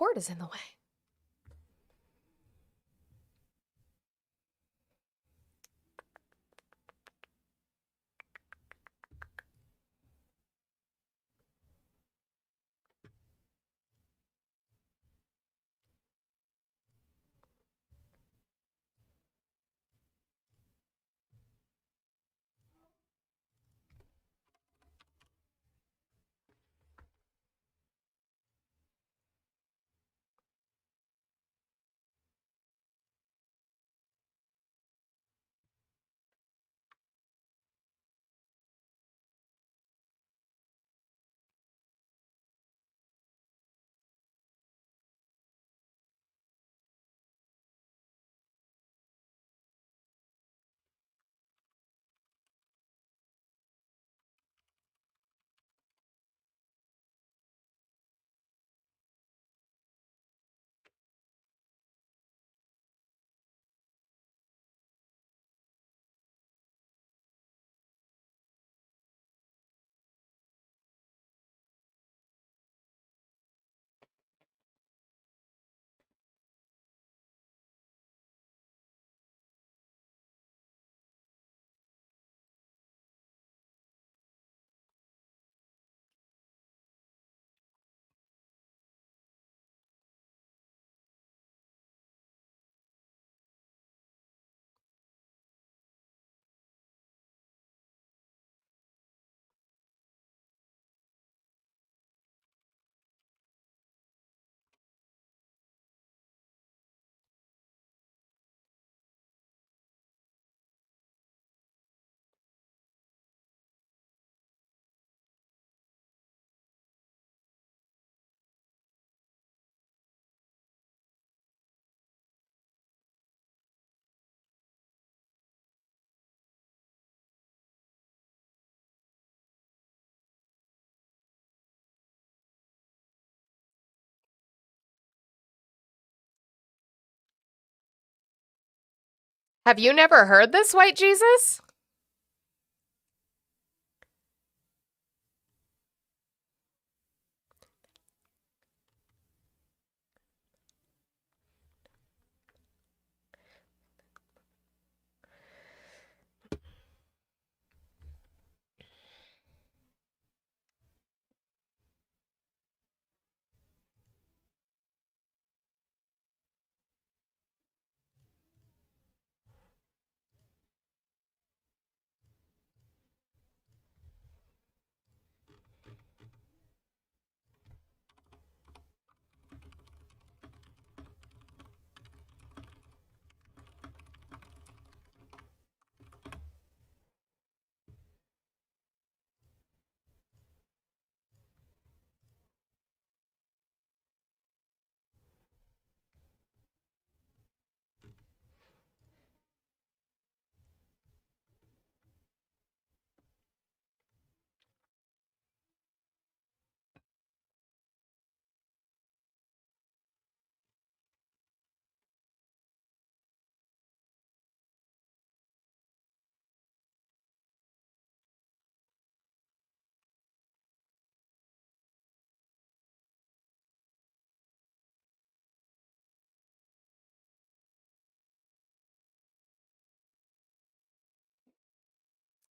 cord is in the way. Have you never heard this, White Jesus?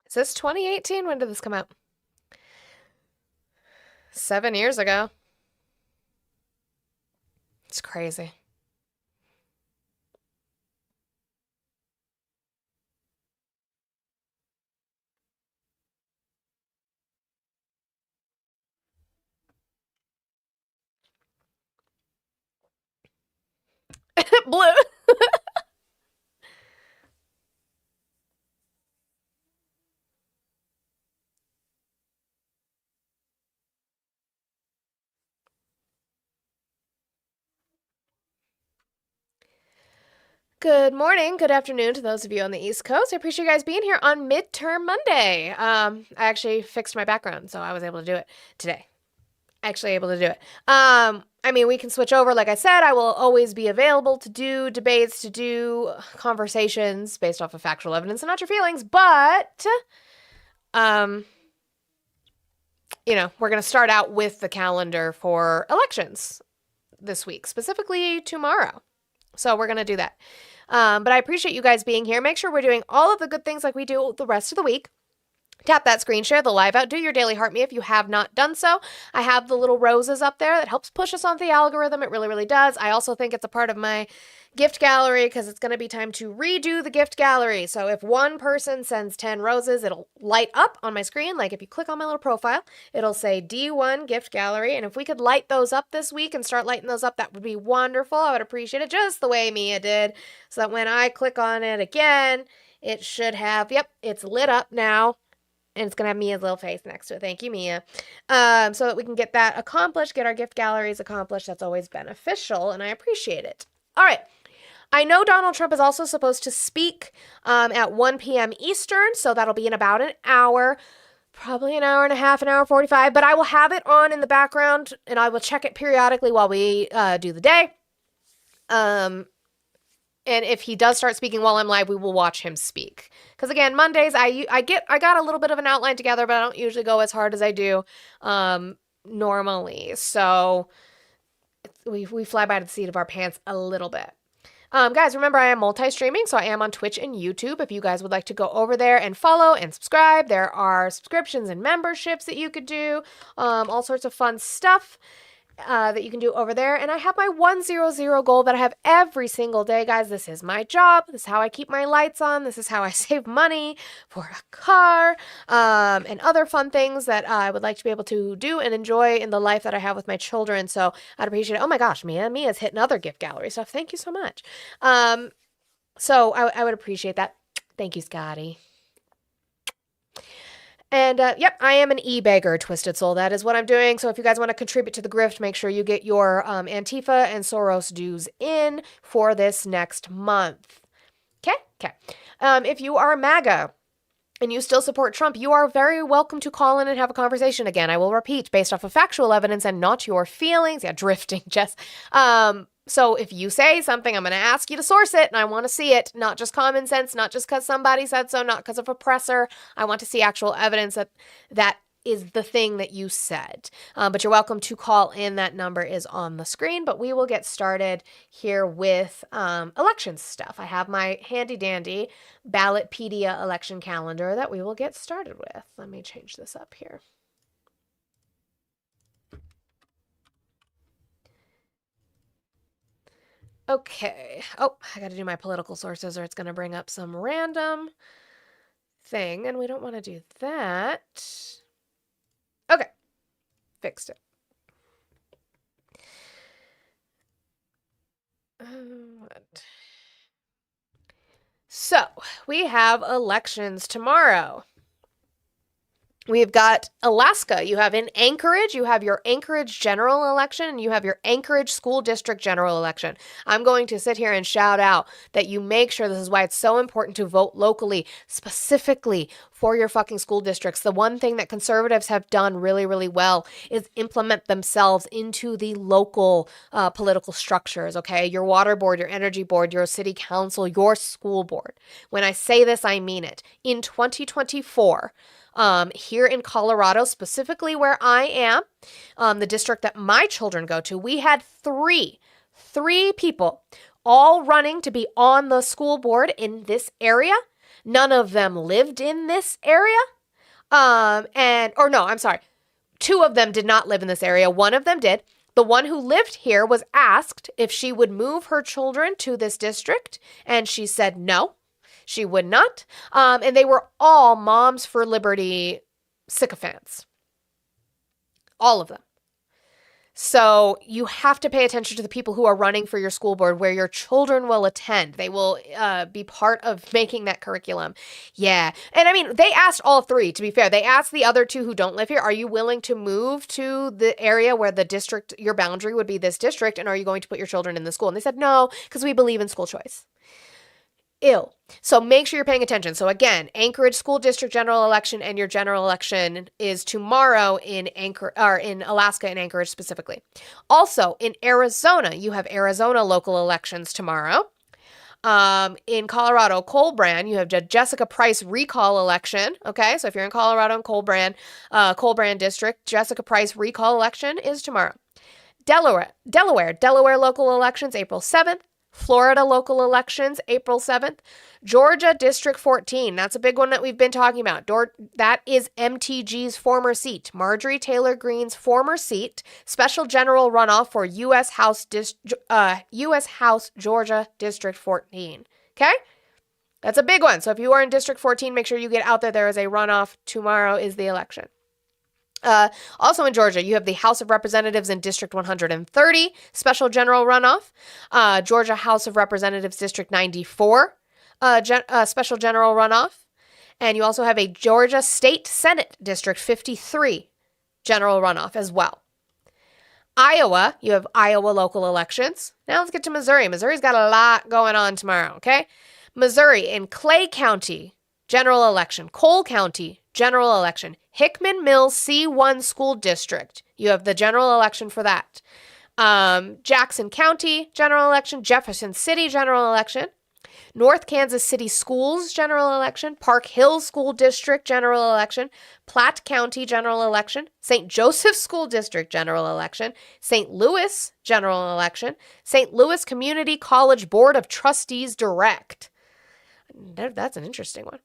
Is this 2018? When did this come out? 7 years ago. It's crazy. Blue. Good morning, good afternoon to those of you on the East Coast. I appreciate you guys being here on Midterm Monday. I actually fixed my background, so I was able to do it today. Actually able to do it. I mean, we can switch over. Like I said, I will always be available to do debates, to do conversations based off of factual evidence and not your feelings. But, you know, we're going to start out with the calendar for elections. this week, specifically tomorrow. So we're going to do that. But I appreciate you guys being here. Make sure we're doing all of the good things like we do the rest of the week. Tap that screen share, the live out, do your daily heart me if you have not done so. I have the little roses up there that helps push us on the algorithm. It really, really does. I also think it's a part of my gift gallery because it's going to be time to redo the gift gallery. So if one person sends 10 roses, it'll light up on my screen. Like if you click on my little profile, it'll say D1 gift gallery. And if we could light those up this week and start lighting those up, that would be wonderful. I would appreciate it just the way Mia did. So that when I click on it again, it should have, yep, it's lit up now. And it's going to have Mia's little face next to it. Thank you, Mia. So that we can get that accomplished, get our gift galleries accomplished. That's always beneficial, and I appreciate it. All right. I know Donald Trump is also supposed to speak at 1 p.m. Eastern, so that'll be in about an hour, probably an hour and a half, an hour 45, but I will have it on in the background, and I will check it periodically while we do the day. And if he does start speaking while I'm live, we will watch him speak. Because again, Mondays, I got a little bit of an outline together, but I don't usually go as hard as I do normally. So we fly by the seat of our pants a little bit. Guys, remember I am multi-streaming, so I am on Twitch and YouTube. If you guys would like to go over there and follow and subscribe, there are subscriptions and memberships that you could do, all sorts of fun stuff that you can do over there. And I have my 100 goal that I have every single day, guys. This is my job. This is how I keep my lights on. This is how I save money for a car, and other fun things that I would like to be able to do and enjoy in the life that I have with my children. So I'd appreciate it. Oh my gosh, Mia's hitting other gift gallery stuff. Thank you so much. So I would appreciate that. Thank you, Scotty. And yep, I am an e-beggar, Twisted Soul. That is what I'm doing. So if you guys want to contribute to the grift, make sure you get your Antifa and Soros dues in for this next month. Okay. If you are MAGA and you still support Trump, you are very welcome to call in and have a conversation again. I will repeat, based off of factual evidence and not your feelings. Yeah, drifting, Jess. So if you say something, I'm going to ask you to source it, and I want to see it, not just common sense, not just because somebody said so, not because of a presser. I want to see actual evidence that is the thing that you said. But you're welcome to call in. That number is on the screen, but we will get started here with election stuff. I have my handy-dandy Ballotpedia election calendar that we will get started with. Let me change this up here. Okay. Oh, I got to do my political sources or it's going to bring up some random thing, and we don't want to do that. Okay. Fixed it. What? So, we have elections tomorrow. We've got Alaska. You have in Anchorage, you have your Anchorage general election, and you have your Anchorage school district general election. I'm going to sit here and shout out that you make sure, this is why it's so important to vote locally, specifically for your fucking school districts. The one thing that conservatives have done really, really well is implement themselves into the local political structures, okay? Your water board, your energy board, your city council, your school board. When I say this, I mean it. In 2024, here in Colorado, specifically where I am, the district that my children go to, we had three people all running to be on the school board in this area. None of them lived in this area. Two of them did not live in this area. One of them did. The one who lived here was asked if she would move her children to this district, and she said no. She would not. And they were all Moms for Liberty sycophants. All of them. So you have to pay attention to the people who are running for your school board where your children will attend. They will be part of making that curriculum. Yeah. And I mean, they asked all three, to be fair. They asked the other two who don't live here, are you willing to move to the area where the district, your boundary would be this district, and are you going to put your children in the school? And they said no, because we believe in school choice. Ew. So make sure you're paying attention. So again, Anchorage School District general election, and your general election is tomorrow in Alaska and Anchorage specifically. Also in Arizona, you have Arizona local elections tomorrow. In Colorado, Colbrand, you have Jessica Price recall election. Okay, so if you're in Colorado and Colbrand District, Jessica Price recall election is tomorrow. Delaware local elections, April 7th. Florida local elections, April 7th. Georgia District 14. That's a big one that we've been talking about. That is MTG's former seat. Marjorie Taylor Greene's former seat. Special general runoff for U.S. House Georgia District 14. Okay? That's a big one. So if you are in District 14, make sure you get out there. There is a runoff. Tomorrow is the election. Also in Georgia, you have the House of Representatives in District 130, special general runoff. Georgia House of Representatives District 94, special general runoff. And you also have a Georgia State Senate District 53 general runoff as well. Iowa, you have Iowa local elections. Now let's get to Missouri. Missouri's got a lot going on tomorrow, okay? Missouri in Clay County, general election. Cole County, general election. Hickman Mills C1 School District. You have the general election for that. Jackson County, general election. Jefferson City, general election. North Kansas City Schools, general election. Park Hill School District, general election. Platte County, general election. St. Joseph School District, general election. St. Louis, general election. St. Louis Community College Board of Trustees Direct. That's an interesting one.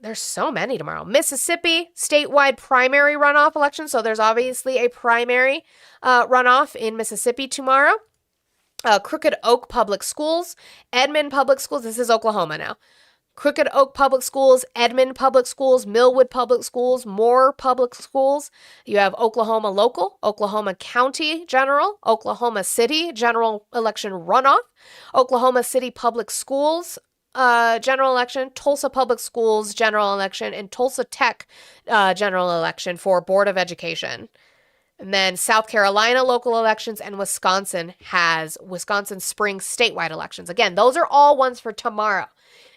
There's so many tomorrow. Mississippi, statewide primary runoff election. So there's obviously a primary runoff in Mississippi tomorrow. Crooked Oak Public Schools, Edmond Public Schools. This is Oklahoma now. Crooked Oak Public Schools, Edmond Public Schools, Millwood Public Schools, Moore Public Schools. You have Oklahoma Local, Oklahoma County General, Oklahoma City General Election Runoff, Oklahoma City Public Schools, general election, Tulsa Public Schools general election, and Tulsa Tech general election for Board of Education. And then South Carolina local elections, and Wisconsin has Wisconsin spring statewide elections. Again, those are all ones for tomorrow.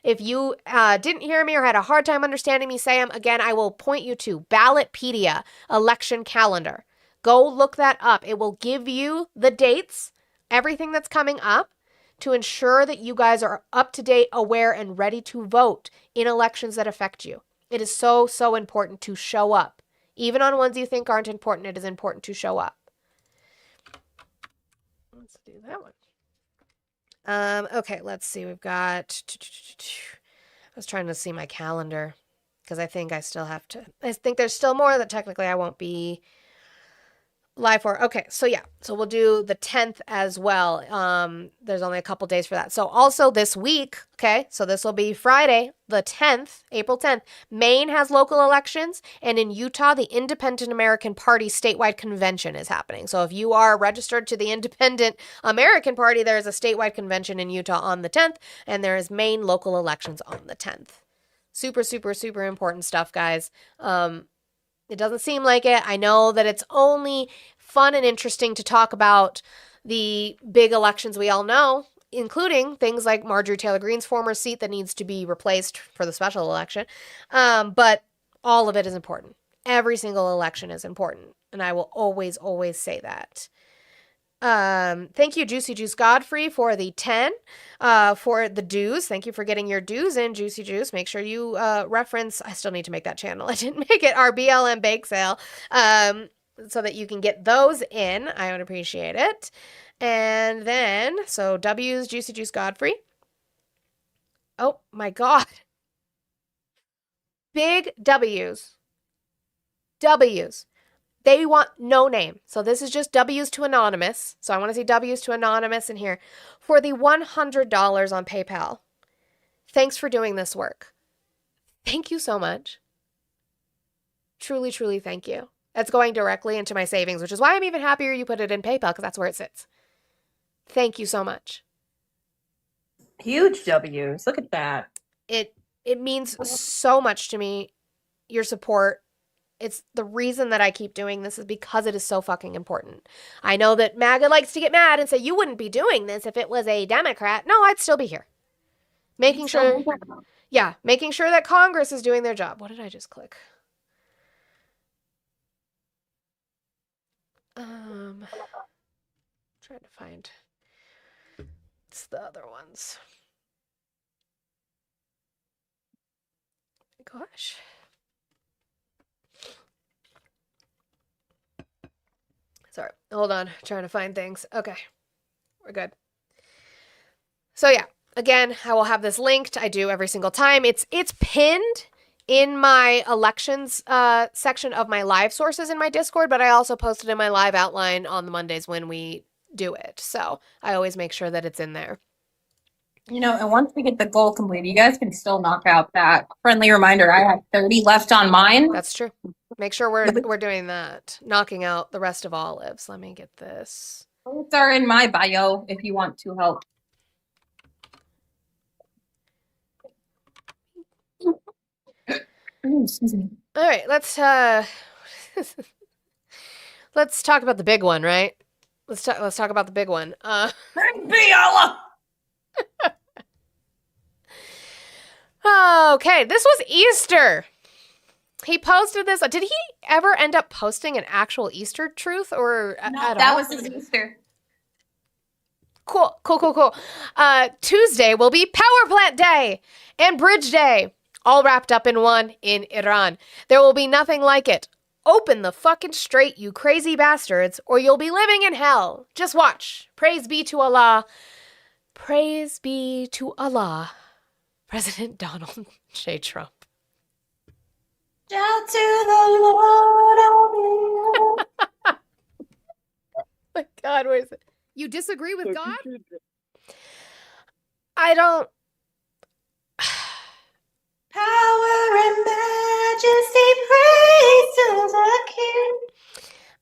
If you didn't hear me or had a hard time understanding me say them, again, I will point you to Ballotpedia election calendar. Go look that up. It will give you the dates, everything that's coming up, to ensure that you guys are up to date, aware, and ready to vote in elections that affect you. It is so, so important to show up. Even on ones you think aren't important, it is important to show up. Let's do that one. Okay, let's see. We've got... I was trying to see my calendar because I think I still have to... I think there's still more that technically I won't be live for. Okay, so yeah. So we'll do the 10th as well. There's only a couple days for that. So also this week, okay, so this will be Friday, the 10th, April 10th. Maine has local elections, and in Utah, the Independent American Party statewide convention is happening. So if you are registered to the Independent American Party, there is a statewide convention in Utah on the 10th, and there is Maine local elections on the 10th. Super, super, super important stuff, guys. It doesn't seem like it. I know that it's only fun and interesting to talk about the big elections we all know, including things like Marjorie Taylor Greene's former seat that needs to be replaced for the special election. But all of it is important. Every single election is important. And I will always, always say that. Thank you, Juicy Juice Godfrey, for the 10, for the dues. Thank you for getting your dues in, Juicy Juice. Make sure you reference, I still need to make that channel. I didn't make it, our BLM bake sale, so that you can get those in. I would appreciate it. And then, so W's, Juicy Juice Godfrey. Oh my God. Big W's. W's. They want no name. So this is just W's to anonymous. So I want to see W's to anonymous in here for the $100 on PayPal. Thanks for doing this work. Thank you so much. Truly, truly thank you. That's going directly into my savings, which is why I'm even happier you put it in PayPal, because that's where it sits. Thank you so much. Huge W's. Look at that. It means so much to me, your support. It's the reason that I keep doing this is because it is so fucking important. I know that MAGA likes to get mad and say, you wouldn't be doing this if it was a Democrat. No, I'd still be here. Making sure that Congress is doing their job. What did I just click? Trying to find. It's the other ones. Gosh. Sorry. Hold on. Trying to find things. Okay. We're good. So yeah, again, I will have this linked. I do every single time. It's pinned in my elections section of my live sources in my Discord, but I also posted in my live outline on the Mondays when we do it. So I always make sure that it's in there. And once we get the goal completed, you guys can still knock out that friendly reminder. I have 30 left on mine. That's true. Make sure we're doing that. Knocking out the rest of olives. Let me get this. Those are in my bio if you want to help. Excuse me. All right, let's talk about the big one, right? Let's talk about the big one. Okay, this was Easter. He posted this. Did he ever end up posting an actual Easter truth or no, that was his Easter. Cool. Tuesday will be Power Plant Day and Bridge Day, all wrapped up in one in Iran. There will be nothing like it. Open the fucking straight, you crazy bastards, or you'll be living in hell. Just watch. Praise be to Allah. Praise be to Allah. President Donald J. Trump. Shout to the Lord. My God, where is it? You disagree with God? I don't. Power and majesty, praise to the King.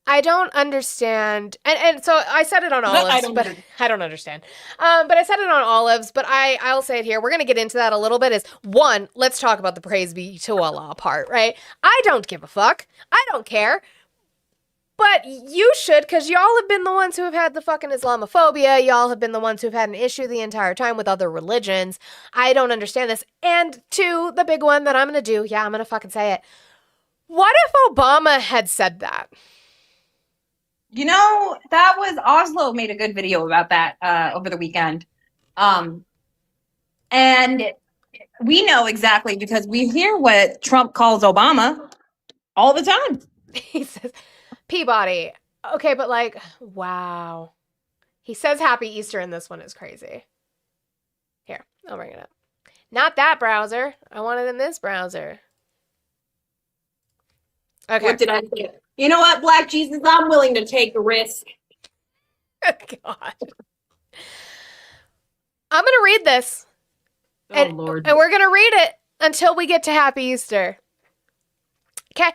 I don't understand. And so I said it on olives, but I don't understand. But I said it on olives, but I'll say it here. We're going to get into that a little bit. Is one, let's talk about the praise be to Allah part, right? I don't give a fuck. I don't care. But you should, because y'all have been the ones who have had the fucking Islamophobia. Y'all have been the ones who've had an issue the entire time with other religions. I don't understand this. And two, the big one that I'm going to do, I'm going to fucking say it. What if Obama had said that? That was Oslo made a good video about that over the weekend. And we know exactly because we hear what Trump calls Obama all the time. He says, Peabody. Okay, but wow. He says Happy Easter in this one is crazy. Here, I'll bring it up. Not that browser. I want it in this browser. Okay. What did I say? You know what, Black Jesus? I'm willing to take a risk. God. I'm going to read this. Oh, Lord. And we're going to read it until we get to Happy Easter. Okay.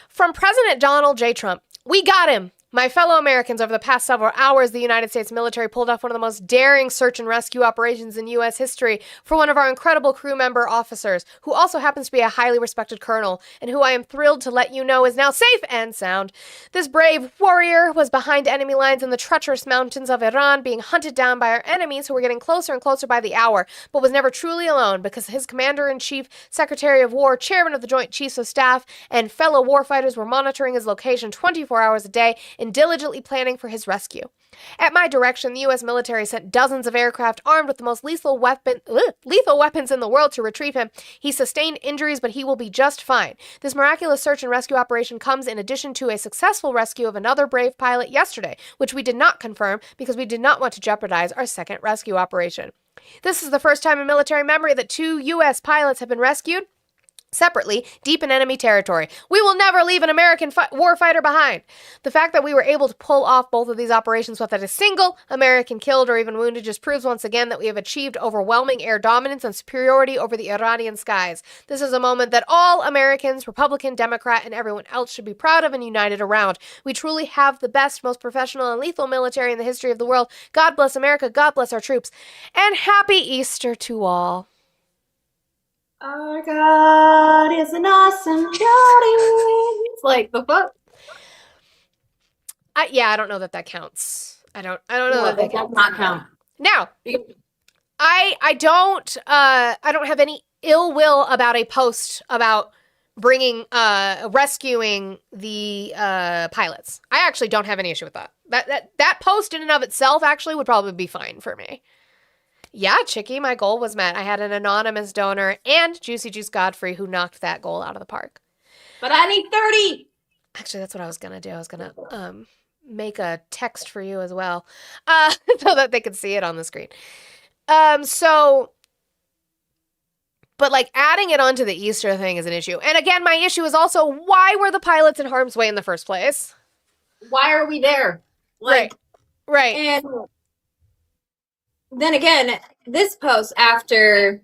From President Donald J. Trump. We got him. My fellow Americans, over the past several hours, the United States military pulled off one of the most daring search and rescue operations in U.S. history for one of our incredible crew member officers, who also happens to be a highly respected colonel, and who I am thrilled to let you know is now safe and sound. This brave warrior was behind enemy lines in the treacherous mountains of Iran, being hunted down by our enemies who were getting closer and closer by the hour, but was never truly alone because his commander-in-chief, Secretary of War, chairman of the Joint Chiefs of Staff, and fellow warfighters were monitoring his location 24 hours a day and diligently planning for his rescue. At my direction, the U.S. military sent dozens of aircraft armed with the most lethal weapons in the world to retrieve him. He sustained injuries, but he will be just fine. This miraculous search and rescue operation comes in addition to a successful rescue of another brave pilot yesterday, which we did not confirm because we did not want to jeopardize our second rescue operation. This is the first time in military memory that 2 U.S. pilots have been rescued separately, deep in enemy territory. We will never leave an American warfighter behind. The fact that we were able to pull off both of these operations without a single American killed or even wounded just proves once again that we have achieved overwhelming air dominance and superiority over the Iranian skies. This is a moment that all Americans, Republican, Democrat, and everyone else should be proud of and united around. We truly have the best, most professional, and lethal military in the history of the world. God bless America. God bless our troops. And happy Easter to all. Our God is an awesome God. It's like the fuck. I don't know that counts. I don't know that does not count. Now, I don't have any ill will about a post about rescuing the pilots. I actually don't have any issue with that. That post in and of itself actually would probably be fine for me. Yeah, Chicky, my goal was met. I had an anonymous donor and Juicy Juice Godfrey who knocked that goal out of the park. But I need 30. Actually, that's what I was going to do. I was going to make a text for you as well, so that they can see it on the screen. So, but like adding it onto the Easter thing is an issue. And again, my issue is also, why were the pilots in harm's way in the first place? Why are we there? Like, right. And then again, this post after,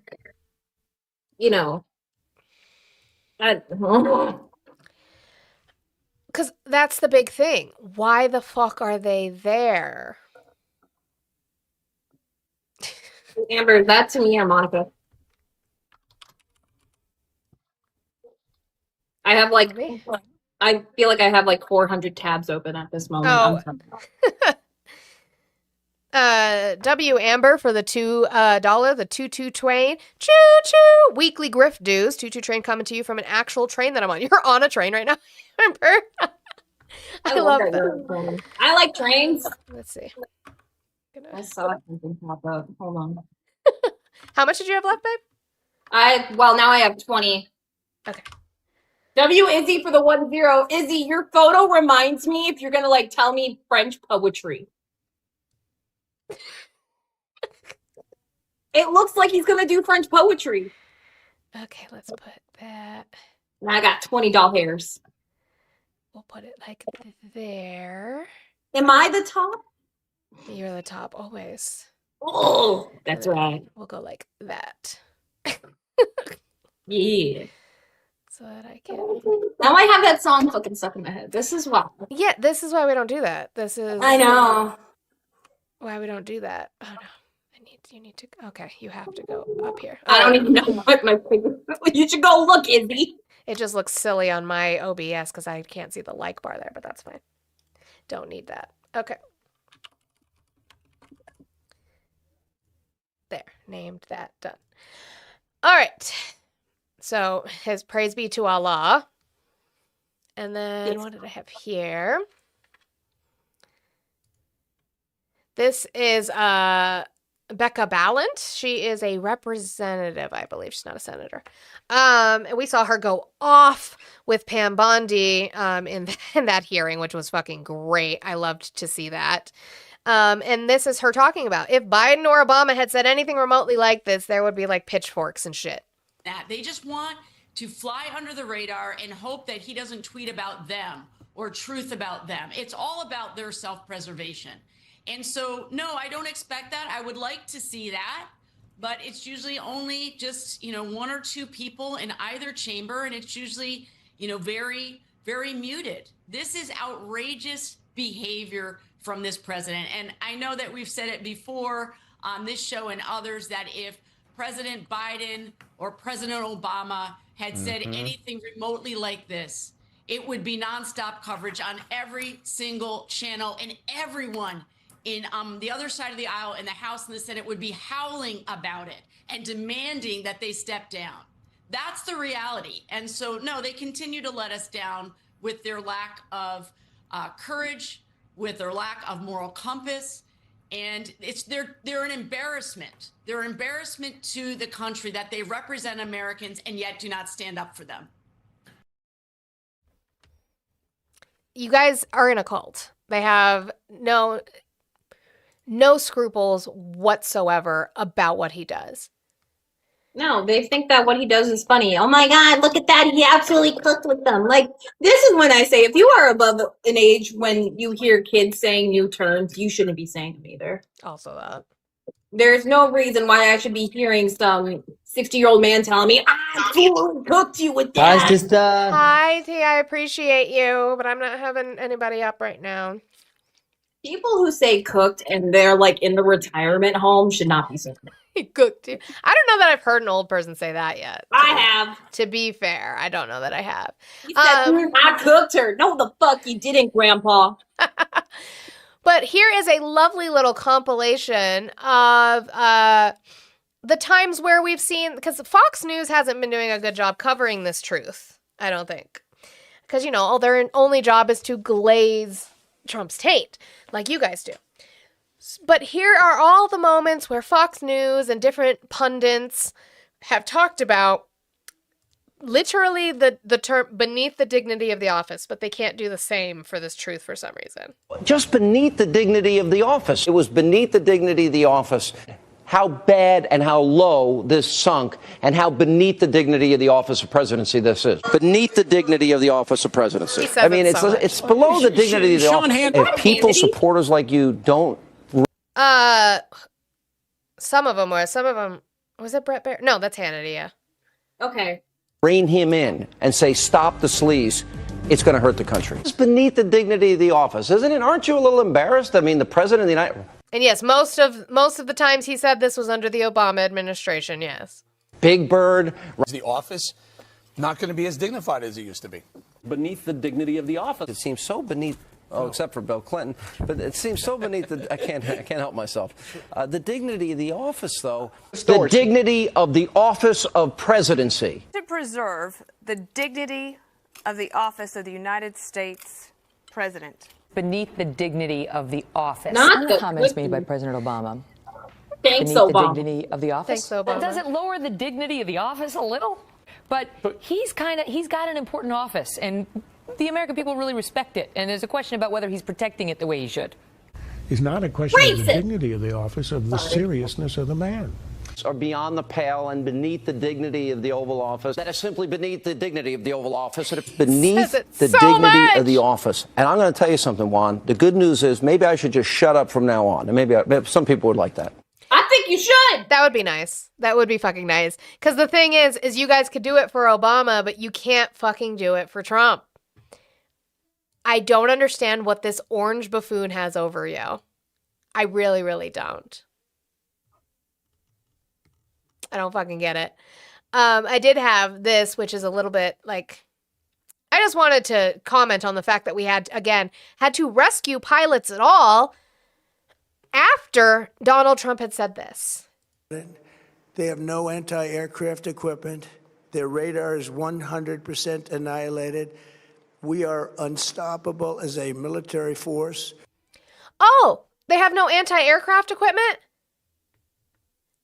you know, Because that's the big thing. Why the fuck are they there? Amber, that to me or Monica. I have like, I feel like I have like 400 tabs open at this moment. W Amber for the $2, the 22 train. Choo choo. Weekly grift dues. 22 train coming to you from an actual train that I'm on. You're on a train right now, Amber. I love that. I like trains. Let's see. I saw something pop up. Hold on. How much did you have left, babe? Now I have 20. Okay. W Izzy for the 10. Izzy, your photo reminds me if you're gonna like tell me French poetry. It looks like he's gonna do French poetry. Okay, let's put that. And I got 20 doll hairs. We'll put it like there. Am I the top? You're the top always. Oh, that's right. We'll go like that. Yeah. So that I can. Now I have that song fucking stuck in my head. This is why. Yeah, this is why we don't do that. This is. I know. Why we don't do that. Oh no. You need to. Okay, you have to go up here. I don't even know what my finger. You should go look, Izzy. It just looks silly on my OBS because I can't see the like bar there, but that's fine. Don't need that. Okay. There. Named that. Done. All right. So, his praise be to Allah. And then, what did I have here? This is Becca Ballant. She is a representative, I believe. She's not a senator. And we saw her go off with Pam Bondi in that hearing, which was fucking great. I loved to see that. And this is her talking about, if Biden or Obama had said anything remotely like this, there would be like pitchforks and shit. That they just want to fly under the radar and hope that he doesn't tweet about them or truth about them. It's all about their self-preservation. And so, no, I don't expect that. I would like to see that, but it's usually only just, one or two people in either chamber, and it's usually, very, very muted. This is outrageous behavior from this president. And I know that we've said it before on this show and others that if President Biden or President Obama had said anything remotely like this, it would be nonstop coverage on every single channel, and everyone in the other side of the aisle in the House and the Senate would be howling about it and demanding that they step down. That's the reality. And so, no, they continue to let us down with their lack of courage, with their lack of moral compass. And they're an embarrassment. They're an embarrassment to the country that they represent Americans and yet do not stand up for them. You guys are in a cult. They have no scruples whatsoever about what he does. No, they think that what he does is funny. Oh my God, look at that. He absolutely cooked with them. Like, this is when I say, if you are above an age when you hear kids saying new terms, you shouldn't be saying them either. Also that. There's no reason why I should be hearing some 60-year-old man telling me, I cooked you with that. Hi, sister. Hi, T. I appreciate you, but I'm not having anybody up right now. People who say cooked and they're like in the retirement home should not be saying He cooked you. I don't know that I've heard an old person say that yet. I have. To be fair, I don't know that I have. He said, I cooked her. No, the fuck you didn't, Grandpa. But here is a lovely little compilation of the times where we've seen, because Fox News hasn't been doing a good job covering this truth, I don't think. Because, their only job is to glaze Trump's taint, like you guys do. But here are all the moments where Fox News and different pundits have talked about literally the term beneath the dignity of the office, but they can't do the same for this truth for some reason. Just beneath the dignity of the office. It was beneath the dignity of the office. How bad and how low this sunk, and how beneath the dignity of the office of presidency this is. Beneath the dignity of the office of presidency. I mean, it's below the dignity of the office. If people, supporters like you, don't. Some of them were. Some of them. Was it Brett Baer? No, that's Hannity. Yeah. Okay. Rein him in and say, stop the sleaze. It's going to hurt the country. It's beneath the dignity of the office, isn't it? Aren't you a little embarrassed? I mean, the president of the United. And yes, most of the times he said this was under the Obama administration. Yes. Big Bird. Is the office not going to be as dignified as it used to be? Beneath the dignity of the office. It seems so beneath. Oh, except for Bill Clinton, but it seems so beneath the. I can't help myself. The dignity of the office, though. The dignity of the office of presidency. To preserve the dignity of the office of the United States president. Beneath the dignity of the office. Not the Comments made by President Obama. Thanks, Beneath Obama. the dignity of the office. Thanks, Obama. Does it lower the dignity of the office a little? But he's got an important office, and the American people really respect it. And there's a question about whether he's protecting it the way he should. It's not a question of the dignity of the office, of the seriousness of the man. Are beyond the pale and beneath the dignity of the Oval Office. That is simply beneath the dignity of the Oval Office. It's beneath the dignity of the office. And I'm going to tell you something, Juan. The good news is maybe I should just shut up from now on. And maybe some people would like that. I think you should. That would be nice. That would be fucking nice. Because the thing is you guys could do it for Obama, but you can't fucking do it for Trump. I don't understand what this orange buffoon has over you. I really, really don't. I don't fucking get it. I did have this, which is a little bit like, I just wanted to comment on the fact that we had to rescue pilots at all after Donald Trump had said this. They have no anti-aircraft equipment. Their radar is 100% annihilated. We are unstoppable as a military force. Oh, they have no anti-aircraft equipment?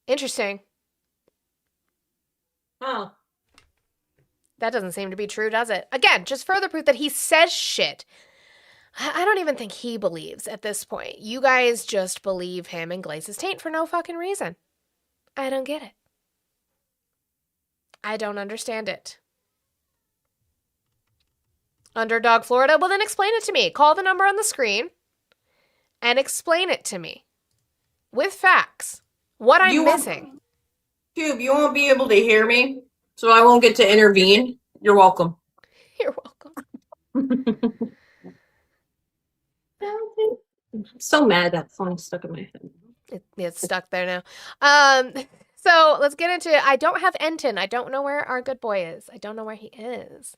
Interesting. Huh. That doesn't seem to be true, does it? Again, just further proof that he says shit. I don't even think he believes at this point. You guys just believe him and glaze his taint for no fucking reason. I don't get it. I don't understand it. Underdog Florida? Well, then explain it to me. Call the number on the screen and explain it to me with facts. What I'm missing. Cube, you won't be able to hear me, so I won't get to intervene. You're welcome. You're welcome. I'm so mad that song stuck in my head. It's stuck there now. So let's get into it. I don't have Enton. I don't know where our good boy is. I don't know where he is.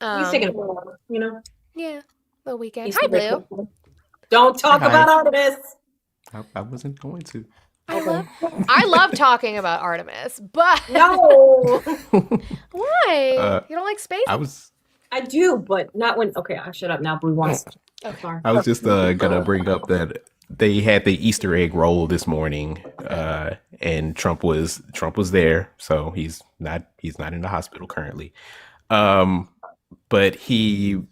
He's taking a while, you know? Yeah, the weekend. Hi, Blue. Don't talk about Artemis. I wasn't going to. I love talking about Artemis, but no. Why? You don't like space? I do, but not when. Okay, I'll shut up now. Blue wants. Okay. I was just gonna bring up that they had the Easter egg roll this morning, and Trump was there, so he's not in the hospital currently. But he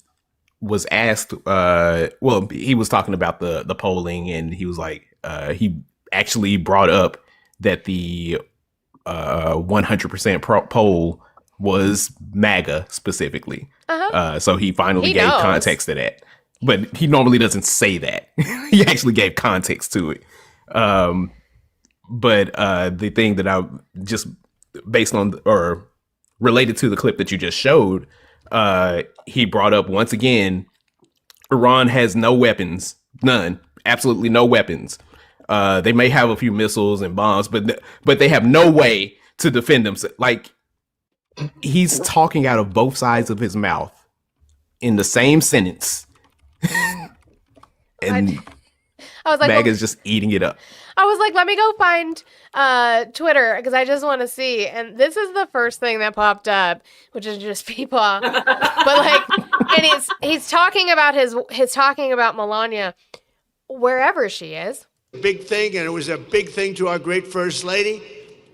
was asked. He was talking about the polling, and he was like, he actually brought up that the 100% poll was MAGA specifically. So he finally gave context to that. But he normally doesn't say that. He actually gave context to it. But the thing that I just based on or related to the clip that you just showed, he brought up once again, Iran has no weapons, none, absolutely no weapons. They may have a few missiles and bombs, but they have no way to defend themselves. Like, he's talking out of both sides of his mouth in the same sentence. And I was like, MAGA's just eating it up. I was like, let me go find Twitter because I just want to see. And this is the first thing that popped up, which is just people. But like, and he's talking about he's talking about Melania, wherever she is. Big thing, and it was a big thing to our great First Lady,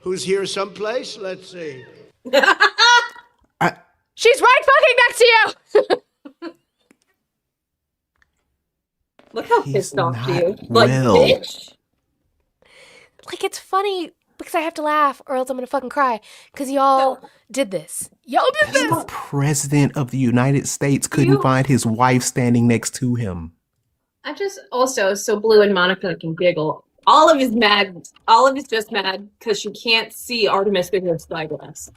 who's here someplace. Let's see. She's right fucking next to you. Look how pissed off she is. well. Bitch. Like, it's funny because I have to laugh or else I'm gonna fucking cry. Because y'all did this. Y'all did this. The president of the United States couldn't find his wife standing next to him. I just also, so Blue and Monica can giggle. Olive is mad. Olive is just mad because she can't see Artemis through her spyglass.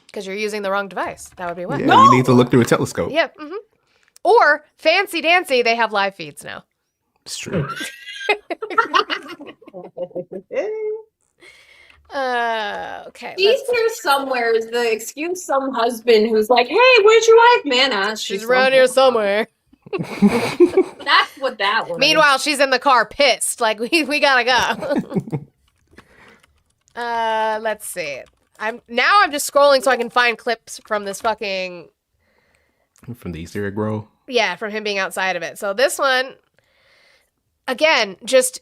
Because you're using the wrong device. That would be what? Yeah, you need to look through a telescope. Yeah. Or fancy dancy, they have live feeds now. It's true. Okay. She's here somewhere is the excuse some husband who's like, hey, where's your wife, man? She's around here somewhere. That's what that was. Meanwhile, she's in the car pissed. Like, we gotta go. Let's see. I'm just scrolling so I can find clips from this fucking... From the Easter egg roll? Yeah, from him being outside of it. So this one, again, just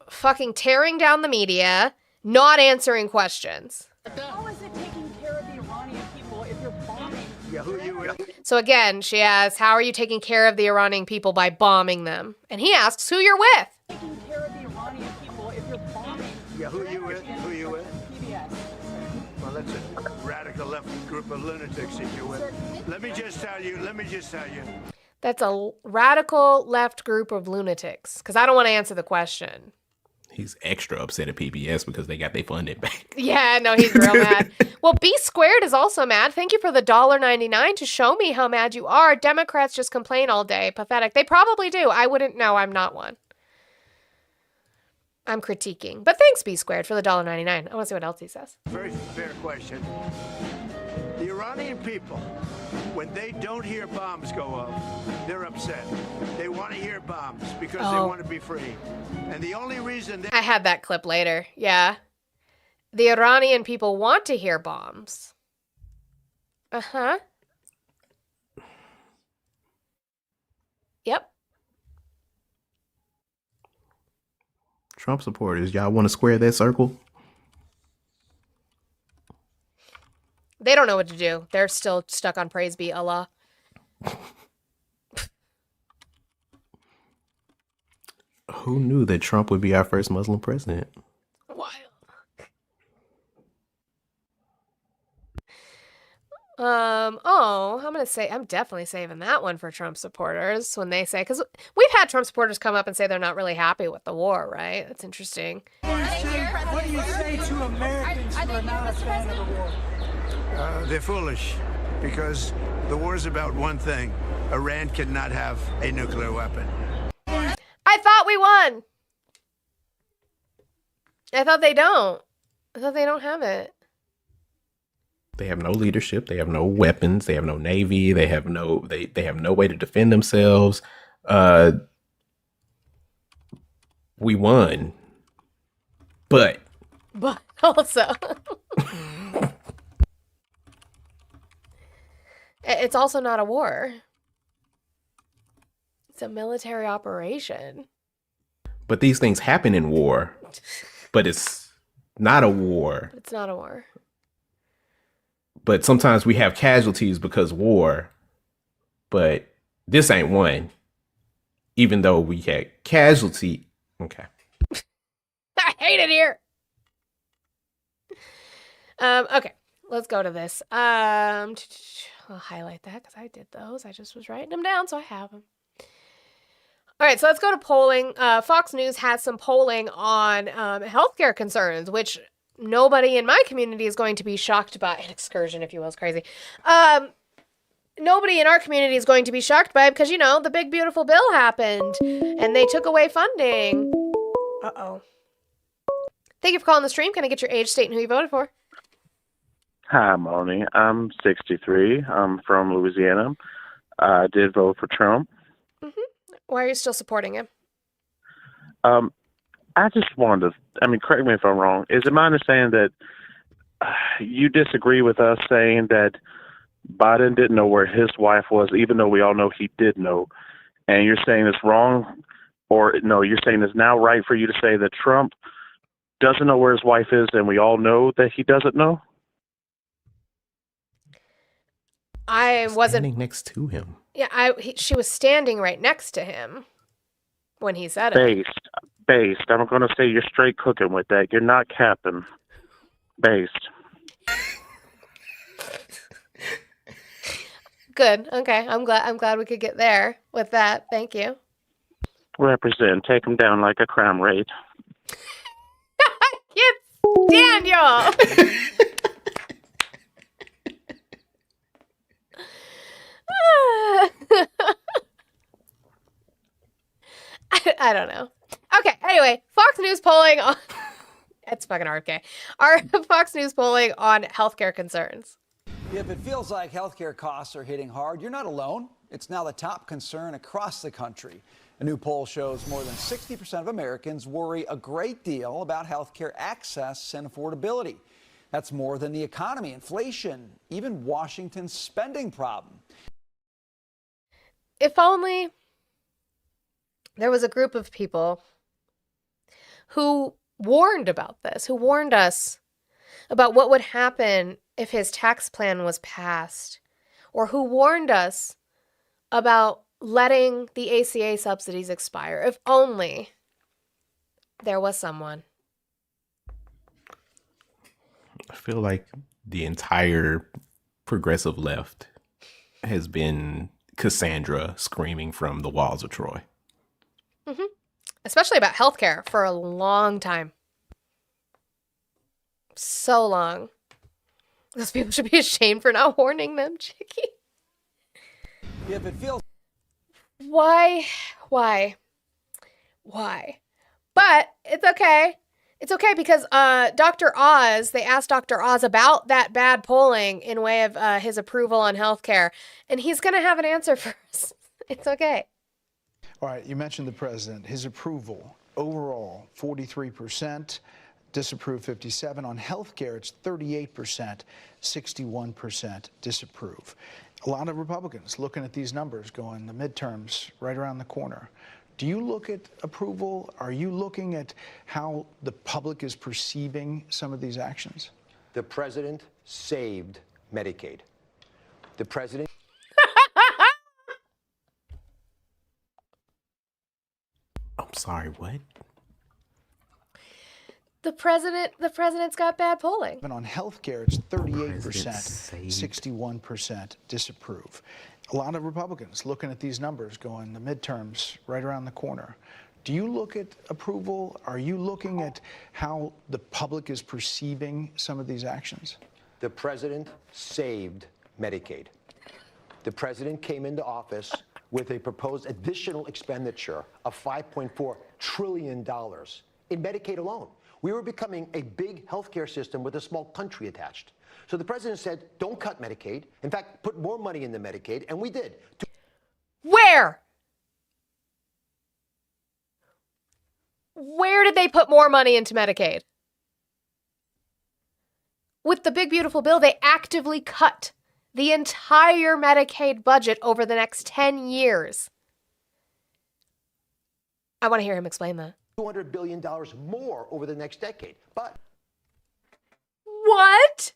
fucking tearing down the media, not answering questions. How is it taking care of the Iranian people if you're bombing? Yeah, who you with? So again, she asks, how are you taking care of the Iranian people by bombing them? And he asks, who you're with? Taking care of the Iranian people if you're bombing? Yeah, who you with? Who you with? PBS. Well, that's a radical left group of lunatics that you're with. Let me just tell you. That's a radical left group of lunatics. Because I don't want to answer the question. He's extra upset at PBS because they got their funding back. Yeah, no, he's real mad. Well, B Squared is also mad. Thank you for the $1.99 to show me how mad you are. Democrats just complain all day. Pathetic. They probably do. I wouldn't know. I'm not one. I'm critiquing. But thanks, B Squared, for the $1.99. I want to see what else he says. Very fair question. The Iranian people, when they don't hear bombs go off, they're upset. They want to hear bombs because they want to be free. And the only reason I had that clip later. Yeah. The Iranian people want to hear bombs. Uh-huh. Yep. Trump supporters, y'all want to square that circle? They don't know what to do. They're still stuck on praise be Allah. Who knew that Trump would be our first Muslim president? Wild. I'm definitely saving that one for Trump supporters when they say, because we've had Trump supporters come up and say they're not really happy with the war, right? That's interesting. What do you say to Americans who are not a fan of the war? they're foolish because the war is about one thing. Iran cannot have a nuclear weapon. I thought we won. I thought they don't. I thought they don't have it. They have no leadership. They have no weapons. They have no navy. They have no way to defend themselves. We won, but also, it's also not a war. It's a military operation. But these things happen in war. But it's not a war. It's not a war. But sometimes we have casualties because war. But this ain't one. Even though we had casualty. Okay. I hate it here. Okay, let's go to this. I'll highlight that because I did those. I just was writing them down, so I have them. All right, so let's go to polling. Fox News has some polling on healthcare concerns, which nobody in my community is going to be shocked by. An excursion, if you will, is crazy. Nobody in our community is going to be shocked by it because, you know, the big, beautiful bill happened and they took away funding. Uh-oh. Thank you for calling the stream. Can I get your age, state, and who you voted for? Hi, Moni. I'm 63. I'm from Louisiana. I did vote for Trump. Mm-hmm. Why are you still supporting him? I just wanted to, correct me if I'm wrong. Is it my understanding that you disagree with us saying that Biden didn't know where his wife was, even though we all know he did know? And you're saying it's wrong Or no, you're saying it's now right for you to say that Trump doesn't know where his wife is, and we all know that he doesn't know? I wasn't standing next to him. Yeah, she was standing right next to him when he said it. Based. I'm going to say you're straight cooking with that. You're not capping. Based. Good. Okay. I'm glad we could get there with that. Thank you. Represent. Take him down like a crime rate. It's Daniel. I don't know. Okay, anyway, Fox News polling on... It's fucking hard, okay. Our Fox News polling on healthcare concerns. If it feels like healthcare costs are hitting hard, you're not alone. It's now the top concern across the country. A new poll shows more than 60% of Americans worry a great deal about healthcare access and affordability. That's more than the economy, inflation, even Washington's spending problem. If only there was a group of people who warned about this, who warned us about what would happen if his tax plan was passed, or who warned us about letting the ACA subsidies expire. If only there was someone. I feel like the entire progressive left has been Cassandra screaming from the walls of Troy. Mm-hmm. Especially about healthcare for a long time. So long. Those people should be ashamed for not warning them, Chicky. If it feels... Why? But it's okay. It's okay because Dr. Oz, they asked Dr. Oz about that bad polling in way of his approval on healthcare, and he's going to have an answer for us. It's okay. All right, you mentioned the president. His approval, overall, 43%, disapprove 57%. On health care, it's 38%, 61% disapprove. A lot of Republicans looking at these numbers going, the midterms right around the corner. Do you look at approval? Are you looking at how the public is perceiving some of these actions? The president saved Medicaid. The president... I'm sorry, what? The president's got bad polling. And on health care, it's 38%, 61% disapprove. A lot of Republicans looking at these numbers going, the midterms right around the corner. Do you look at approval? Are you looking at how the public is perceiving some of these actions? The president saved Medicaid. The president came into office with a proposed additional expenditure of $5.4 trillion in Medicaid alone. We were becoming a big healthcare system with a small country attached. So the president said, don't cut Medicaid. In fact, put more money into Medicaid, and we did. Where? Where did they put more money into Medicaid? With the big, beautiful bill, they actively cut the entire Medicaid budget over the next 10 years. I want to hear him explain that. $200 billion more over the next decade. But what?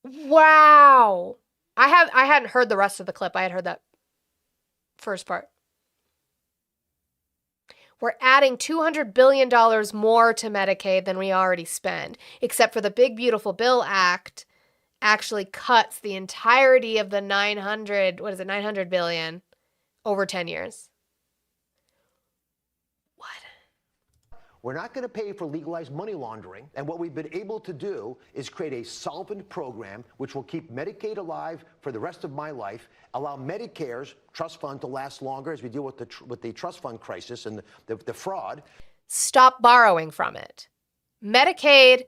Wow. I hadn't heard the rest of the clip. I had heard that first part. We're adding $200 billion more to Medicaid than we already spend, except for the Big Beautiful Bill Act actually cuts the entirety of the 900 billion over 10 years. we're not going to pay for legalized money laundering. And what we've been able to do is create a solvent program which will keep Medicaid alive for the rest of my life, allow Medicare's trust fund to last longer as we deal with the trust fund crisis and the fraud. Stop borrowing from it. Medicaid,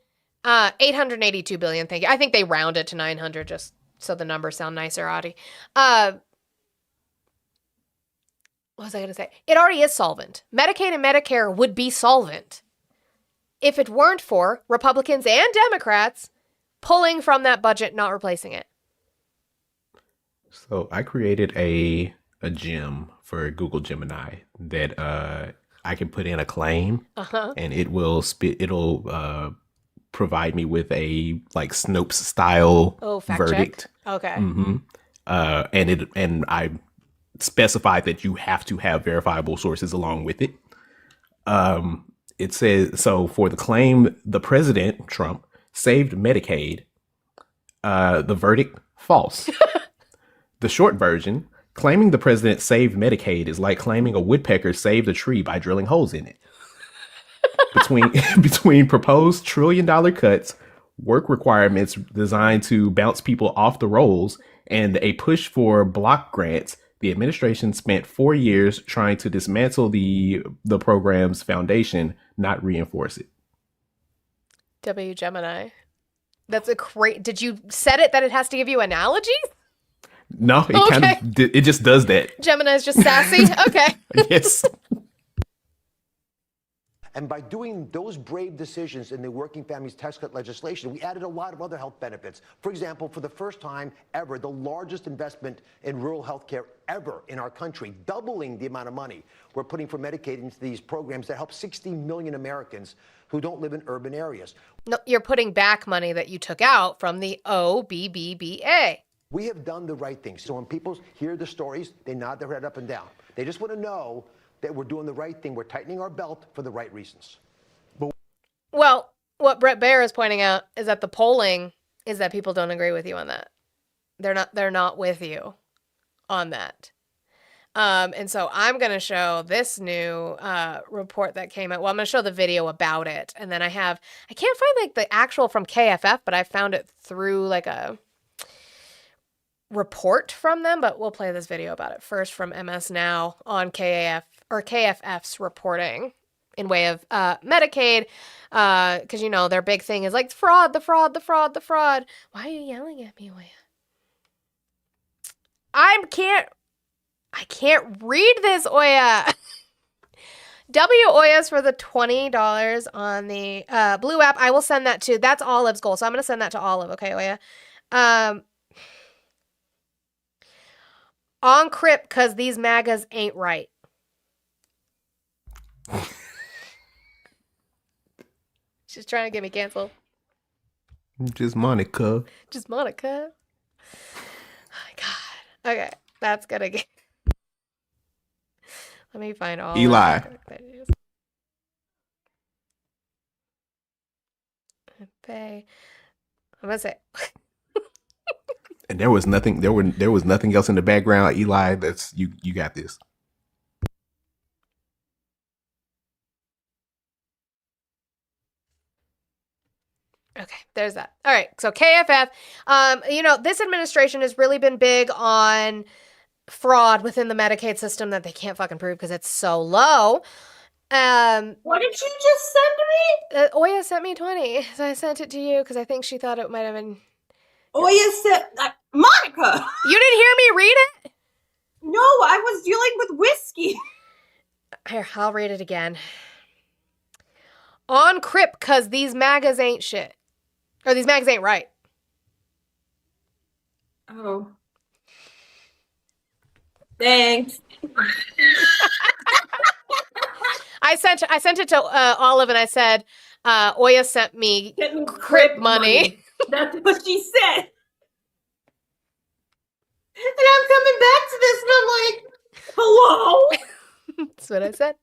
$882 billion. Thank you. I think they round it to 900 just so the numbers sound nicer, Audie. What was I going to say? It already is solvent. Medicaid and Medicare would be solvent if it weren't for Republicans and Democrats pulling from that budget, not replacing it. So I created a a gem for Google Gemini that I can put in a claim, and it'll provide me with a like Snopes style fact verdict. check. Okay. And I specified that you have to have verifiable sources along with it. It says, so for the claim, the president, Trump, saved Medicaid, the verdict, false. The short version, claiming the president saved Medicaid is like claiming a woodpecker saved a tree by drilling holes in it. Between proposed $1 trillion cuts, work requirements designed to bounce people off the rolls, and a push for block grants, the administration spent 4 years trying to dismantle the program's foundation, not reinforce it. W Gemini. That's a great. Did you set it that it has to give you analogies? No, it just does that. Gemini's just sassy. Okay. Yes. And by doing those brave decisions in the Working Families Tax Cut legislation, we added a lot of other health benefits. For example, for the first time ever, the largest investment in rural health care ever in our country, doubling the amount of money we're putting for Medicaid into these programs that help 60 million Americans who don't live in urban areas. No, you're putting back money that you took out from the OBBBA. We have done the right thing. So when people hear the stories, they nod their head up and down. They just want to know that we're doing the right thing. We're tightening our belt for the right reasons. Well, what Brett Baer is pointing out is that the polling is that people don't agree with you on that. They're not with you on that. And so I'm going to show this new report that came out. Well, I'm going to show the video about it. And then I can't find like the actual from KFF, but I found it through like a report from them, but we'll play this video about it first from MS Now on KFF's reporting in way of Medicaid, because, you know, their big thing is like the fraud. Why are you yelling at me, Oya? I can't read this, Oya. W Oyas for the $20 on the Blue app. I will send that to, that's Olive's goal, so I'm going to send that to Olive, okay, Oya? On Crip, because these MAGAs ain't right. She's trying to get me canceled. Just Monica. Just Monica. Oh my God. Okay, that's gonna get. Let me find all. Eli. I'm gonna say. And there was nothing. There was nothing else in the background. Eli, that's you. You got this. Okay, there's that. All right, so KFF, you know, this administration has really been big on fraud within the Medicaid system that they can't fucking prove because it's so low. What did you just send me? Oya sent me 20, so I sent it to you because I think she thought it might have been. Oya said, Monica! You didn't hear me read it? No, I was dealing with whiskey. Here, I'll read it again. On Crip, because these MAGAs ain't shit. Or these MAGAs ain't right. Oh. Thanks. I sent it to Olive and I said, Oya sent me Crip money. That's what she said. And I'm coming back to this and I'm like, hello? That's what I said.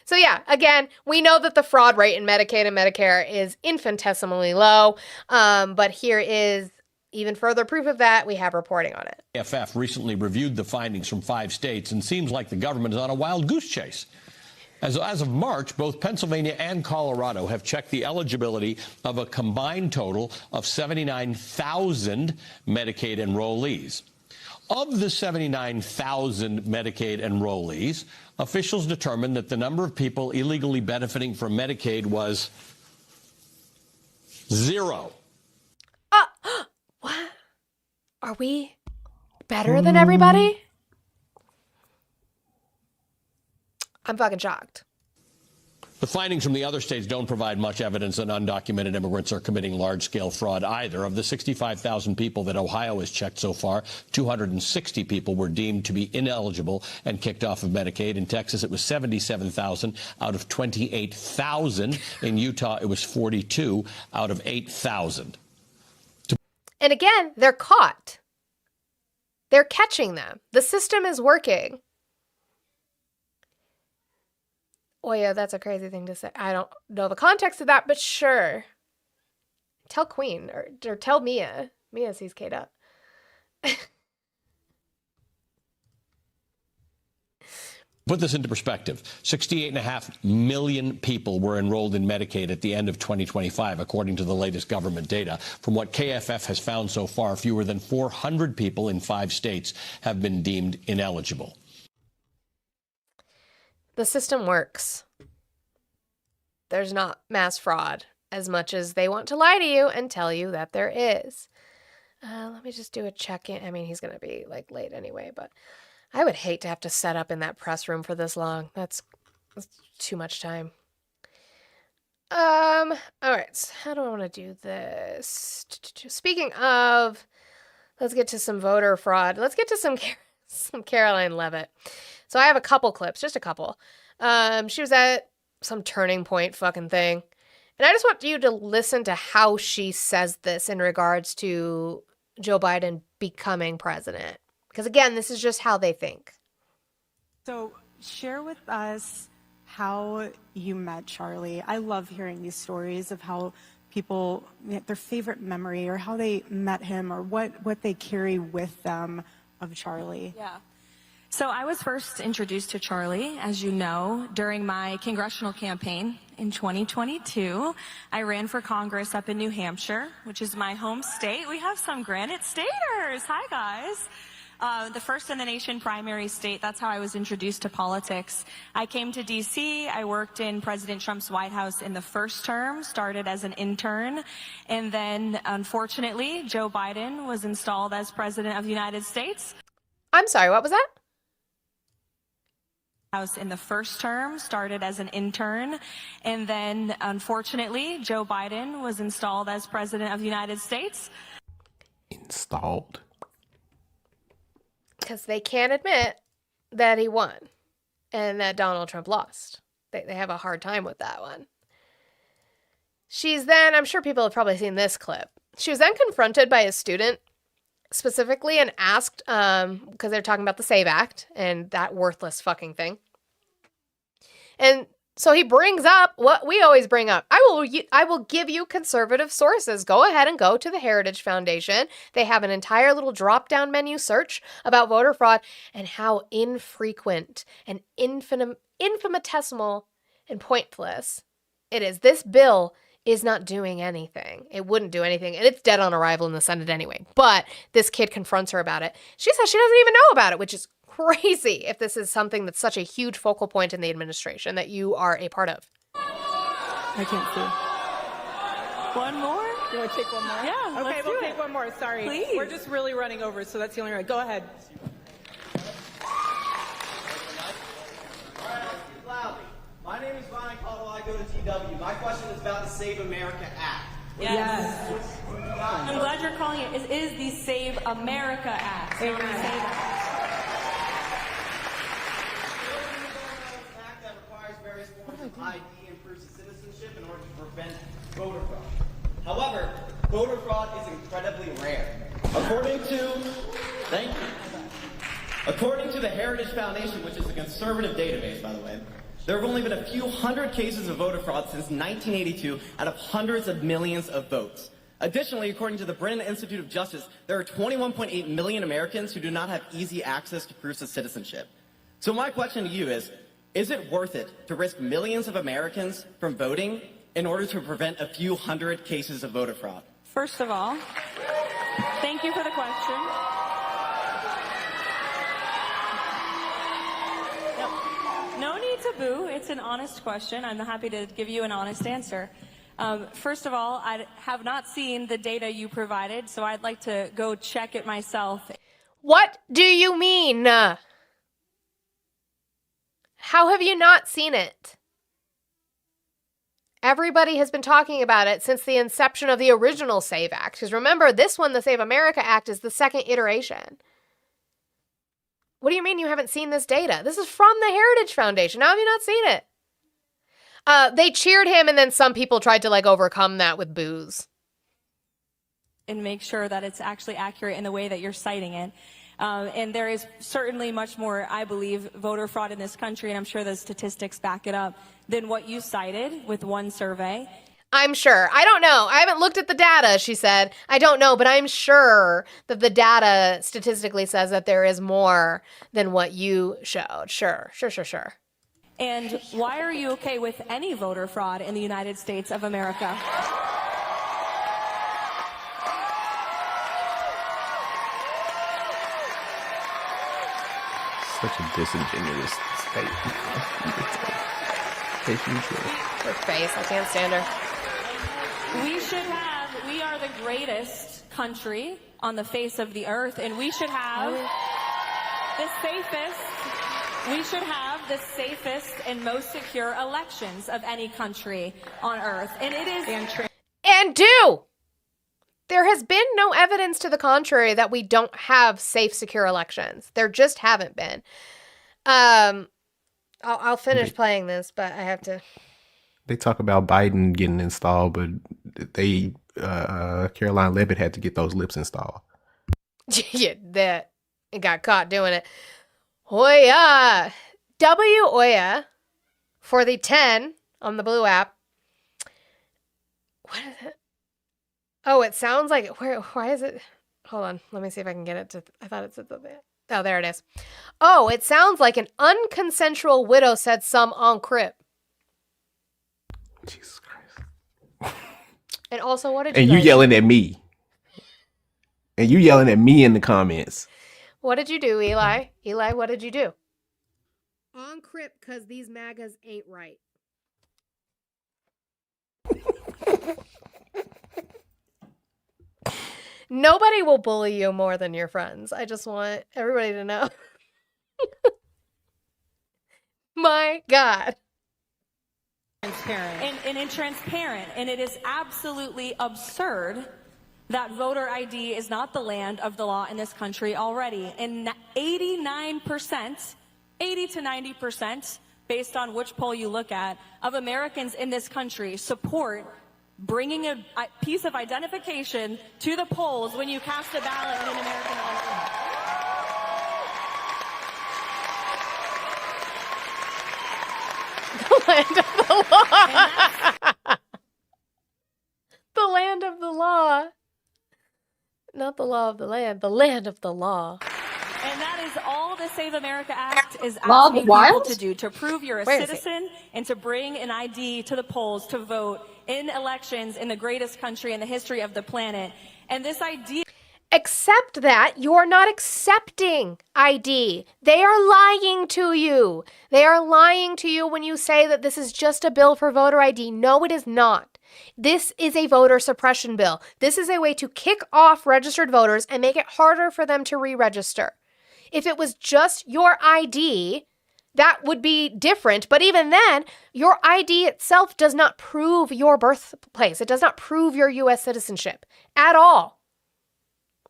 So yeah, again, we know that the fraud rate in Medicaid and Medicare is infinitesimally low, but here is even further proof of that. We have reporting on it. AFF recently reviewed the findings from 5 states and seems like the government is on a wild goose chase. As of March, both Pennsylvania and Colorado have checked the eligibility of a combined total of 79,000 Medicaid enrollees. Of the 79,000 Medicaid enrollees, officials determined that the number of people illegally benefiting from Medicaid was 0. What? Are we better than everybody? I'm fucking shocked. The findings from the other states don't provide much evidence that undocumented immigrants are committing large-scale fraud either. Of the 65,000 people that Ohio has checked so far, 260 people were deemed to be ineligible and kicked off of Medicaid. In Texas, it was 77,000 out of 28,000. In Utah, it was 42 out of 8,000. And again, they're caught. They're catching them. The system is working. Oh yeah, that's a crazy thing to say. I don't know the context of that, but sure. Tell Queen or tell Mia. Mia sees Kate up. Put this into perspective. 68.5 million people were enrolled in Medicaid at the end of 2025, according to the latest government data. From what KFF has found so far, fewer than 400 people in 5 states have been deemed ineligible. The system works. There's not mass fraud as much as they want to lie to you and tell you that there is. Let me just do a check-in. I mean, he's going to be like late anyway, but I would hate to have to set up in that press room for this long. That's too much time. All right. So how do I want to do this? Speaking of, let's get to some voter fraud. Let's get to some Caroline Leavitt. So I have a couple clips, just a couple. She was at some turning point fucking thing. And I just want you to listen to how she says this in regards to Joe Biden becoming president. Because again, this is just how they think. So share with us how you met Charlie. I love hearing these stories of how people, their favorite memory or how they met him or what they carry with them of Charlie. Yeah. So I was first introduced to Charlie, as you know, during my congressional campaign in 2022. I ran for Congress up in New Hampshire, which is my home state. We have some Granite Staters. Hi, guys. The first in the nation primary state. That's how I was introduced to politics. I came to D.C. I worked in President Trump's White House in the first term, started as an intern. And then, unfortunately, Joe Biden was installed as president of the United States. I'm sorry, what was that? House in the first term, started as an intern, and then unfortunately Joe Biden was installed as president of the United States. Installed. Because they can't admit that he won and that Donald Trump lost. They have a hard time with that one. She's then, I'm sure people have probably seen this clip. She was then confronted by a student specifically and asked, because they're talking about the SAVE Act and that worthless fucking thing. And so he brings up what we always bring up. I will give you conservative sources. Go ahead and go to the Heritage Foundation. They have an entire little drop-down menu search about voter fraud and how infrequent and infinitesimal and pointless it is. This bill is not doing anything. It wouldn't do anything. And it's dead on arrival in the Senate anyway. But this kid confronts her about it. She says she doesn't even know about it, which is crazy if this is something that's such a huge focal point in the administration that you are a part of. I can't see. One more? You want to take one more? Yeah, okay, let's we'll do take it. one more. Sorry. Please. We're just really running over, so that's the only right. Go ahead. My name is Ryan Caldwell. I go to TW. My question is about the Save America Act. Yes. I'm glad you're calling it. It is the Save America Act. So when we say that. Act that requires various forms of ID and proofs of citizenship in order to prevent voter fraud. However, voter fraud is incredibly rare. According to the Heritage Foundation, which is a conservative database, by the way, there have only been a few hundred cases of voter fraud since 1982 out of hundreds of millions of votes. Additionally, according to the Brennan Institute of Justice, there are 21.8 million Americans who do not have easy access to proofs of citizenship. So my question to you is it worth it to risk millions of Americans from voting in order to prevent a few hundred cases of voter fraud? First of all, thank you for the question. No need to boo. It's an honest question. I'm happy to give you an honest answer. First of all, I have not seen the data you provided, so I'd like to go check it myself. What do you mean? How have you not seen it? Everybody has been talking about it since the inception of the original SAVE Act. Because remember, this one, the Save America Act, is the second iteration. What do you mean you haven't seen this data? This is from the Heritage Foundation. How have you not seen it? They cheered him, and then some people tried to like overcome that with boos. And make sure that it's actually accurate in the way that you're citing it. And there is certainly much more, I believe, voter fraud in this country, and I'm sure the statistics back it up, than what you cited with one survey. I'm sure. I don't know. I haven't looked at the data, she said. I don't know, but I'm sure that the data statistically says that there is more than what you showed. Sure. And why are you okay with any voter fraud in the United States of America? Such a disingenuous statement. Her face, I can't stand her. We are the greatest country on the face of the earth, and we should have the safest and most secure elections of any country on earth. And it is... And do! There has been no evidence to the contrary that we don't have safe, secure elections. There just haven't been. I'll finish playing this, but I have to... They talk about Biden getting installed, but Caroline Leavitt had to get those lips installed. Yeah, that it got caught doing it. Oya. W Oya for the 10 on the Blue app. What is it? Oh, it sounds like why is it? Hold on, let me see if I can get it to. I thought it said something. Oh, there it is. Oh, it sounds like an unconsensual widow said some on crib. Jesus Christ. And also, what did you? And you yelling at me. And you yelling at me in the comments. What did you do, Eli? Eli, what did you do? On crib, because these MAGAs ain't right. Nobody will bully you more than your friends. I just want everybody to know. My God. Transparent. And transparent. And it is absolutely absurd that voter ID is not the land of the law in this country already. And 89%, 80 to 90%, based on which poll you look at, of Americans in this country support bringing a piece of identification to the polls when you cast a ballot in an American election. The land of the law. The land of the law. Not the law of the land of the law. And that is all the Save America Act is asking people to do, to prove you're a citizen and to bring an ID to the polls to vote in elections in the greatest country in the history of the planet. And this idea... Except that you're not accepting ID. They are lying to you. They are lying to you when you say that this is just a bill for voter ID. No, it is not. This is a voter suppression bill. This is a way to kick off registered voters and make it harder for them to re-register. If it was just your ID, that would be different. But even then, your ID itself does not prove your birthplace. It does not prove your U.S. citizenship at all.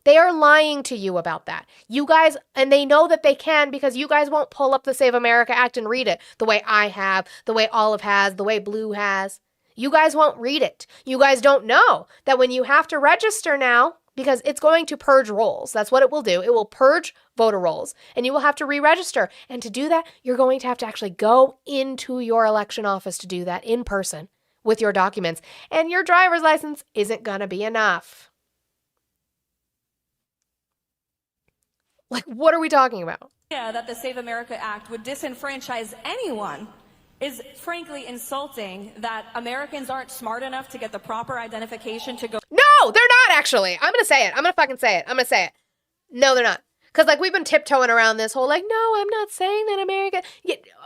They are lying to you about that. You guys, and they know that they can because you guys won't pull up the Save America Act and read it the way I have, the way Olive has, the way Blue has. You guys won't read it. You guys don't know that when you have to register now, because it's going to purge rolls. That's what it will do. It will purge voter rolls, and you will have to re-register. And to do that, you're going to have to actually go into your election office to do that in person with your documents. And your driver's license isn't going to be enough. Like, what are we talking about? Yeah, that the Save America Act would disenfranchise anyone is frankly insulting. That Americans aren't smart enough to get the proper identification to go. No, they're not actually. I'm going to say it. I'm going to fucking say it. I'm going to say it. No, they're not. Because, like, we've been tiptoeing around this whole, like, no, I'm not saying that America...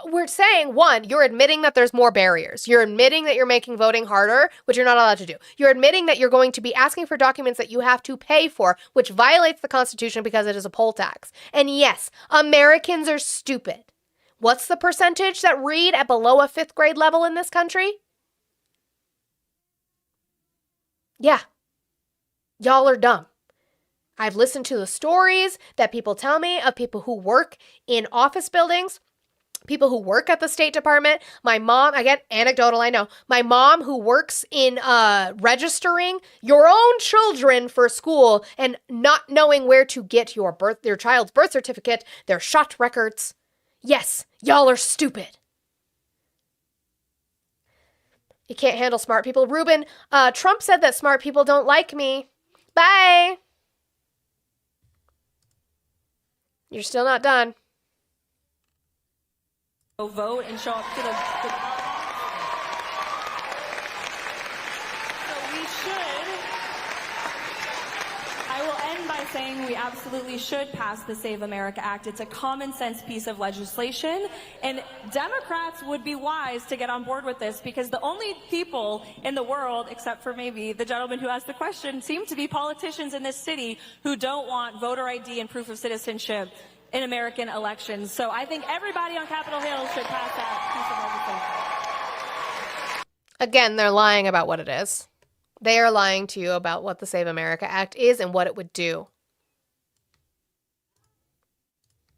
We're saying, one, you're admitting that there's more barriers. You're admitting that you're making voting harder, which you're not allowed to do. You're admitting that you're going to be asking for documents that you have to pay for, which violates the Constitution because it is a poll tax. And yes, Americans are stupid. What's the percentage that read at below a 5th grade level in this country? Yeah. Y'all are dumb. I've listened to the stories that people tell me of people who work in office buildings, people who work at the State Department. My mom, again, anecdotal, I know. My mom who works in registering your own children for school and not knowing where to get your child's birth certificate, their shot records. Yes, y'all are stupid. You can't handle smart people. Ruben, Trump said that smart people don't like me. Bye. You're still not done. Go vote and show up to the So we should. I will end by saying we absolutely should pass the Save America Act. It's a common sense piece of legislation, and Democrats would be wise to get on board with this, because the only people in the world, except for maybe the gentleman who asked the question, seem to be politicians in this city who don't want voter ID and proof of citizenship in American elections. So I think everybody on Capitol Hill should pass that piece of legislation. Again, they're lying about what it is. They are lying to you about what the Save America Act is and what it would do.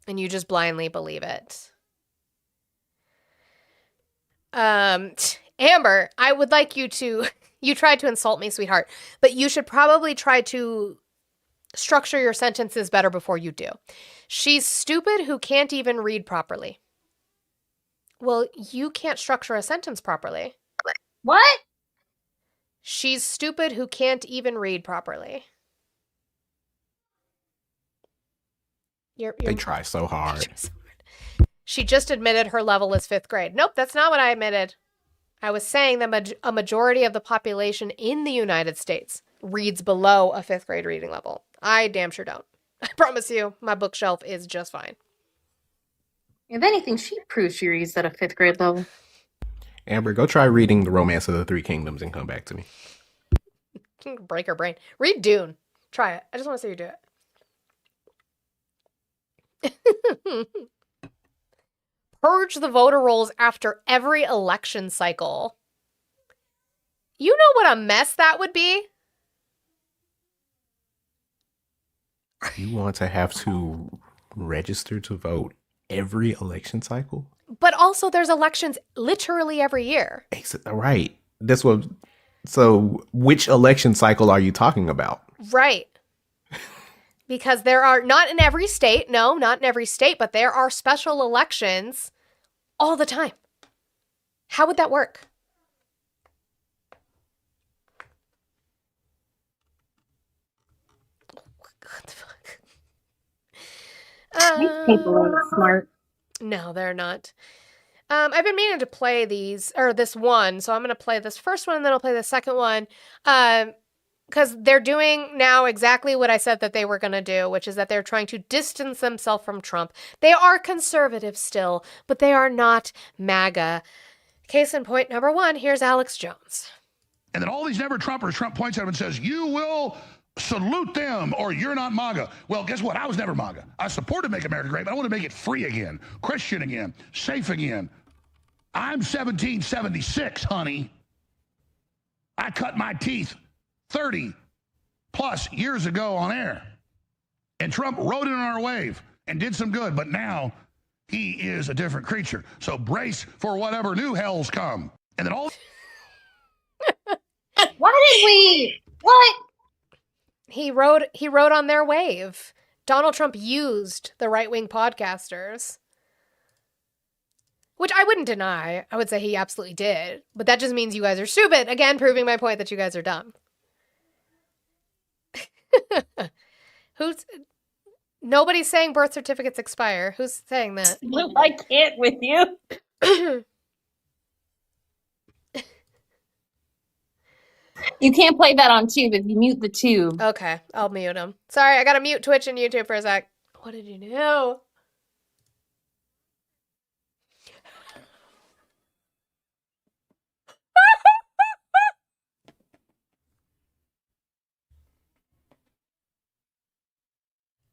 And you just blindly believe it. Amber, I would like you to, you tried to insult me, sweetheart, but you should probably try to structure your sentences better before you do. She's stupid who can't even read properly. Well, you can't structure a sentence properly. What? She's stupid who can't even read properly. They try so hard. She just admitted her level is 5th grade. Nope, that's not what I admitted. I was saying that a majority of the population in the United States reads below a 5th grade reading level. I damn sure don't. I promise you, my bookshelf is just fine. If anything, she proves she reads at a 5th grade level. Amber, go try reading The Romance of the Three Kingdoms and come back to me. Break her brain. Read Dune. Try it. I just want to see you do it. Purge the voter rolls after every election cycle. You know what a mess that would be? You want to have to register to vote every election cycle? But also there's elections literally every year. Right. That's what. So which election cycle are you talking about? Right. Because there are, not in every state, no, not in every state, but there are special elections all the time. How would that work? What the fuck? These people are smart. No, they're not. I've been meaning to play these, or this one, so I'm going to play this first one, and then I'll play the second one. Because they're doing now exactly what I said that they were going to do, which is that they're trying to distance themselves from Trump. They are conservative still, but they are not MAGA. Case in point number 1, here's Alex Jones. And then all these never-Trumpers, Trump points at him and says, you will salute them or you're not MAGA. Well, guess what? I was never MAGA. I supported Make America Great, but I want to make it free again, Christian again, safe again. I'm 1776, honey. I cut my teeth 30 plus years ago on air. And Trump rode in on our wave and did some good, but now he is a different creature. So brace for whatever new hells come. And then all... Why did we... What? He rode on their wave. Donald Trump used the right-wing podcasters. Which I wouldn't deny. I would say he absolutely did. But that just means you guys are stupid. Again, proving my point that you guys are dumb. Nobody's saying birth certificates expire. Who's saying that? I can't with you. You can't play that on tube if you mute the tube. Okay, I'll mute him. Sorry, I gotta mute Twitch and YouTube for a sec. What did you do?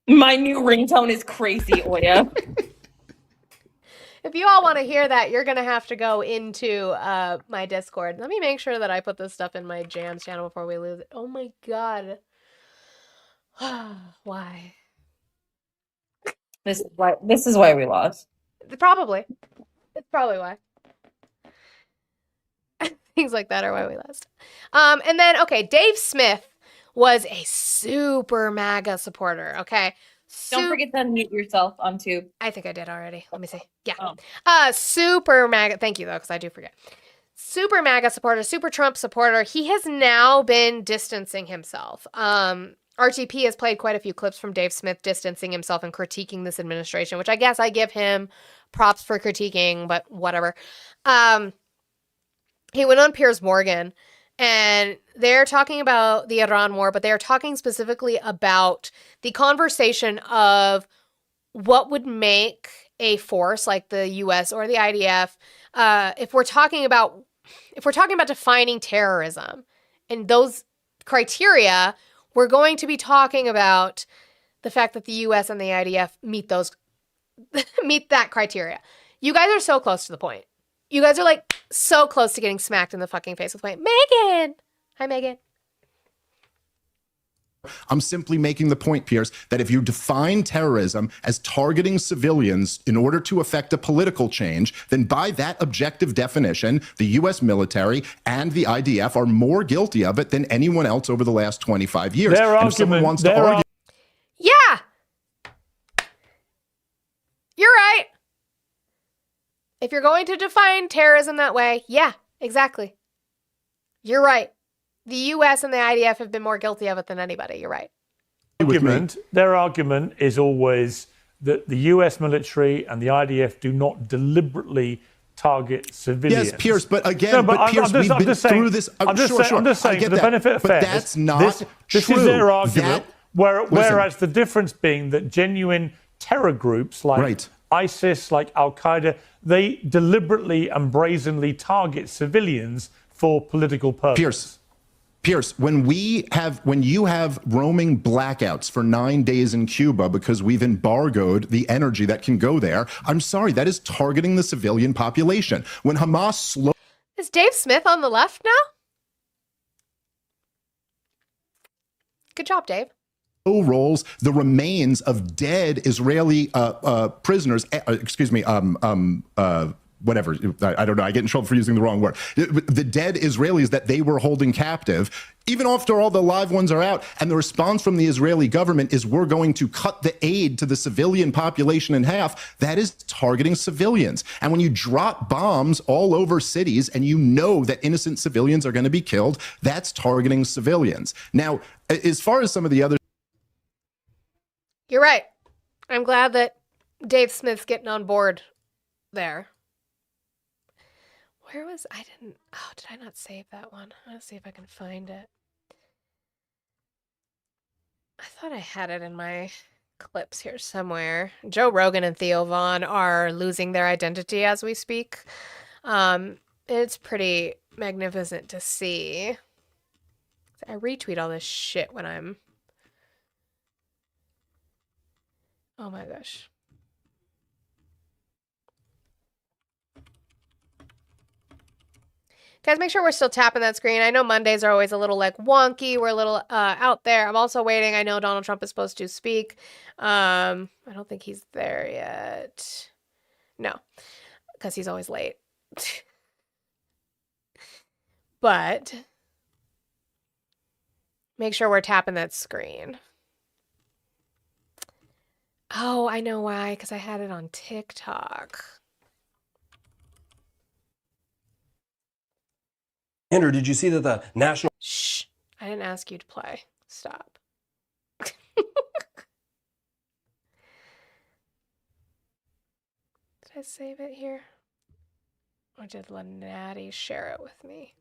My new ringtone is crazy, Oya. If you all want to hear that, you're going to have to go into my Discord. Let me make sure that I put this stuff in my jams channel before we lose it. Oh my god. Why? This is why we lost. Probably. It's probably why. Things like that are why we lost. And then, okay, Dave Smith was a super MAGA supporter, okay? Don't forget to unmute yourself on tube. I think I did already. Let me see. Yeah. Super MAGA. Thank you, though, because I do forget. Super MAGA supporter, super Trump supporter. He has now been distancing himself. RTP has played quite a few clips from Dave Smith distancing himself and critiquing this administration, which I guess I give him props for critiquing, but whatever. He went on Piers Morgan, and they're talking about the Iran war, but they're talking specifically about the conversation of what would make a force like the U.S. or the IDF, if we're talking about defining terrorism and those criteria, we're going to be talking about the fact that the U.S. and the IDF meet that criteria. You guys are so close to the point. You guys are like so close to getting smacked in the fucking face with point. Megan! Hi, Megan. I'm simply making the point, Pierce, that if you define terrorism as targeting civilians in order to affect a political change, then by that objective definition, the U.S. military and the IDF are more guilty of it than anyone else over the last 25 years. And if someone wants to argue... Yeah! You're right. If you're going to define terrorism that way, yeah, exactly. You're right. The U.S. and the IDF have been more guilty of it than anybody. You're right. Their argument is always that the U.S. military and the IDF do not deliberately target civilians. Yes, Pierce, but again, Pierce, we've been through this. I'm just saying, for the benefit of fairness, that's not this true. is their argument. Whereas the difference being that genuine terror groups like ISIS, like Al Qaeda, they deliberately and brazenly target civilians for political purposes. Pierce, when you have roaming blackouts for 9 days in Cuba because we've embargoed the energy that can go there, I'm sorry, that is targeting the civilian population. When Hamas Is Dave Smith on the left now? Good job, Dave. rolls the remains of dead Israeli prisoners, whatever, I don't know, I get in trouble for using the wrong word. The dead Israelis that they were holding captive, even after all the live ones are out, and the response from the Israeli government is we're going to cut the aid to the civilian population in half, that is targeting civilians. And when you drop bombs all over cities and you know that innocent civilians are going to be killed, that's targeting civilians. Now, as far as some of the other... You're right. I'm glad that Dave Smith's getting on board there. Where was did I not save that one? Let's see if I can find it. I thought I had it in my clips here somewhere. Joe Rogan and Theo Vaughn are losing their identity as we speak. It's pretty magnificent to see. I retweet all this shit when I'm... Oh my gosh. Guys, make sure we're still tapping that screen. I know Mondays are always a little like wonky. We're a little out there. I'm also waiting. I know Donald Trump is supposed to speak. I don't think he's there yet. No, because he's always late. But make sure we're tapping that screen. Oh, I know why. Because I had it on TikTok. Andrew, did you see that the national... Shh. I didn't ask you to play. Stop. Did I save it here? Or did Lynatti share it with me?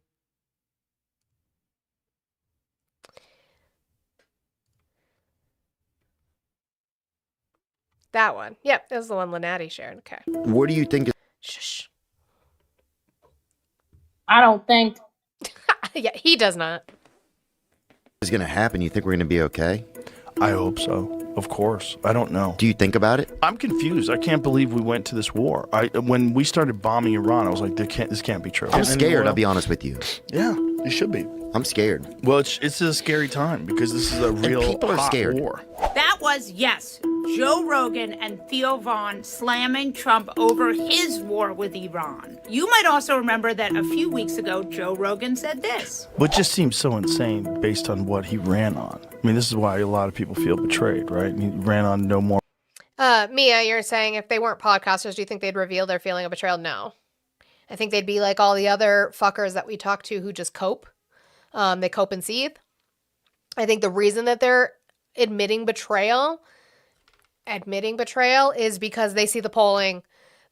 That one. Yep, that was the one Lynatti shared. Okay. What do you think? Shush. I don't think. Yeah, he does not. Is going to happen? You think we're going to be okay? I hope so. Of course. I don't know. Do you think about it? I'm confused. I can't believe we went to this war. When we started bombing Iran, I was like, this can't be true. I'm scared, I'll be honest with you. Yeah, you should be. I'm scared. Well, it's a scary time because this is a real people are hot scared. war. That was, yes, Joe Rogan and Theo Vaughn slamming Trump over his war with Iran. You might also remember that a few weeks ago, Joe Rogan said this. But it just seems so insane based on what he ran on. I mean, this is why a lot of people feel betrayed, right? He ran on no more. Mia, you're saying if they weren't podcasters, do you think they'd reveal their feeling of betrayal? No. I think they'd be like all the other fuckers that we talk to who just cope. They cope and seethe. I think the reason that they're admitting betrayal is because they see the polling,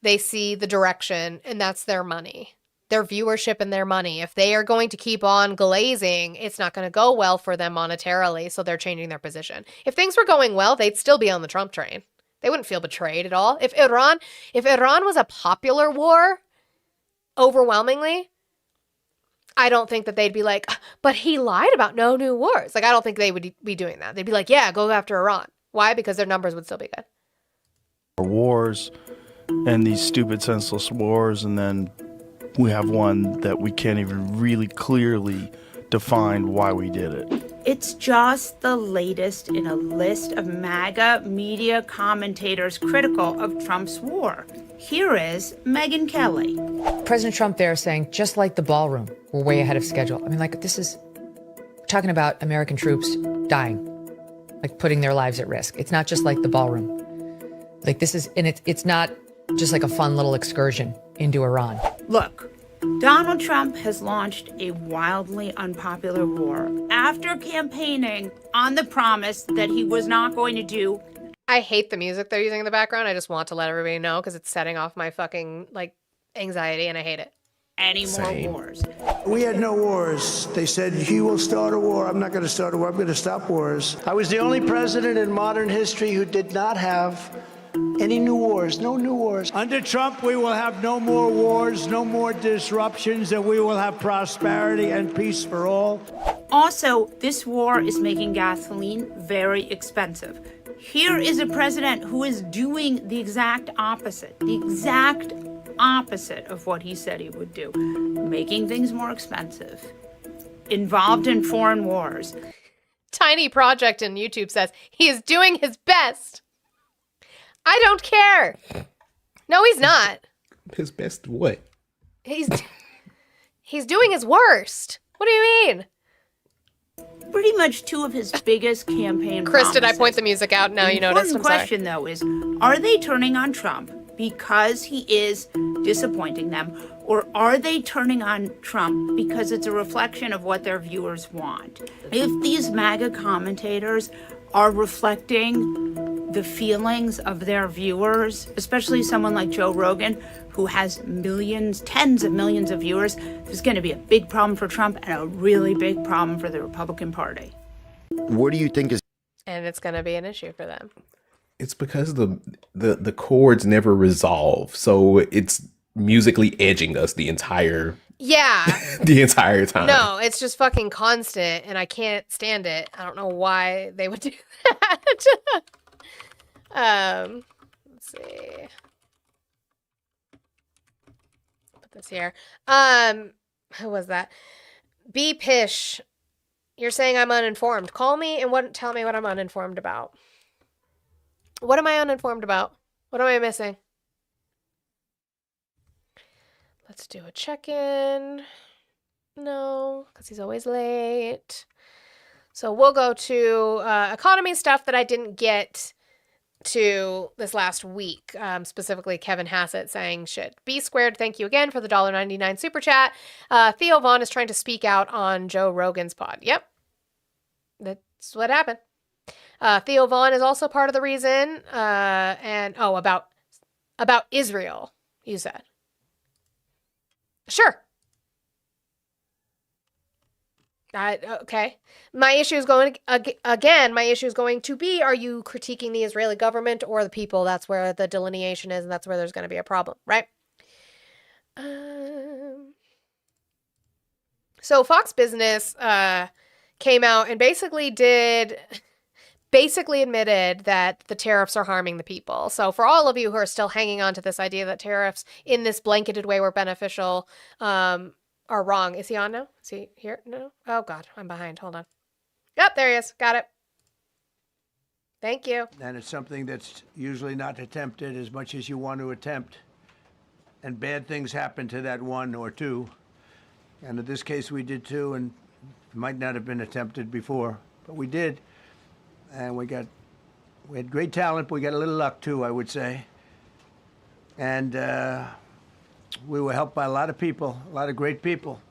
they see the direction, and that's their money, their viewership and their money. If they are going to keep on glazing, it's not going to go well for them monetarily, so they're changing their position. If things were going well, they'd still be on the Trump train. They wouldn't feel betrayed at all. If Iran was a popular war, overwhelmingly, I don't think that they'd be like, but he lied about no new wars. Like, I don't think they would be doing that. They'd be like, yeah, go after Iran. Why? Because their numbers would still be good. Wars and these stupid, senseless wars, and then we have one that we can't even really clearly define why we did it. It's just the latest in a list of MAGA media commentators critical of Trump's war. Here is Megyn Kelly. President Trump there saying, just like the ballroom, we're way ahead of schedule. I mean, like, this is talking about American troops dying, like putting their lives at risk. It's not just like the ballroom. Like, this is, and it's not just like a fun little excursion into Iran. Look, Donald Trump has launched a wildly unpopular war after campaigning on the promise that he was not going to do. I hate the music they're using in the background. I just want to let everybody know because it's setting off my fucking, like, anxiety, and I hate it. Any more wars. We had no wars. They said, he will start a war. I'm not going to start a war. I'm going to stop wars. I was the only president in modern history who did not have any new wars. No new wars. Under Trump, we will have no more wars, no more disruptions, and we will have prosperity and peace for all. Also, this war is making gasoline very expensive. Here is a president who is doing the exact opposite of what he said he would do, making things more expensive, involved in foreign wars. Tiny Project in YouTube says he is doing his best. I don't care. No, he's not. His best what? He's doing his worst. What do you mean? Pretty much two of his biggest campaign Chris, promises. did I point the music out? Now you noticed. The I'm sorry. question, though, is, are they turning on Trump because he is disappointing them, or are they turning on Trump because it's a reflection of what their viewers want? If these MAGA commentators are reflecting the feelings of their viewers, especially someone like Joe Rogan, who has millions, tens of millions of viewers, there's going to be a big problem for Trump and a really big problem for the Republican Party. What do you think is... And it's going to be an issue for them. It's because the chords never resolve, so it's musically edging us the entire time. No, it's just fucking constant, and I can't stand it. I don't know why they would do that. Let's see. Put this here. Who was that? B Pish. You're saying I'm uninformed. Call me and tell me what I'm uninformed about. What am I uninformed about? What am I missing? Let's do a check-in. No, because he's always late. So we'll go to economy stuff that I didn't get to this last week. Specifically, Kevin Hassett saying shit. B squared, thank you again for the $1.99 super chat. Theo Vaughn is trying to speak out on Joe Rogan's pod. Yep. That's what happened. Theo Vaughn is also part of the reason. About Israel, you said. Sure. Okay. My issue is going to be, are you critiquing the Israeli government or the people? That's where the delineation is, and that's where there's going to be a problem, right? So Fox Business came out and basically did basically admitted that the tariffs are harming the people. So for all of you who are still hanging on to this idea that tariffs in this blanketed way were beneficial, are wrong. Is he on now? Is he here? No? Oh God, I'm behind. Hold on. Yep, there he is. Got it. Thank you. And it's something that's usually not attempted as much as you want to attempt. And bad things happen to that one or two. And in this case, we did too, and it might not have been attempted before, but we did. And we had great talent, but we got a little luck too, I would say. And we were helped by a lot of people, a lot of great people.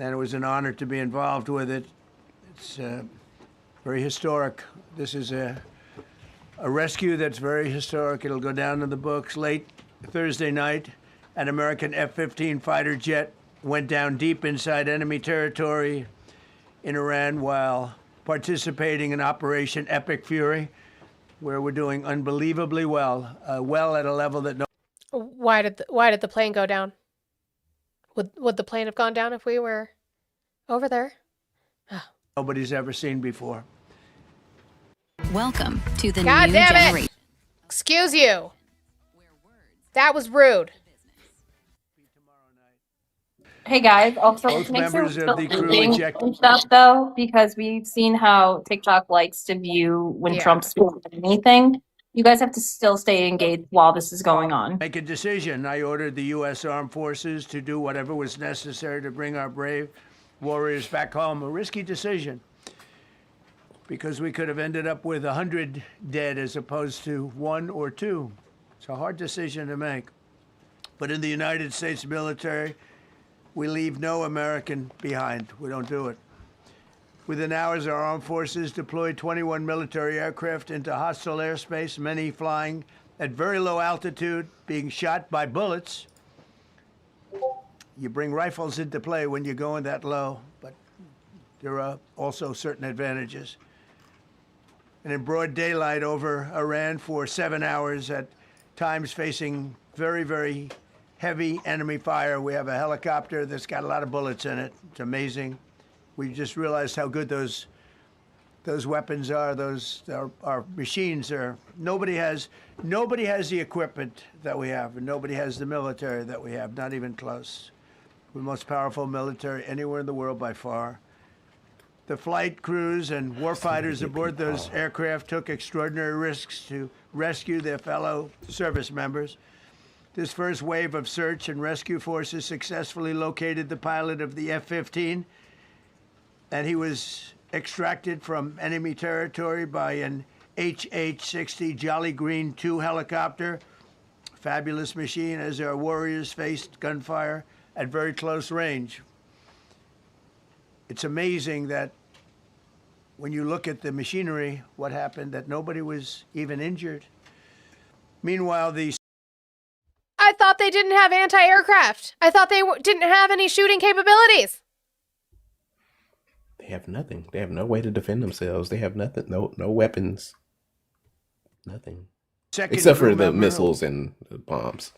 And it was an honor to be involved with it. It's very historic. This is a rescue that's very historic. It'll go down in the books. Late Thursday night, an American F-15 fighter jet went down deep inside enemy territory in Iran while participating in Operation Epic Fury, where we're doing unbelievably well, well at a level that no. Why did the plane go down? Would the plane have gone down if we were over there? Nobody's ever seen before. Welcome to the God new damn generation. it! Excuse you. That was rude. Hey guys, also Both make sure members we're of the still crew thinking ejected. and stuff though, because we've seen how TikTok likes to view when Trump's doing anything. You guys have to still stay engaged while this is going on. Make a decision. I ordered the U.S. Armed Forces to do whatever was necessary to bring our brave warriors back home. A risky decision, because we could have ended up with 100 dead as opposed to 1 or 2. It's a hard decision to make. But in the United States military, we leave no American behind. We don't do it. Within hours, our armed forces deployed 21 military aircraft into hostile airspace, many flying at very low altitude, being shot by bullets. You bring rifles into play when you're going that low, but there are also certain advantages. And in broad daylight over Iran for 7 hours, at times facing very, very heavy enemy fire. We have a helicopter that's got a lot of bullets in it. It's amazing. We just realized how good those weapons are. Those our machines are. Nobody has the equipment that we have, and nobody has the military that we have. Not even close. We're the most powerful military anywhere in the world by far. The flight crews and warfighters aboard those aircraft took extraordinary risks to rescue their fellow service members. This first wave of search and rescue forces successfully located the pilot of the F-15, and he was extracted from enemy territory by an HH-60 Jolly Green II helicopter. Fabulous machine as our warriors faced gunfire at very close range. It's amazing that when you look at the machinery, what happened, that nobody was even injured. Meanwhile, I thought they didn't have anti-aircraft. I thought they didn't have any shooting capabilities. They have nothing. They have no way to defend themselves. They have nothing. No weapons. Nothing. Except for the missiles and the bombs.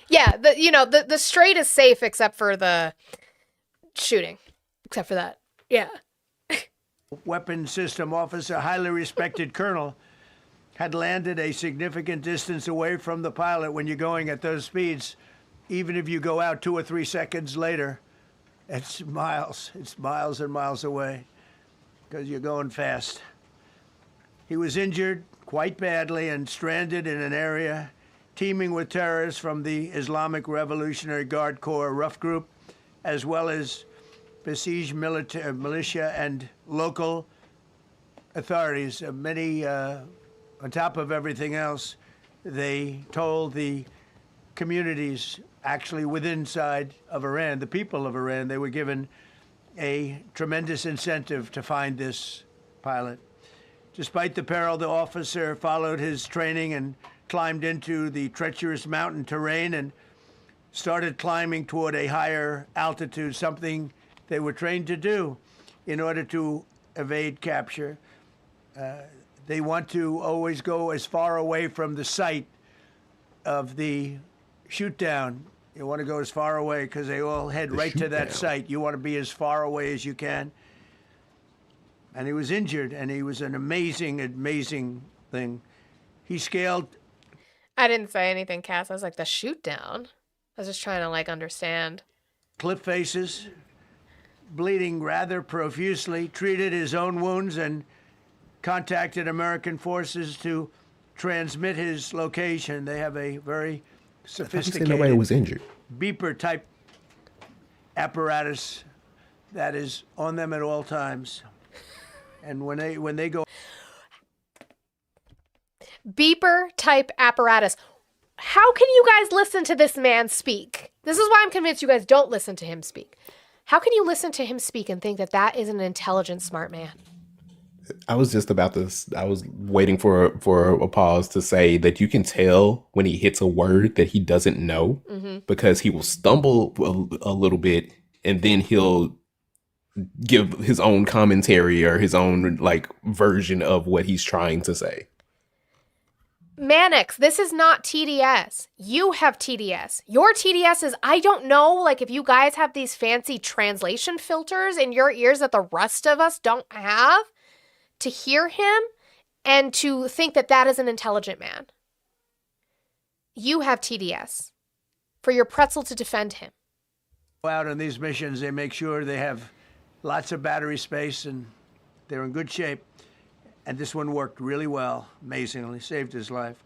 Yeah, the strait is safe except for the shooting. Except for that. Yeah. Weapons system officer, highly respected colonel, had landed a significant distance away from the pilot. When you're going at those speeds, even if you go out 2 or 3 seconds later, it's miles and miles away because you're going fast. He was injured quite badly and stranded in an area teeming with terrorists from the Islamic Revolutionary Guard Corps rough group, as well as besieged militia and local authorities. Many, on top of everything else, they told the communities actually within side of Iran, the people of Iran, they were given a tremendous incentive to find this pilot. Despite the peril, the officer followed his training and climbed into the treacherous mountain terrain and started climbing toward a higher altitude, something they were trained to do in order to evade capture. They want to always go as far away from the site of the shoot down. You want to go as far away because they all head right to that site. You want to be as far away as you can. and he was injured, and he was an amazing, amazing thing. He scaled. I didn't say anything, Cass. I was like, the shoot down. I was just trying to like understand. Cliff faces, bleeding rather profusely, treated his own wounds, and contacted American forces to transmit his location. They have a very sophisticated nobody was injured. beeper type apparatus that is on them at all times. And when they go Beeper type apparatus. How can you guys listen to this man speak? This is why I'm convinced you guys don't listen to him speak. How can you listen to him speak and think that that is an intelligent, smart man? I was just about this. I was waiting for a pause to say that you can tell when he hits a word that he doesn't know because he will stumble a little bit and then he'll give his own commentary or his own like version of what he's trying to say. Mannix, this is not TDS. You have TDS. Your TDS is, I don't know, like if you guys have these fancy translation filters in your ears that the rest of us don't have, to hear him and to think that that is an intelligent man. You have TDS for your pretzel to defend him. out on these missions, they make sure they have lots of battery space and they're in good shape. And this one worked really well, amazingly, saved his life.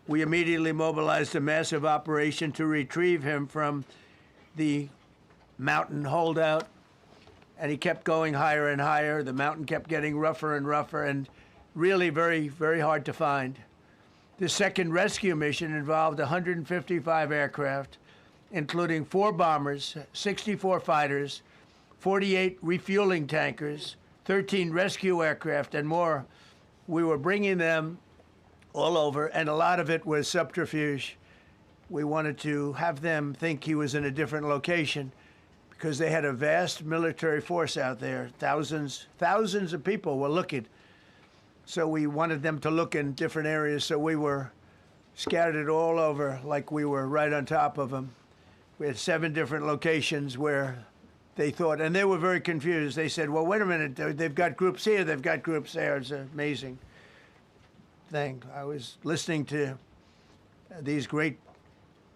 We immediately mobilized a massive operation to retrieve him from the mountain holdout. And he kept going higher and higher. The mountain kept getting rougher and rougher and really very, very hard to find. The second rescue mission involved 155 aircraft, including 4 bombers, 64 fighters, 48 refueling tankers, 13 rescue aircraft, and more. We were bringing them all over, and a lot of it was subterfuge. We wanted to have them think he was in a different location because they had a vast military force out there. Thousands of people were looking. So we wanted them to look in different areas, so we were scattered all over like we were right on top of them. We had 7 different locations where they thought, and they were very confused. They said, well, wait a minute, they've got groups here, they've got groups there. It's an amazing thing. I was listening to these great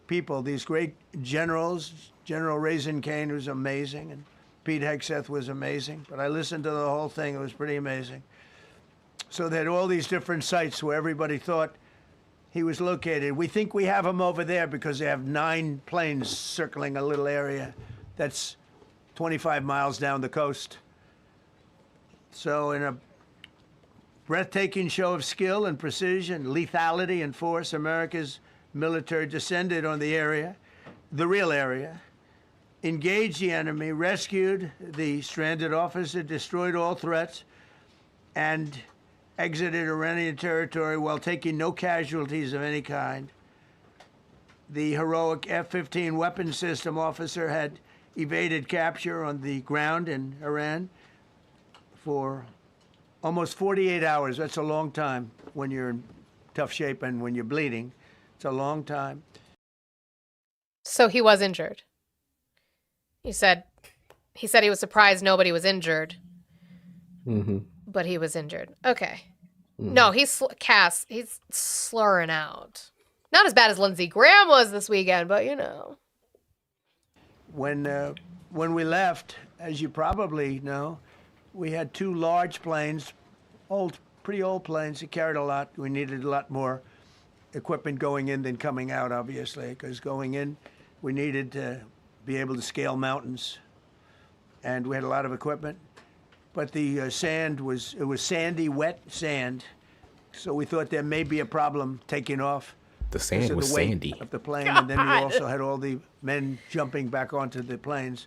people, these great generals. General Raisin Kane was amazing, and Pete Hegseth was amazing. But I listened to the whole thing. It was pretty amazing. So they had all these different sites where everybody thought he was located. We think we have him over there because they have 9 planes circling a little area that's 25 miles down the coast. So in a breathtaking show of skill and precision, lethality and force, America's military descended on the area, the real area, engaged the enemy, rescued the stranded officer, destroyed all threats, and exited Iranian territory while taking no casualties of any kind. The heroic F-15 weapons system officer had evaded capture on the ground in Iran for almost 48 hours. That's a long time when you're in tough shape and when you're bleeding. It's a long time. So he was injured. He said he was surprised nobody was injured. Mm-hmm. But he was injured. Okay. No, he's slurring out. Not as bad as Lindsey Graham was this weekend, but you know. When we left, as you probably know, we had 2 large planes, pretty old planes that carried a lot. We needed a lot more equipment going in than coming out, obviously, because going in, we needed to be able to scale mountains, and we had a lot of equipment. But the sand was sandy, wet sand, so we thought there may be a problem taking off. The sand was sandy. Of the plane, and then we also had all the men jumping back onto the planes,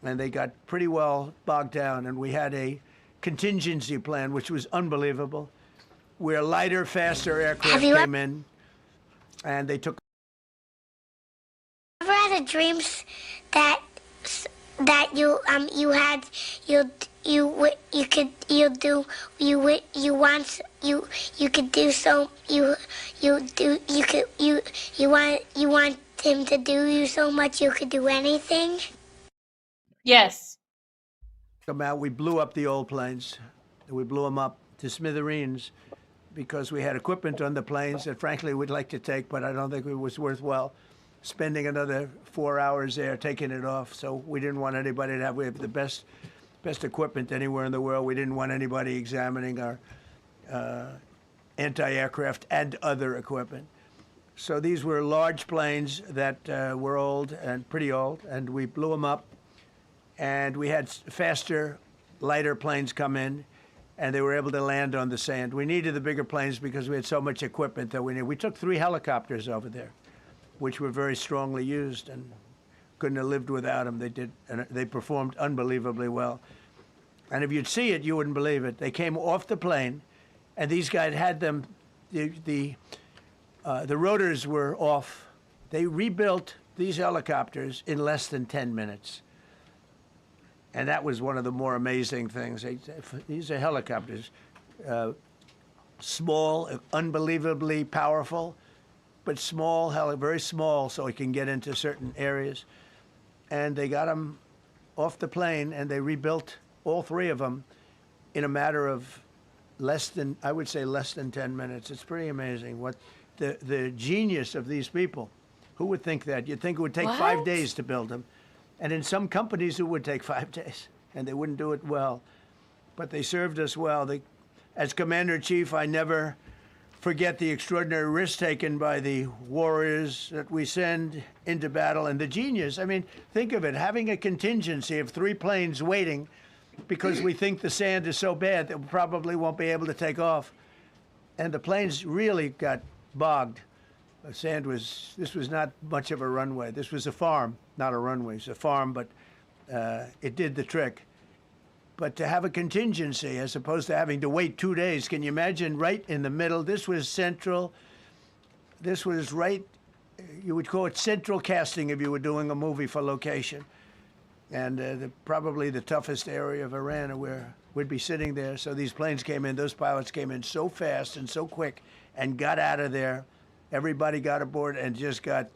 and they got pretty well bogged down. And we had a contingency plan, which was unbelievable, where lighter, faster aircraft came in, and they took. Ever had a dreams that you want him to do you so much you could do anything? Yes. Come out, we blew up the old planes. We blew them up to smithereens because we had equipment on the planes that frankly we'd like to take, but I don't think it was worthwhile spending another 4 hours there taking it off. So we didn't want anybody to have, we have the best equipment anywhere in the world. We didn't want anybody examining our anti-aircraft and other equipment. So these were large planes that were old and pretty old, and we blew them up. And we had faster, lighter planes come in, and they were able to land on the sand. We needed the bigger planes because we had so much equipment that we needed. We took 3 helicopters over there, which were very strongly used, and couldn't have lived without them. They did, and they performed unbelievably well. And if you'd see it, you wouldn't believe it. They came off the plane, and these guys had them. The rotors were off. They rebuilt these helicopters in less than 10 minutes. And that was one of the more amazing things. These are helicopters, small, unbelievably powerful, but small, very small, so it can get into certain areas. And they got them off the plane, and they rebuilt all 3 of them in a matter of less than 10 minutes. It's pretty amazing what the genius of these people. Who would think that? You'd think it would take 5 days to build them. And in some companies, it would take 5 days, and they wouldn't do it well. But they served us well. As Commander-in-Chief, I never forget the extraordinary risk taken by the warriors that we send into battle, and the genius. I mean, think of it, having a contingency of 3 planes waiting because we think the sand is so bad that we probably won't be able to take off. And the planes really got bogged. This was not much of a runway. This was a farm, not a runway. It's a farm, but it did the trick. But to have a contingency as opposed to having to wait 2 days, can you imagine right in the middle? This was central. This was right, you would call it central casting if you were doing a movie for location. And probably the toughest area of Iran where we'd be sitting there. So these planes came in, those pilots came in so fast and so quick and got out of there. Everybody got aboard and just got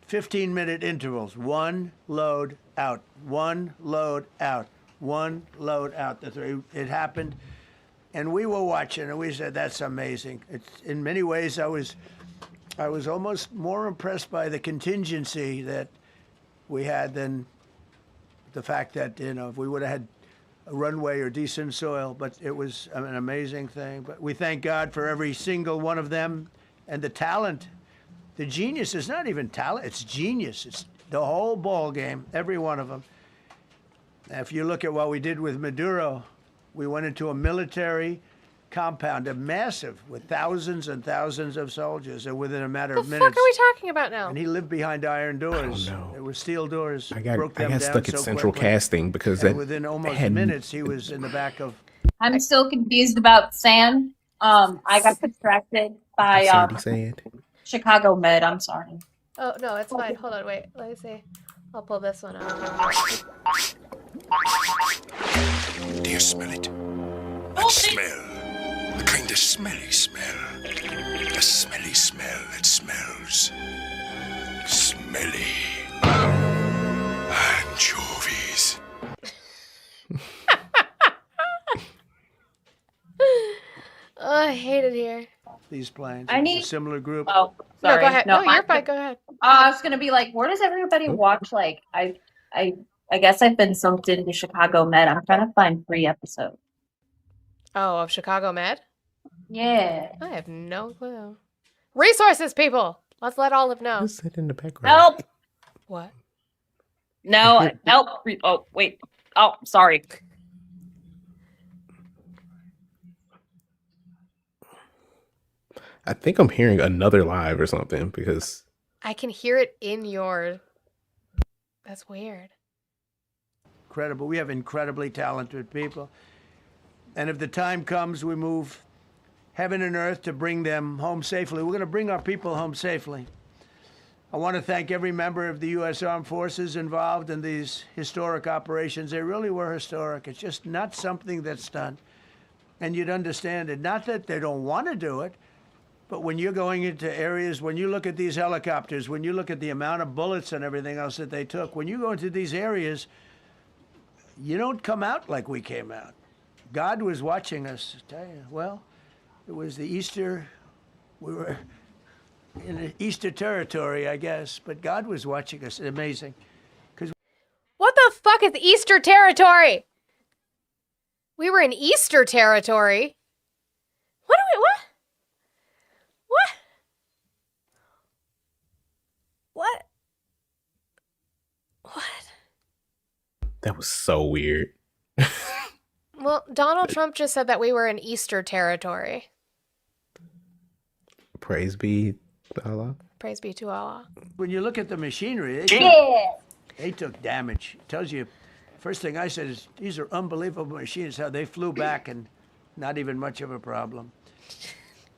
15-minute intervals. 1 load out, 1 load out, 1 load out. It happened, and we were watching, and we said, "That's amazing." In many ways, I was almost more impressed by the contingency that we had than the fact that if we would have had a runway or decent soil. But it was an amazing thing. But we thank God for every single one of them. And the talent, the genius is not even talent, it's genius. It's the whole ball game, every one of them. If you look at what we did with Maduro, we went into a military compound, a massive, with thousands and thousands of soldiers, and within a matter of minutes. What the fuck are we talking about now? And he lived behind iron doors. There were steel doors. I got stuck at central casting because within almost minutes, he was in the back of. I'm still confused about sand. I got distracted by Chicago Med. I'm sorry. Oh, no, it's fine. Hold on, wait. Let me see. I'll pull this one out. Do you smell it? That smell. The kind of smelly smell. A smelly smell that smells smelly. Anchovies. Oh, I hate it here. These planes. I need a similar group. Oh, sorry. No, go ahead. No, you're fine. Go ahead. I was gonna be like, where does everybody watch? Like, I guess I've been sucked into Chicago Med. I'm trying to find 3 episodes. Oh, of Chicago Med? Yeah. I have no clue. Resources, people. Let's let Olive know. Just sit in the background. Help! What? No, help! Oh, wait. Oh, sorry. I think I'm hearing another live or something because I can hear it in your. That's weird. Incredible. We have incredibly talented people. And if the time comes, we move heaven and earth to bring them home safely. We're going to bring our people home safely. I want to thank every member of the U.S. Armed Forces involved in these historic operations. They really were historic. It's just not something that's done. And you'd understand it. Not that they don't want to do it, but when you're going into areas, when you look at these helicopters, when you look at the amount of bullets and everything else that they took, when you go into these areas, you don't come out like we came out. God was watching us. I tell you, well, it was the Easter. We were in Easter territory, I guess, but God was watching us. Amazing. What the fuck is Easter territory? We were in Easter territory. What? That was so weird. Well, Donald Trump just said that we were in Easter territory. Praise be to Allah. Praise be to Allah. When you look at the machinery, they took damage. It tells you, first thing I said is, these are unbelievable machines, how they flew back and not even much of a problem.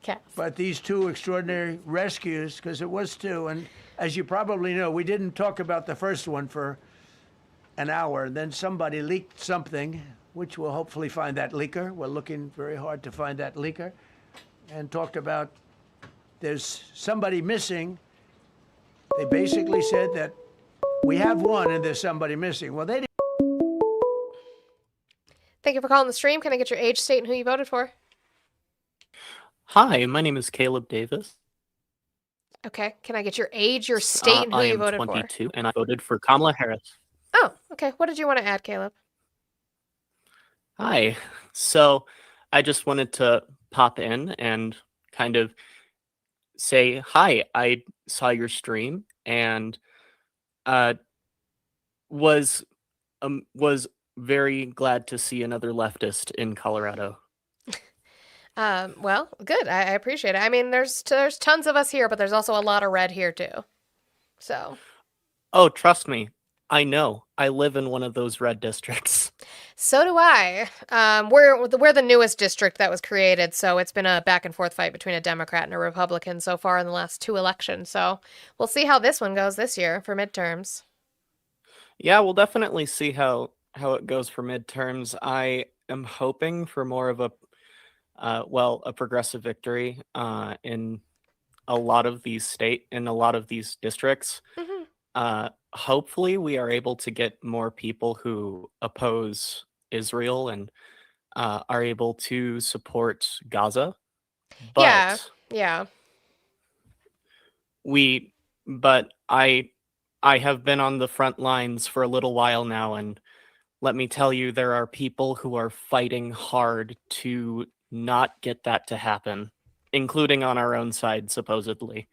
Okay. But these two extraordinary rescues, because it was two, and as you probably know, we didn't talk about the first one for an hour. Then somebody leaked something, which we'll hopefully find that leaker. We're looking very hard to find that leaker. And talked about there's somebody missing. They basically said that we have one and there's somebody missing. Well, they didn't. Thank you for calling the stream. Can I get your age, state, and who you voted for? Hi, my name is Caleb Davis. Okay. Can I get your age, your state, and who I you am voted 22, and I voted for Kamala Harris. for? Oh, okay. What did you want to add, Caleb? Hi. So I just wanted to pop in and kind of say hi. I saw your stream and was very glad to see another leftist in Colorado. Well, good. I appreciate it. I mean, there's tons of us here, but there's also a lot of red here too. So. Oh, trust me. I know. I live in one of those red districts. So do I. We're the newest district that was created, so it's been a back and forth fight between a Democrat and a Republican so far in the last 2 elections. So we'll see how this one goes this year for midterms. Yeah, we'll definitely see how it goes for midterms. I am hoping for more of a progressive victory in a lot of these districts. Mm-hmm. Hopefully we are able to get more people who oppose Israel and are able to support Gaza. But yeah. I have been on the front lines for a little while now, and let me tell you, there are people who are fighting hard to not get that to happen, including on our own side, supposedly.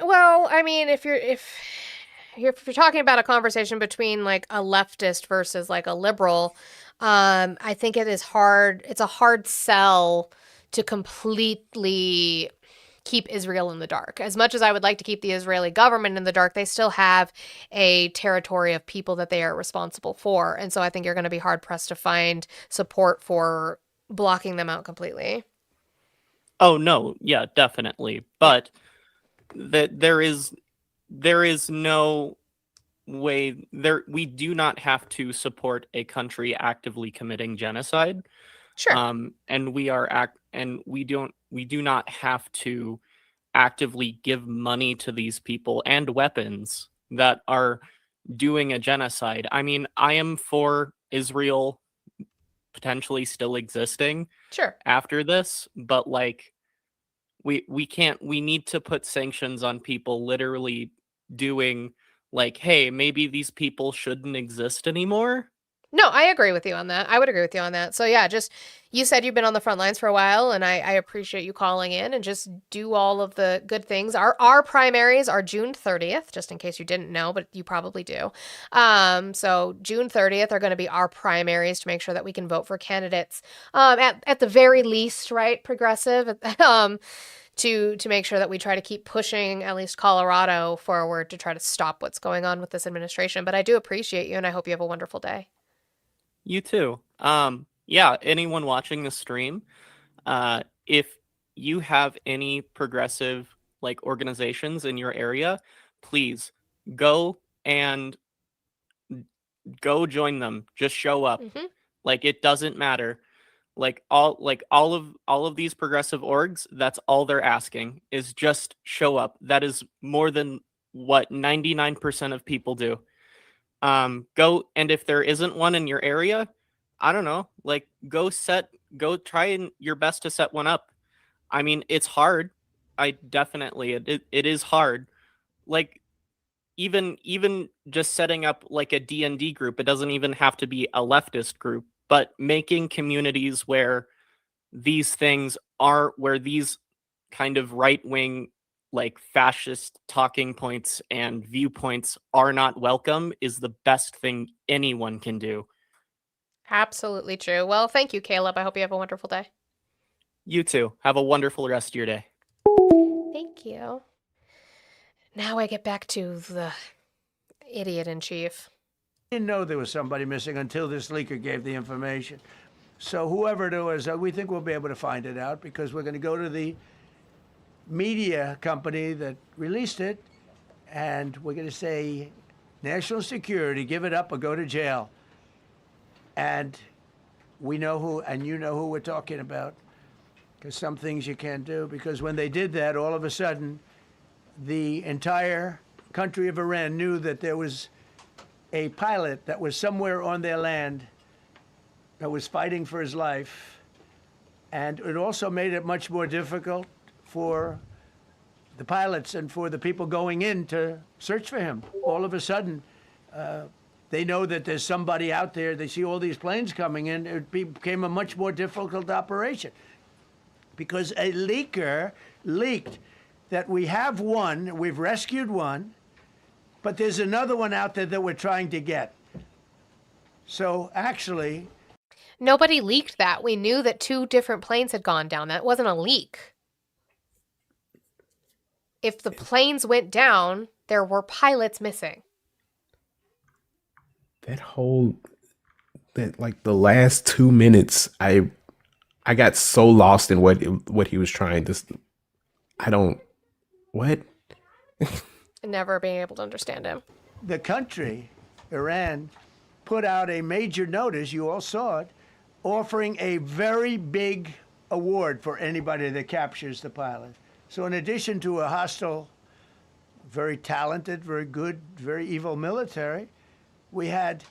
Well, I mean, if you're talking about a conversation between like a leftist versus like a liberal, I think it's a hard sell to completely keep Israel in the dark. As much as I would like to keep the Israeli government in the dark, they still have a territory of people that they are responsible for. And so I think you're going to be hard pressed to find support for blocking them out completely. Oh, no. Yeah, definitely. But there is no way there. We do not have to support a country actively committing genocide. Sure. And we do not have to actively give money to these people and weapons that are doing a genocide. I mean, I am for Israel potentially still existing after this, but like we need to put sanctions on people literally doing like, hey, maybe these people shouldn't exist anymore. No, I agree with you on that. I would agree with you on that. So yeah, just you said you've been on the front lines for a while, and I appreciate you calling in and just do all of the good things. Our primaries are June 30th, just in case you didn't know, but you probably do. So June 30th are going to be our primaries to make sure that we can vote for candidates at the very least, right, progressive, to make sure that we try to keep pushing at least Colorado forward to try to stop what's going on with this administration. But I do appreciate you, and I hope you have a wonderful day. You too. Yeah, anyone watching the stream, if you have any progressive like organizations in your area, please go join them. Just show up. Mm-hmm. Like it doesn't matter. Like all of these progressive orgs, that's all they're asking is just show up. That is more than what 99% of people do. Go, and if there isn't one in your area, I don't know, like go try your best to set one up. I mean, it's hard. It is hard. Like even just setting up like a D&D group, it doesn't even have to be a leftist group, but making communities where these kind of right-wing, like fascist talking points and viewpoints are not welcome is the best thing anyone can do. Absolutely true. Well, thank you, Caleb. I hope you have a wonderful day. You too. Have a wonderful rest of your day. Thank you. Now I get back to the idiot in chief. Didn't know there was somebody missing until this leaker gave the information. So whoever it was, we think we'll be able to find it out because we're going to go to the media company that released it, and we're going to say, national security, give it up or go to jail. And we know who, and you know who we're talking about, because some things you can't do, because when they did that, all of a sudden, the entire country of Iran knew that there was a pilot that was somewhere on their land that was fighting for his life. And it also made it much more difficult for the pilots and for the people going in to search for him. All of a sudden, they know that there's somebody out there. They see all these planes coming in. It became a much more difficult operation because a leaker leaked that we have one, we've rescued one, but there's another one out there that we're trying to get. So actually, nobody leaked that. We knew that 2 different planes had gone down. That wasn't a leak. If the planes went down, there were pilots missing. Like the last 2 minutes, I got so lost in what he was trying to. What? Never being able to understand him. the country, Iran, put out a major notice, you all saw it, offering a very big award for anybody that captures the pilot. So in addition to a hostile, very talented, very good, very evil military, we had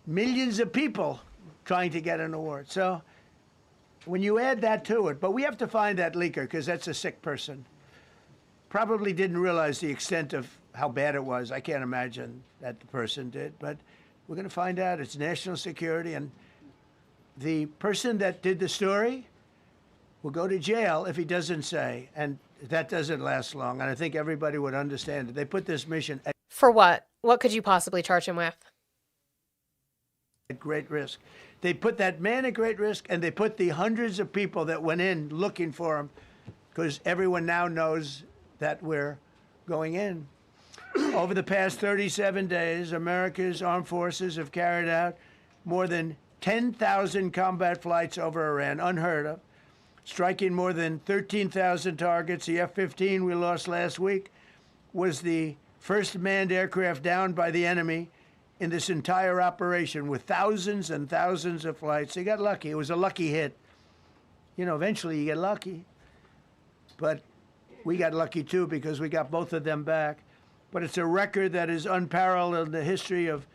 millions of people trying to get an award. So when you add that to it, but we have to find that leaker because that's a sick person. Probably didn't realize the extent of how bad it was. I can't imagine that the person did, but we're going to find out. It's national security, and the person that did the story will go to jail if he doesn't say, and that doesn't last long, and I think everybody would understand it. They put this mission at For what? What could you possibly charge him with? great risk. They put that man at great risk, and they put the hundreds of people that went in looking for him, because everyone now knows that we're going in. Over the past 37 days, America's armed forces have carried out more than 10,000 combat flights over Iran, unheard of, striking more than 13,000 targets. The F-15 we lost last week was the first manned aircraft downed by the enemy in this entire operation, with thousands and thousands of flights. They got lucky. It was a lucky hit. You know, eventually you get lucky. But we got lucky too because we got both of them back. But it's a record that is unparalleled in the history of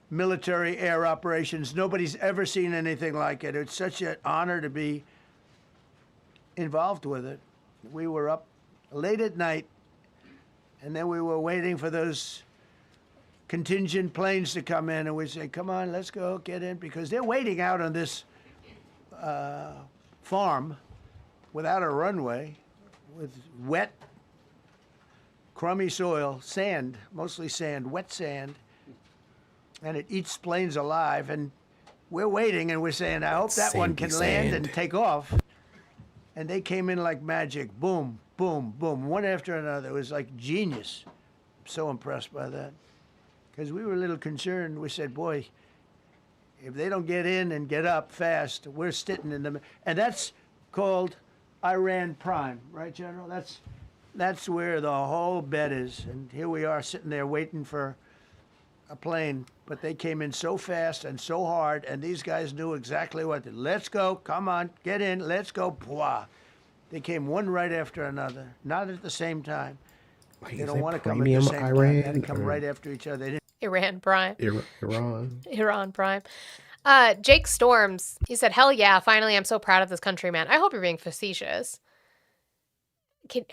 military air operations. Nobody's ever seen anything like it. It's such an honor to be involved with it. We were up late at night, and then we were waiting for those contingent planes to come in, and we say, come on, let's go, get in, because they're waiting out on this farm without a runway, with wet, crummy soil, sand, mostly sand, wet sand, and it eats planes alive, and we're waiting, and we're saying, I hope that one can land and take off. And they came in like magic, boom, boom, boom, one after another. It was like genius. I'm so impressed by that. Because we were a little concerned. We said, boy, if they don't get in and get up fast, we're sitting in them. And that's called Iran Prime, right, General? That's where the whole bet is. And here we are sitting there waiting for a plane. But they came in so fast and so hard, and these guys knew exactly what to do. Let's go, come on, get in, let's go, blah. They came one right after another, not at the same time. They don't want to come at the same time. They had to come right after each other. Iran Prime. Iran. Iran Prime. Jake Storms, he said, hell yeah, finally, I'm so proud of this country, man. I hope you're being facetious. Can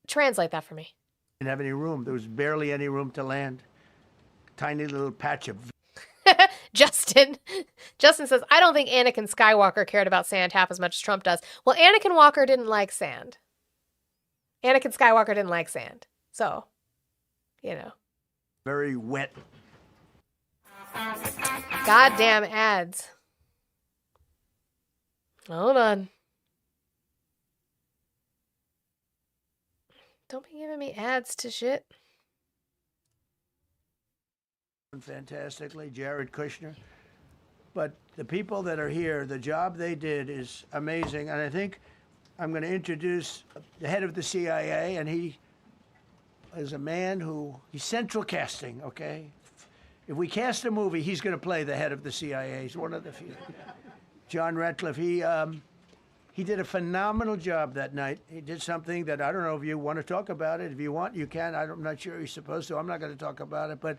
translate that for me. Didn't have any room. There was barely any room to land. Tiny little patch of. Justin says, I don't think Anakin Skywalker cared about sand half as much as Trump does. Well, Anakin Walker didn't like sand. Anakin Skywalker didn't like sand. So, you know. Very wet. Goddamn ads. Hold on. Don't be giving me ads to shit. Fantastically, Jared Kushner. But the people that are here, the job they did is amazing. And I think I'm going to introduce the head of the CIA, and he is a man who, he's central casting, okay? If we cast a movie, he's going to play the head of the CIA. He's one of the few. John Ratcliffe, he did a phenomenal job that night. He did something that I don't know if you want to talk about it. If you want, you can. I'm not sure you're supposed to. I'm not going to talk about it. But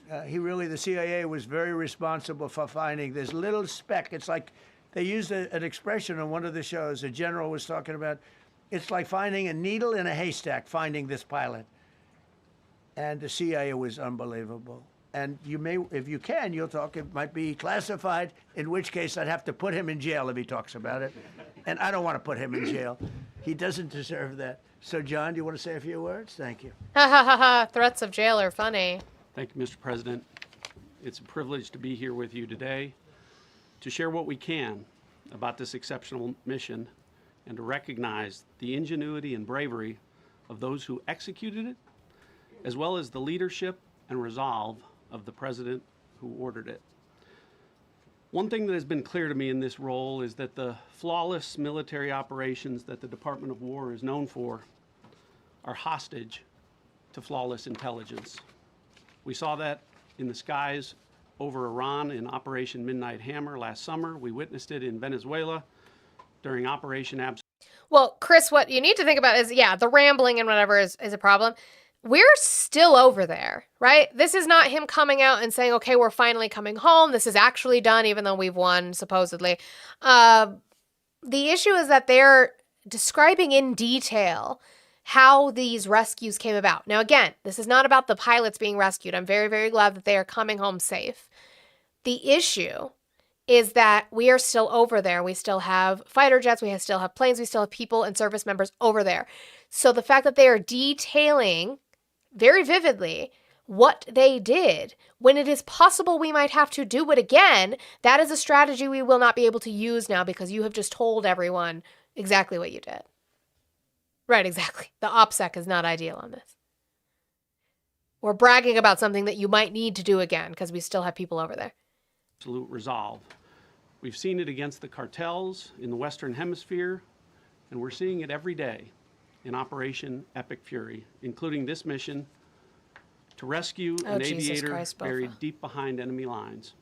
the CIA was very responsible for finding this little speck. It's like they used an expression on one of the shows. A general was talking about, it's like finding a needle in a haystack, finding this pilot. And the CIA was unbelievable. And you may, if you can, you'll talk. It might be classified, in which case I'd have to put him in jail if he talks about it. And I don't want to put him in jail. He doesn't deserve that. So, John, do you want to say a few words? Thank you. Ha ha ha ha. Threats of jail are funny. Thank you, Mr. President. It's a privilege to be here with you today to share what we can about this exceptional mission and to recognize the ingenuity and bravery of those who executed it, as well as the leadership and resolve of the president who ordered it. One thing that has been clear to me in this role is that the flawless military operations that the Department of War is known for are hostage to flawless intelligence. We saw that in the skies over Iran in Operation Midnight Hammer last summer. We witnessed it in Venezuela during Operation Well, Chris, what you need to think about is, yeah, the rambling and whatever is a problem. We're still over there, right? This is not him coming out and saying, okay, we're finally coming home. This is actually done, even though we've won, supposedly. The issue is that they're describing in detail how these rescues came about. Now, again, this is not about the pilots being rescued. I'm very, very glad that they are coming home safe. The issue is that we are still over there. We still have fighter jets. We still have planes. We still have people and service members over there. So the fact that they are detailing very vividly what they did, when it is possible we might have to do it again, that is a strategy we will not be able to use now because you have just told everyone exactly what you did. Right, exactly. The OPSEC is not ideal on this. We're bragging about something that you might need to do again because we still have people over there. absolute resolve. We've seen it against the cartels in the Western Hemisphere, and we're seeing it every day in Operation Epic Fury, including this mission to rescue an aviator buried deep behind enemy lines.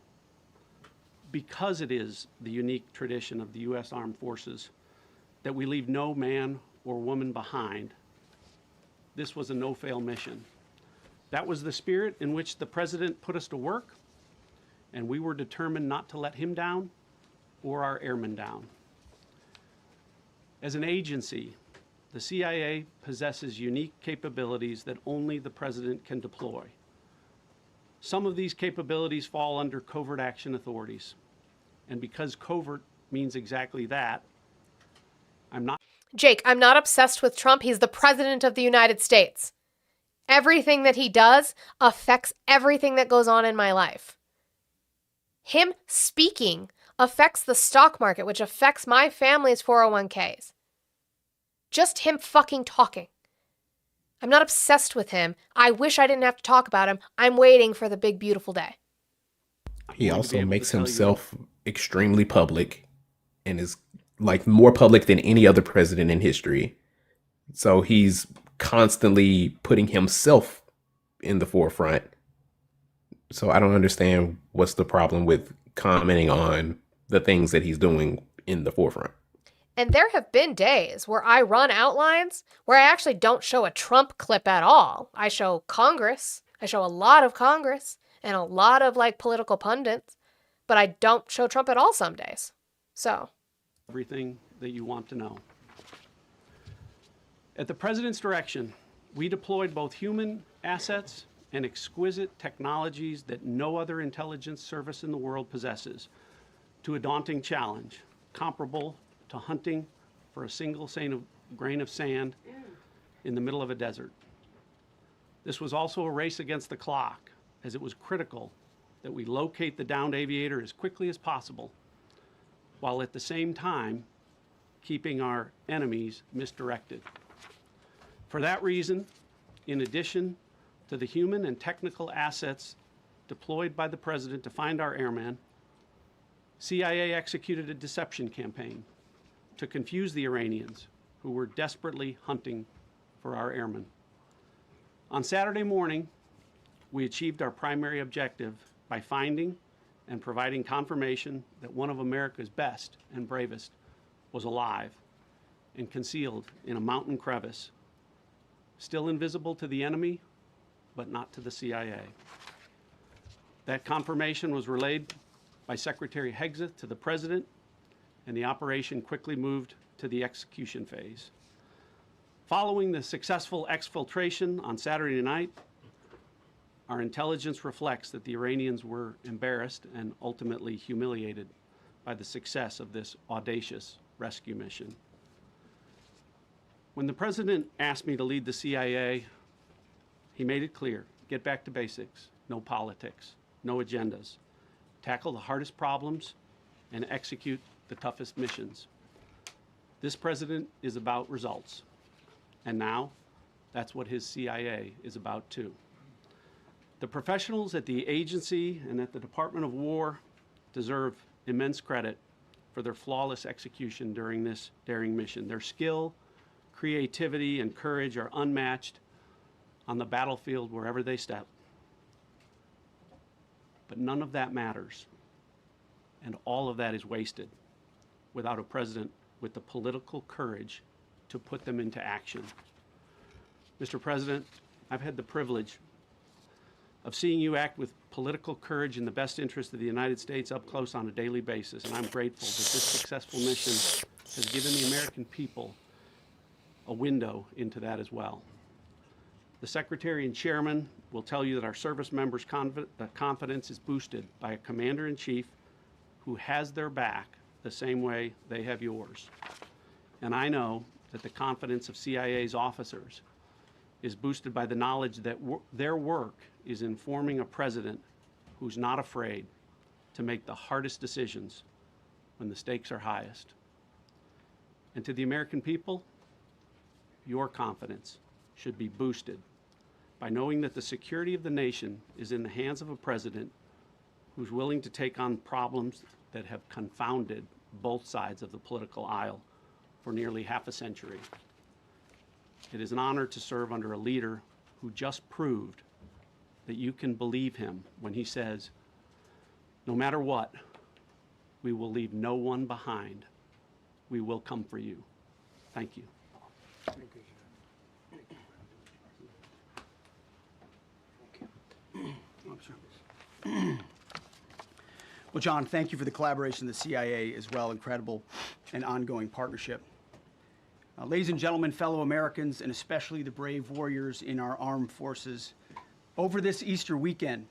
Because it is the unique tradition of the U.S. Armed Forces that we leave no man or woman behind, this was a no-fail mission. That was the spirit in which the President put us to work, and we were determined not to let him down or our airmen down. As an agency, the CIA possesses unique capabilities that only the President can deploy. Some of these capabilities fall under covert action authorities. And because covert means exactly that, Jake, I'm not obsessed with Trump. He's the President of the United States. Everything that he does affects everything that goes on in my life. Him speaking affects the stock market, which affects my family's 401ks. Just him fucking talking. I'm not obsessed with him. I wish I didn't have to talk about him. I'm waiting for the big, beautiful day. He also makes himself extremely public and is like more public than any other president in history. So he's constantly putting himself in the forefront. So I don't understand what's the problem with commenting on the things that he's doing in the forefront. And there have been days where I run outlines where I actually don't show a Trump clip at all. I show Congress. I show a lot of Congress. and a lot of like political pundits, but I don't show Trump at all some days. So, everything that you want to know. At the president's direction, we deployed both human assets and exquisite technologies that no other intelligence service in the world possesses to a daunting challenge comparable to hunting for a single grain of sand in the middle of a desert. This was also a race against the clock, as it was critical that we locate the downed aviator as quickly as possible, while at the same time keeping our enemies misdirected. For that reason, in addition to the human and technical assets deployed by the president to find our airman, CIA executed a deception campaign to confuse the Iranians who were desperately hunting for our airmen. On Saturday morning, we achieved our primary objective by finding and providing confirmation that one of America's best and bravest was alive and concealed in a mountain crevice, still invisible to the enemy, but not to the CIA. That confirmation was relayed by Secretary Hegseth to the president, and the operation quickly moved to the execution phase. Following the successful exfiltration on Saturday night, our intelligence reflects that the Iranians were embarrassed and ultimately humiliated by the success of this audacious rescue mission. When the president asked me to lead the CIA, he made it clear, get back to basics, no politics, no agendas, tackle the hardest problems, and execute the toughest missions. This president is about results, and now that's what his CIA is about too. The professionals at the agency and at the Department of War deserve immense credit for their flawless execution during this daring mission. Their skill, creativity, and courage are unmatched on the battlefield wherever they step. But none of that matters, and all of that is wasted without a president with the political courage to put them into action. Mr. President, I've had the privilege of seeing you act with political courage in the best interest of the United States up close on a daily basis, and I'm grateful that this successful mission has given the American people a window into that as well. The Secretary and Chairman will tell you that our service members' confidence is boosted by a Commander-in-Chief who has their back the same way they have yours. And I know that the confidence of CIA's officers is boosted by the knowledge that their work is informing a president who's not afraid to make the hardest decisions when the stakes are highest. And to the American people, your confidence should be boosted by knowing that the security of the nation is in the hands of a president who's willing to take on problems that have confounded both sides of the political aisle for nearly half a century. It is an honor to serve under a leader who just proved that you can believe him when he says, no matter what, we will leave no one behind. We will come for you. Thank you. Well, John, thank you for the collaboration of the CIA as well. Incredible and ongoing partnership. Ladies and gentlemen, fellow Americans, and especially the brave warriors in our armed forces, over this Easter weekend,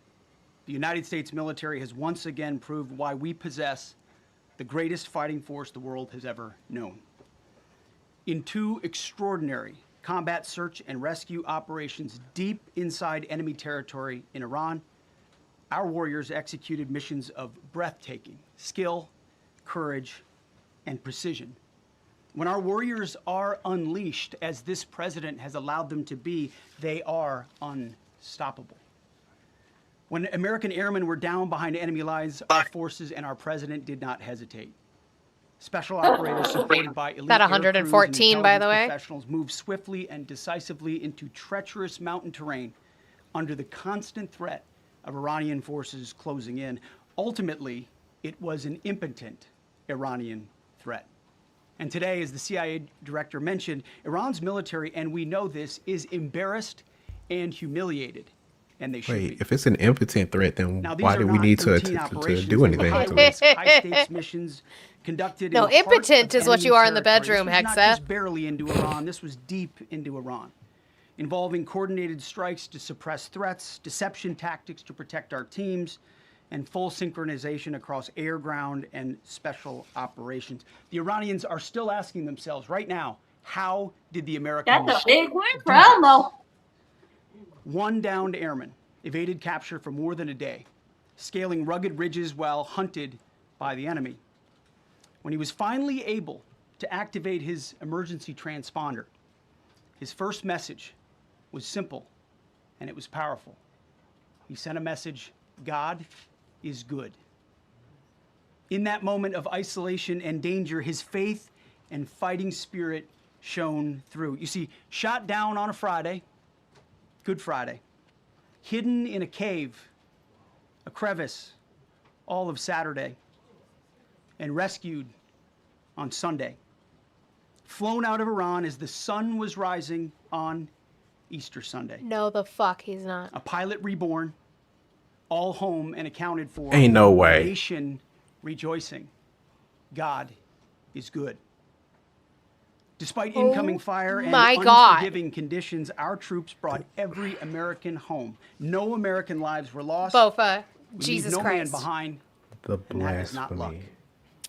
the United States military has once again proved why we possess the greatest fighting force the world has ever known. In two extraordinary combat search and rescue operations deep inside enemy territory in Iran, our warriors executed missions of breathtaking skill, courage, and precision. When our warriors are unleashed, as this president has allowed them to be, they are unstoppable. When American airmen were down behind enemy lines, our forces and our president did not hesitate. Special operators supported by elite that air 114, crews and by the way. professionals moved swiftly and decisively into treacherous mountain terrain under the constant threat of Iranian forces closing in. Ultimately, it was an impotent Iranian threat. And today, as the CIA director mentioned, Iran's military, and we know this, is embarrassed and humiliated and they should Wait, be. if it's an impotent threat, then Now, these why are do we not need to routine do operations. anything They were to high-risk, it? high-stakes missions conducted No, in the heart impotent of is what enemy you are in the territory. bedroom, This was not Hexa. just barely into Iran. This was deep into Iran, involving coordinated strikes to suppress threats, deception tactics to protect our teams, and full synchronization across air, ground, and special operations. The Iranians are still asking themselves right now, how did the Americans... That's a big win for Elmo. One downed airman evaded capture for more than a day, scaling rugged ridges while hunted by the enemy. When he was finally able to activate his emergency transponder, his first message was simple and it was powerful. He sent a message, God is good. In that moment of isolation and danger, his faith and fighting spirit shone through. You see, shot down on a Friday, Good Friday, hidden in a cave, a crevice, all of Saturday, and rescued on Sunday. Flown out of Iran as the sun was rising on Easter Sunday. No, the fuck he's not. A pilot reborn, all home and accounted for. Ain't no way. A nation rejoicing. God is good. Despite incoming fire and my God. unforgiving conditions, our troops brought every American home. No American lives were lost. Bofa, We Jesus leave no Christ. man behind. The And that is not luck. blasphemy.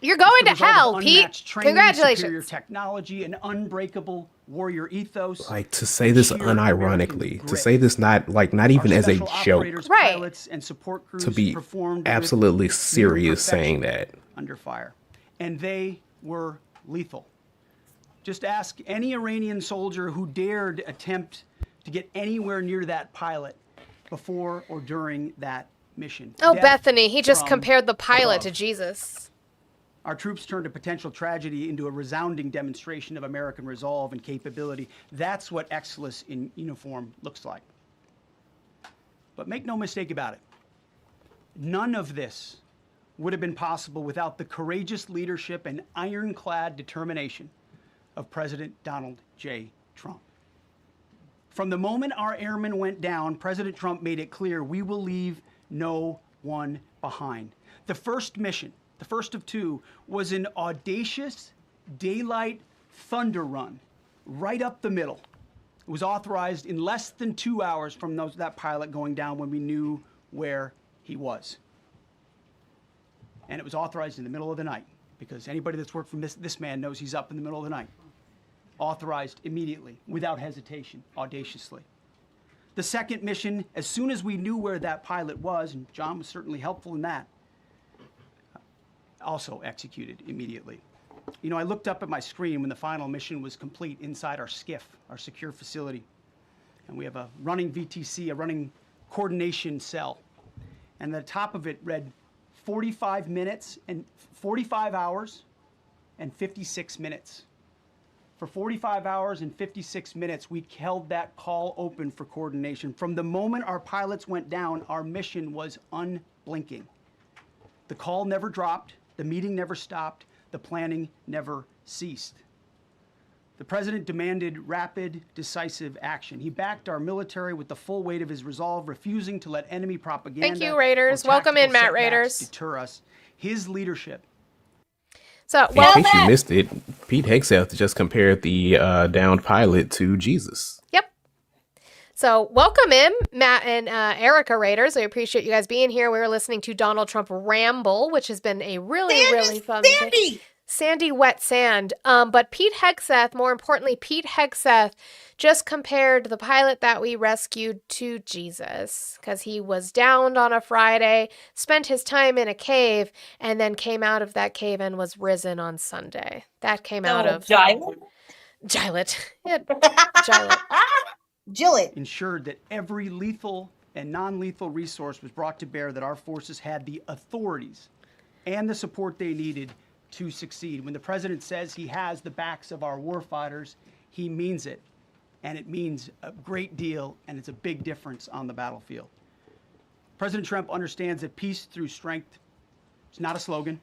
You're going It's to the result hell, of Pete. unmatched training, Congratulations. superior technology, and unbreakable warrior ethos. Like, to say this sheer unironically, American to grit. say this not even Our as a special joke, operators, Right. pilots, and support crews to be performed with absolutely near serious saying perfection that. under fire, and they were lethal. Just ask any Iranian soldier who dared attempt to get anywhere near that pilot before or during that mission. Oh, Death Bethany, he just from compared the pilot above. to Jesus. Our troops turned a potential tragedy into a resounding demonstration of American resolve and capability. That's what excellence in uniform looks like. But make no mistake about it, none of this would have been possible without the courageous leadership and ironclad determination of President Donald J. Trump. From the moment our airmen went down, President Trump made it clear we will leave no one behind. The first mission, the first of two, was an audacious daylight thunder run right up the middle. It was authorized in less than 2 hours from that pilot going down when we knew where he was. And it was authorized in the middle of the night, because anybody that's worked for this man knows he's up in the middle of the night. Authorized immediately, without hesitation, audaciously. The second mission, as soon as we knew where that pilot was, and John was certainly helpful in that, also executed immediately. You know, I looked up at my screen when the final mission was complete inside our SCIF, our secure facility. And we have a running VTC, a running coordination cell. And the top of it read 45 hours and 56 minutes. For 45 hours and 56 minutes, we held that call open for coordination. From the moment our pilots went down, our mission was unblinking. The call never dropped, the meeting never stopped, the planning never ceased. The president demanded rapid, decisive action. He backed our military with the full weight of his resolve, refusing to let enemy propaganda. Thank you, Raiders. or Welcome in, tactical Matt setbacks Raiders. deter us. His leadership. So, In well, case you missed it, Pete Hegseth just compared the downed pilot to Jesus. Yep. So, welcome in, Matt and Erica Raiders. I appreciate you guys being here. We were listening to Donald Trump ramble, which has been a really fun thing. Sandy wet sand. But Pete Hegseth, more importantly, Pete Hegseth just compared the pilot that we rescued to Jesus, because he was downed on a Friday, spent his time in a cave, and then came out of that cave and was risen on Sunday. That came out of Gilet. Yeah, Gilet. Gilet. Ensured that every lethal and non-lethal resource was brought to bear, that our forces had the authorities and the support they needed to succeed. When the president says he has the backs of our warfighters, he means it. And it means a great deal, and it's a big difference on the battlefield. President Trump understands that peace through strength is not a slogan.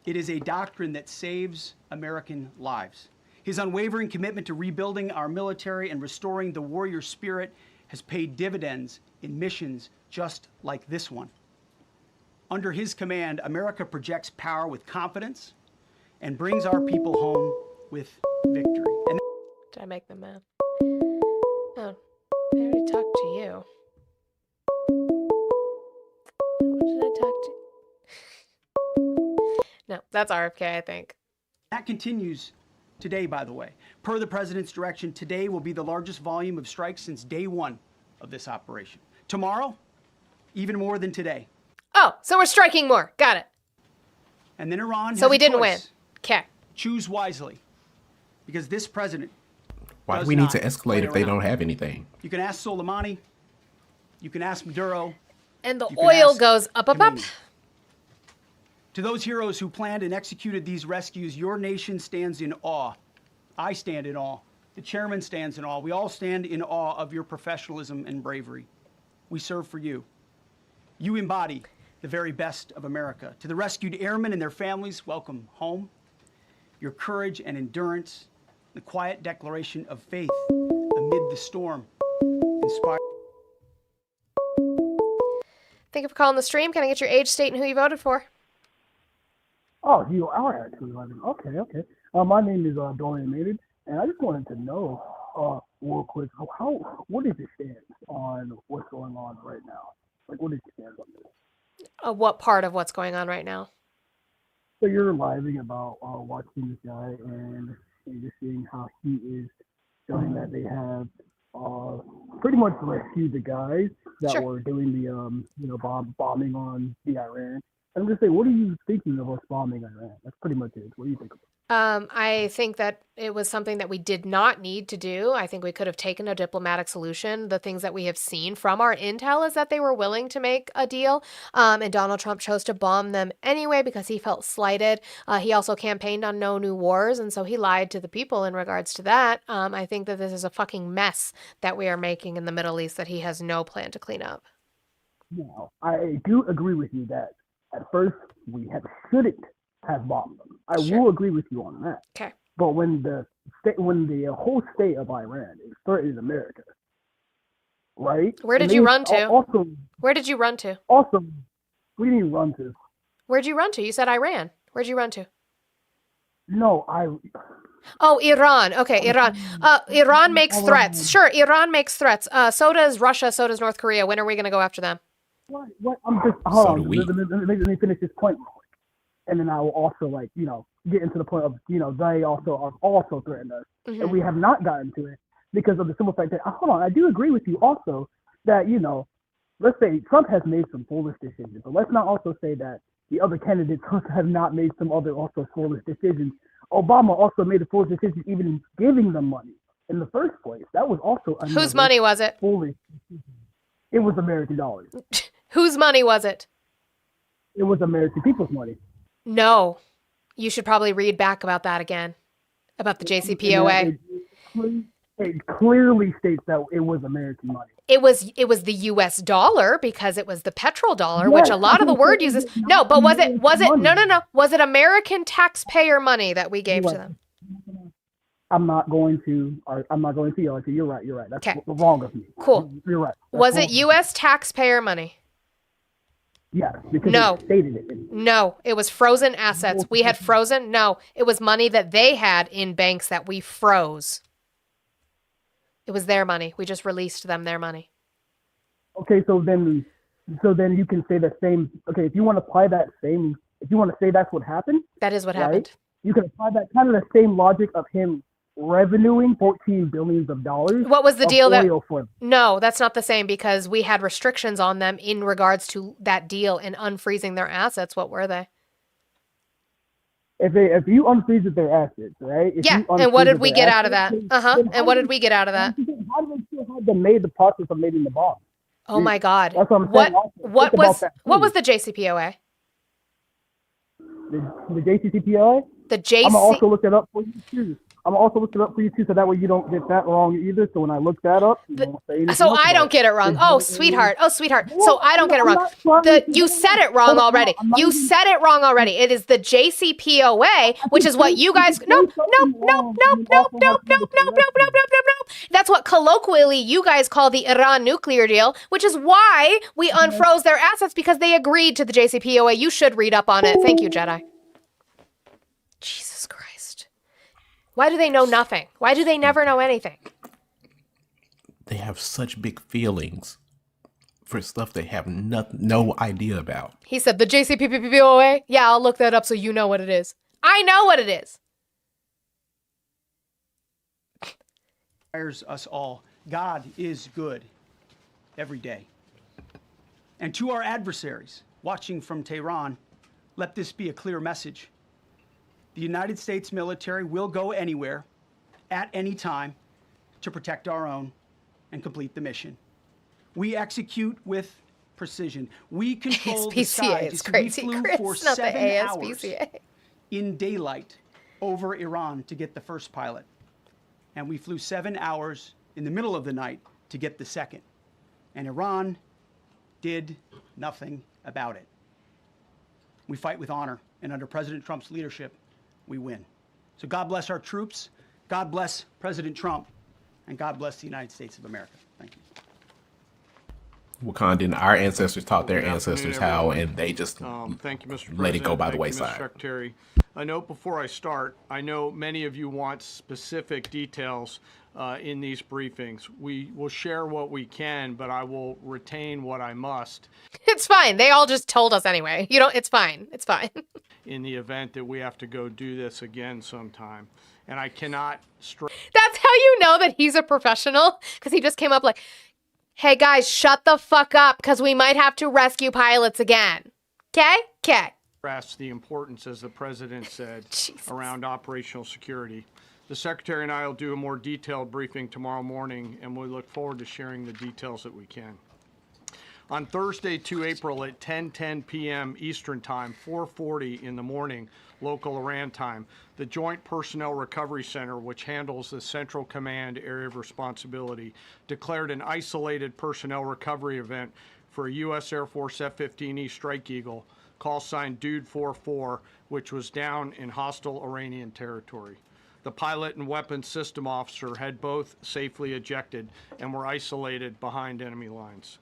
It is a doctrine that saves American lives. His unwavering commitment to rebuilding our military and restoring the warrior spirit has paid dividends in missions just like this one. Under his command, America projects power with confidence and brings our people home with victory. And did I make them mad? Oh, I already talked to you. What did I talk to? No, that's RFK, I think. that continues today, by the way. Per the president's direction, today will be the largest volume of strikes since day one of this operation. Tomorrow, even more than today. Oh, so we're striking more. Got it. And then Iran has so we a didn't choice. win. Okay. Choose wisely. Because this president Why do we need to escalate if they don't have anything? You can ask Soleimani. You can ask Maduro. And the oil goes up, up, up. To those heroes who planned and executed these rescues, your nation stands in awe. I stand in awe. The chairman stands in awe. We all stand in awe of your professionalism and bravery. We serve for you. You embody the very best of America. To the rescued airmen and their families, welcome home. Your courage and endurance, the quiet declaration of faith amid the storm, inspire. Thank you for calling the stream. Can I get your age, state, and who you voted for? Oh, you are at 211. Okay. My name is Dorian Maynard, and I just wanted to know, real quick, what is your stance on what's going on right now? Like, what is your stance on this? What part of what's going on right now? So you're living about watching this guy and just seeing how he is showing that they have pretty much rescued the guys that were doing the bombing on the Iran. I'm just saying, what are you thinking of us bombing Iran? That's pretty much it. What do you think of it? I think that it was something that we did not need to do. I think we could have taken a diplomatic solution. The things that we have seen from our intel is that they were willing to make a deal. And Donald Trump chose to bomb them anyway because he felt slighted. He also campaigned on no new wars. And so he lied to the people in regards to that. I think that this is a fucking mess that we are making in the Middle East that he has no plan to clean up. Now, I do agree with you that at first shouldn't have bombed them. I will agree with you on that. Okay. But when the whole state of Iran is threatening America, right? Where did you run to? Where did you run to? Also, we didn't run to. Where'd you run to? You said Iran. Where'd you run to? No, Oh, Iran. Okay, Iran. Iran makes threats. Sure, Iran makes threats. So does Russia. So does North Korea. When are we going to go after them? What? I'm just hold on. Let me finish this point real quick, and then I will also get into the point of they also threatened us, and we have not gotten to it because of the simple fact that hold on. I do agree with you also that let's say Trump has made some foolish decisions, but let's not also say that the other candidates have not made some other also foolish decisions. Obama also made a foolish decision even in giving them money in the first place. That was also whose money was it? Foolish decision. It was American dollars. Whose money was it? It was American people's money. No. You should probably read back about that again. About the JCPOA. It clearly states that it was American money. It was the US dollar because it was the petrodollar, which a lot of the word uses. No, but was it no. Was it American taxpayer money that we gave to them? I'm not going to yell at you. You're right. That's wrong of me. Cool. You're right. Was it US taxpayer money? Yes, because it stated it. No, it was frozen assets. We had frozen. No, it was money that they had in banks that we froze. It was their money. We just released them their money. Okay, so then you can say the same. Okay, if you want to apply that same, if you want to say that's what happened. That is what happened. You can apply that kind of the same logic of him revenuing $14 billion. What was the deal No, that's not the same because we had restrictions on them in regards to that deal and unfreezing their assets. What were they? If you unfreeze their assets, right? And what did we get out of that? And what did we get out of that? How did they still have them made the process of making the bomb? Oh my God! That's what I'm saying. What was the JCPOA? The JCPOA? The JC. I'm gonna also look it up for you too. I'm also looking up for you too, so that way you don't get that wrong either. So when I look that up, you won't say anything So else I about don't get it wrong. It's Oh, very- sweetheart. Oh, sweetheart. So I don't get it wrong. You said it wrong already. You said it wrong already. It is the JCPOA, which is what you guys. Nope. That's what colloquially you guys call the Iran nuclear deal, which is why we unfroze their assets because they agreed to the JCPOA. You should read up on it. Thank you, Jedi. Jesus Christ. Why do they know nothing? Why do they never know anything? They have such big feelings for stuff they have no idea about. He said the JCPOA? Yeah, I'll look that up so you know what it is. I know what it is. Inspires us all. God is good every day. And to our adversaries watching from Tehran, let this be a clear message. The United States military will go anywhere, at any time, to protect our own and complete the mission. We execute with precision. We control the skies. It's crazy, We flew Chris, for not the 7 hours ASPCA. in daylight over Iran to get the first pilot. And we flew 7 hours in the middle of the night to get the second. And Iran did nothing about it. We fight with honor, and under President Trump's leadership, we win. So God bless our troops, God bless President Trump, and God bless the United States of America. Thank you. Wakandan, our ancestors taught their ancestors how, and they just thank you, Mr. let it go by the President. Thank you, Mr. wayside. Secretary. A note before I start, I know many of you want specific details in these briefings. We will share what we can, but I will retain what I must. It's fine. They all just told us anyway. You don't, it's fine. It's fine. In the event that we have to go do this again sometime. And I cannot That's how you know that he's a professional, because he just came up like, hey guys, shut the fuck up, because we might have to rescue pilots again. Okay? Okay. stress the importance, as the president said, around operational security. The secretary and I will do a more detailed briefing tomorrow morning, and we look forward to sharing the details that we can. On Thursday, 2 April at 10:10 p.m. Eastern Time, 4:40 in the morning, local Iran time, the Joint Personnel Recovery Center, which handles the Central Command area of responsibility, declared an isolated personnel recovery event for a U.S. Air Force F-15E Strike Eagle, call sign Dude 44, which was down in hostile Iranian territory. The pilot and weapons system officer had both safely ejected and were isolated behind enemy lines.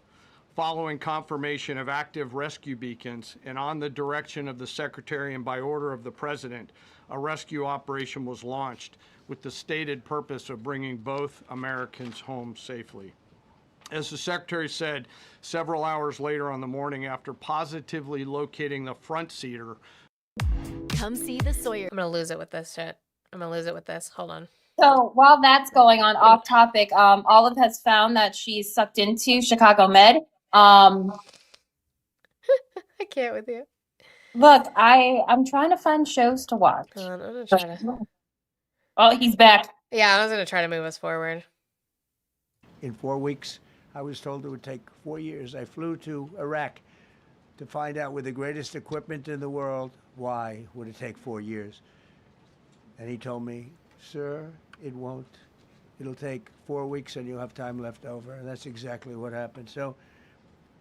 Following confirmation of active rescue beacons and on the direction of the Secretary and by order of the President, a rescue operation was launched with the stated purpose of bringing both Americans home safely. As the Secretary said, several hours later on the morning after positively locating the front seater. Come see the Sawyer. I'm going to lose it with this shit. I'm going to lose it with this. Hold on. So while that's going on, off topic, Olive has found that she's sucked into Chicago Med. I can't with you. Look, I'm trying to find shows to watch. Hold on, I'm going to try to. Oh, he's back. Yeah, I was going to try to move us forward. In 4 weeks, I was told it would take 4 years. I flew to Iraq to find out with the greatest equipment in the world, why would it take 4 years? And he told me, sir, it won't. It'll take 4 weeks and you'll have time left over. And that's exactly what happened. So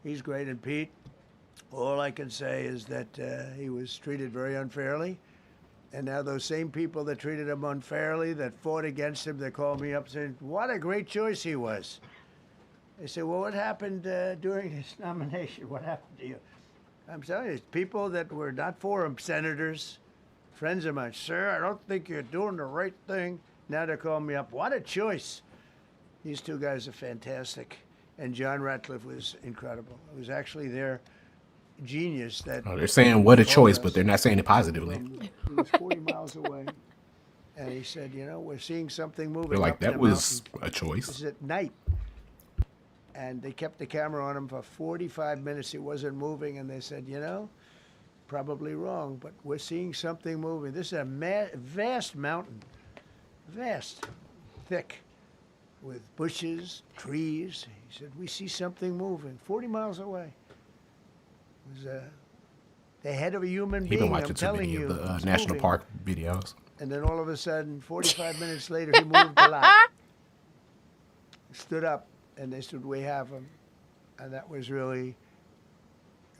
he's great. And Pete, all I can say is that he was treated very unfairly. And now those same people that treated him unfairly, that fought against him, they called me up saying, what a great choice he was. They said, well, what happened during his nomination? What happened to you? I'm telling you, people that were not for him, senators, friends of mine, sir, I don't think you're doing the right thing. Now they're calling me up. What a choice. These two guys are fantastic. And John Ratcliffe was incredible. It was actually their genius that... Oh, they're saying what a choice, but they're not saying it positively. He was 40 miles away. And he said, you know, we're seeing something moving. They're like, up in that the was mountain. a choice. This is at night. And they kept the camera on him for 45 minutes. It wasn't moving. And they said, you know, probably wrong, but we're seeing something moving. This is a vast mountain. Vast, thick, with bushes, trees. He said, we see something moving 40 miles away. It was the head of a human You've being. been watching I'm too telling many you, of the it's national moving. park videos. And then all of a sudden, 45 minutes later, he moved a lot. Stood up, and they said, we have him. And that was really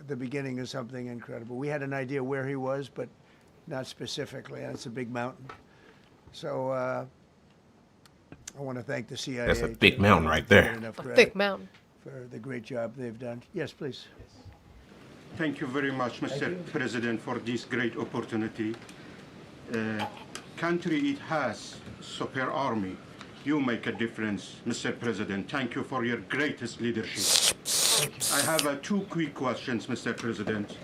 the beginning of something incredible. We had an idea where he was, but not specifically, and it's a big mountain. So I want to thank the CIA. That's a big mountain right there. A thick mountain. For the great job they've done. Yes, please. Thank you very much, Mr. President, for this great opportunity. Country it has super army. You make a difference, Mr. President. Thank you for your greatest leadership. I have two quick questions, Mr. President.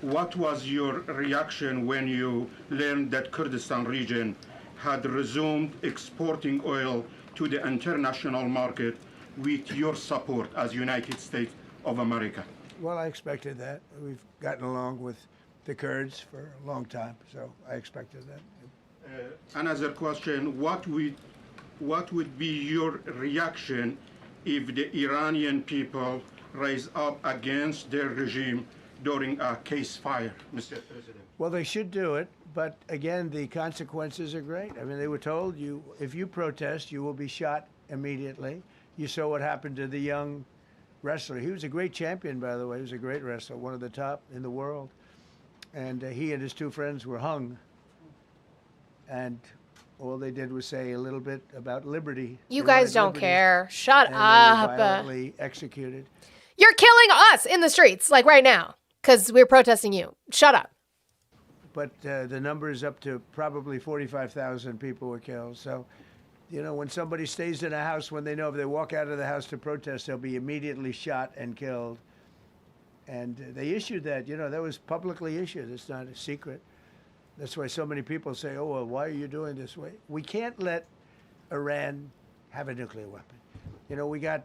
What was your reaction when you learned that Kurdistan region had resumed exporting oil to the international market with your support as United States of America? Well, I expected that. We've gotten along with the Kurds for a long time, so I expected that. Another question, what would be your reaction if the Iranian people rise up against their regime during a ceasefire, Mr. President? Well, they should do it, but again, the consequences are great. I mean, they were told if you protest, you will be shot immediately. You saw what happened to the young wrestler. He was a great champion, by the way. He was a great wrestler, one of the top in the world. And he and his two friends were hung. And all they did was say a little bit about liberty. You guys don't care. Shut and up. They were violently executed. You're killing us in the streets, like right now, because we're protesting you. Shut up. But the number is up to probably 45,000 people were killed. So, you know, when somebody stays in a house, when they know if they walk out of the house to protest, they'll be immediately shot and killed. And they issued that, you know, that was publicly issued. It's not a secret. That's why so many people say, oh, well, why are you doing this way? We can't let Iran have a nuclear weapon. You know, we got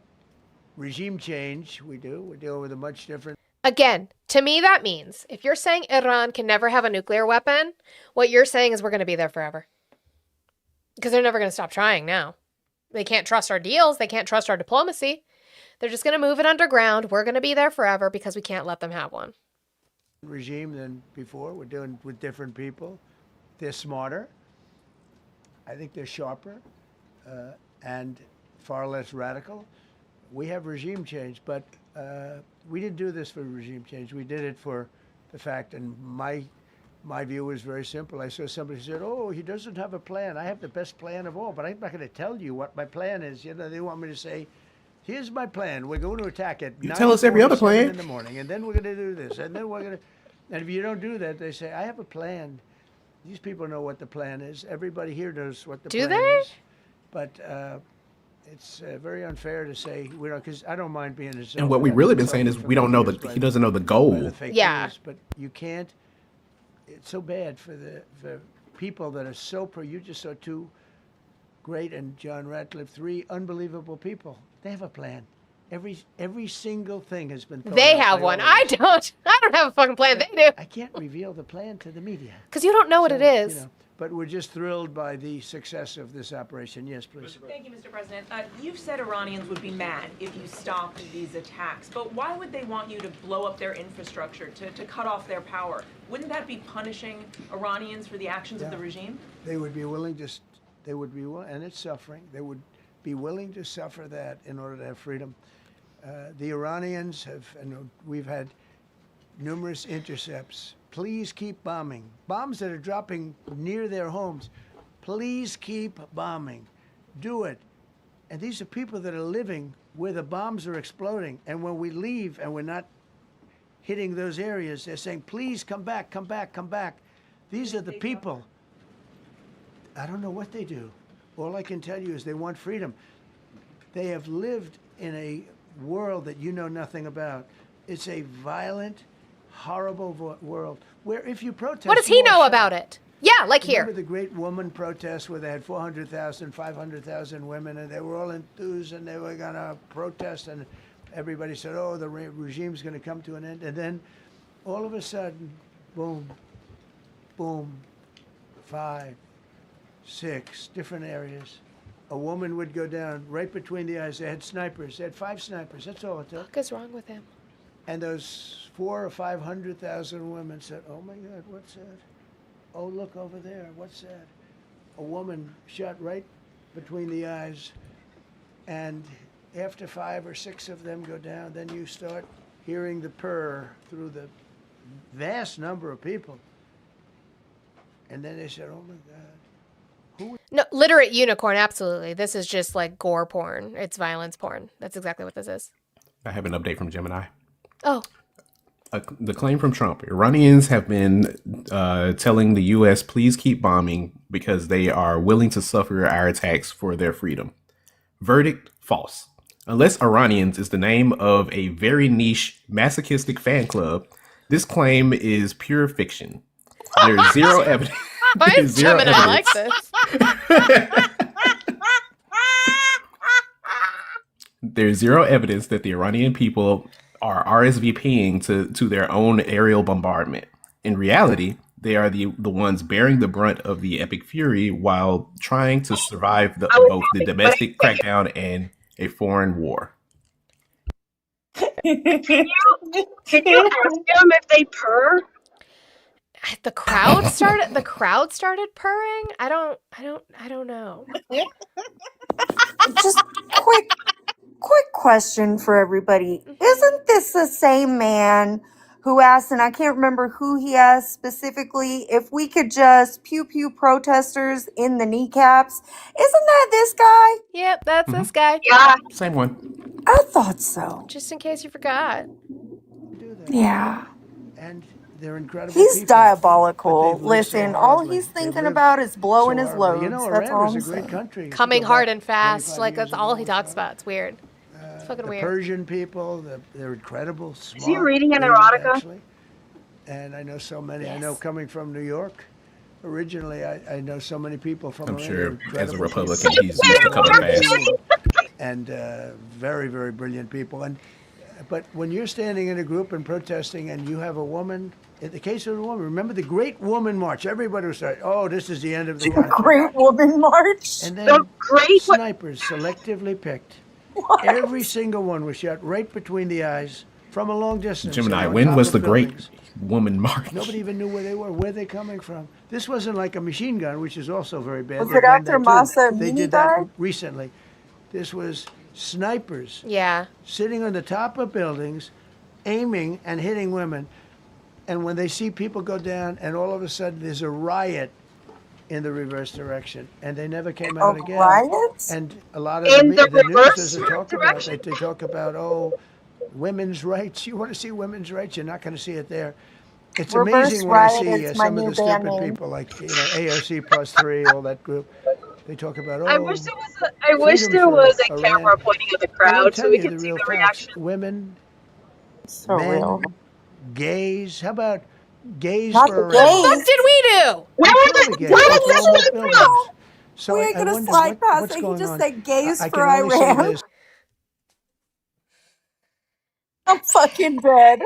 regime change. We do. We're dealing with a much different. Again, to me, that means if you're saying Iran can never have a nuclear weapon, what you're saying is we're going to be there forever. Because they're never going to stop trying now. They can't trust our deals. They can't trust our diplomacy. They're just going to move it underground. We're going to be there forever because we can't let them have one. Regime than before. We're dealing with different people. They're smarter. I think they're sharper and far less radical. We have regime change, but we didn't do this for regime change. We did it for the fact, and my view was very simple. I saw somebody said, oh, he doesn't have a plan. I have the best plan of all, but I'm not going to tell you what my plan is. You know, they want me to say, here's my plan. We're going to attack it. You tell us every other plan. In the morning, and then we're going to do this, and then we're going to. And if you don't do that, they say, I have a plan. These people know what the plan is. Everybody here knows what the plan is. But it's very unfair to say we don't, because I don't mind being a. And what we've really been saying is we don't know he doesn't know the goal. Yeah. But you can't. It's so bad for the people that are so pro. You just saw two great, and John Ratcliffe, three unbelievable people. They have a plan. Every single thing has been. They have one. I don't have a fucking plan. They do. I can't reveal the plan to the media. Because you don't know what it is. You know, but we're just thrilled by the success of this operation. Yes, please. Thank you, Mr. President. You've said Iranians would be mad if you stopped these attacks, but why would they want you to blow up their infrastructure, to cut off their power? Wouldn't that be punishing Iranians for the actions of the regime? They would be willing to, and it's suffering. They would be willing to suffer that in order to have freedom. The Iranians have, and we've had numerous intercepts. Please keep bombing. Bombs that are dropping near their homes. Please keep bombing. Do it. And these are people that are living where the bombs are exploding. And when we leave and we're not hitting those areas, they're saying, please come back, come back, come back. These are the people. I don't know what they do. All I can tell you is they want freedom. They have lived in a world that you know nothing about. It's a violent, horrible world where if you protest... What does he know about it? Yeah, like here. Remember the great woman protests where they had 400,000, 500,000 women, and they were all enthused and they were going to protest, and everybody said, oh, the regime's going to come to an end. And then all of a sudden, boom, boom, 5, 6 different areas. A woman would go down right between the eyes. They had snipers. They had 5 snipers. That's all it took. What is wrong with him? And those 400,000 or 500,000 women said, "Oh my God, what's that? oh, look over there. What's that? A woman shot right between the eyes. And after 5 or 6 of them go down, then you start hearing the purr through the vast number of people. And then they said, oh my God. No, literate unicorn, absolutely. This is just like gore porn. It's violence porn. That's exactly what this is. I have an update from Gemini. Oh. The claim from Trump. Iranians have been telling the U.S. please keep bombing because they are willing to suffer our attacks for their freedom. Verdict, false. Unless Iranians is the name of a very niche masochistic fan club, this claim is pure fiction. There is zero evidence. Why is Gemini like this? There's zero evidence that the Iranian people are RSVPing to their own aerial bombardment. In reality, they are the ones bearing the brunt of the epic fury while trying to survive both the domestic crackdown and a foreign war. Can you ask them if they purr? The crowd started purring. I don't know. Just quick question for everybody. Isn't this the same man who asked, and I can't remember who he asked specifically, if we could just pew pew protesters in the kneecaps? Isn't that this guy? Yep, that's this guy. Yeah. Same one. I thought so. Just in case you forgot. Yeah. And they're incredible. He's people, diabolical. but they've lived so Listen, all horribly. he's They've thinking lived about is blowing so his horribly. loads. You know, That's Iran all was I'm a great saying. country. Coming Go hard back and fast. 25 Like years that's all he ago. talks about. It's weird. It's fucking The weird. Persian people, they're incredible. Smart, Is he reading an brilliant, erotica? actually. And I know so many. I know coming from New York, originally, I know so many people from. I'm around sure here, as a incredible Republican, people. he's used to coming fast. And very, very brilliant people. But when you're standing in a group and protesting, and you have a woman. In the case of the woman, remember the Great Woman March. Everybody was like, "Oh, this is the end of the country." Great Woman March. And then The Great snipers selectively picked. Every single one was shot right between the eyes from a long distance. Gemini, and on when top was of the Great buildings. Woman March? Nobody even knew where they were. Where they coming from? This wasn't like a machine gun, which is also very bad. Was They've it done after that too. Massa They Amini did that died? recently. This was snipers. Yeah. Sitting on the top of buildings, aiming and hitting women. And when they see people go down, and all of a sudden there's a riot in the reverse direction, and they never came out again. Riots? And a lot of In the news reverse doesn't talk about direction? it. They talk about, oh, women's rights. You want to see women's rights? You're not going to see it there. It's Reverse amazing when I riot see is my some of new the band stupid name. people like AOC plus 3, all that group. They talk about, oh, I wish there was a camera pointing at the crowd so we could see the reaction. Women, So men, real. gays. How about gays Not for the Iran? gays. What did we do? Where Probably was gays. where That's was all this buildings. from? So We I ain't gonna wonder slide past what's it. He going just on. said gays I for can only say Iran. this. I'm fucking dead.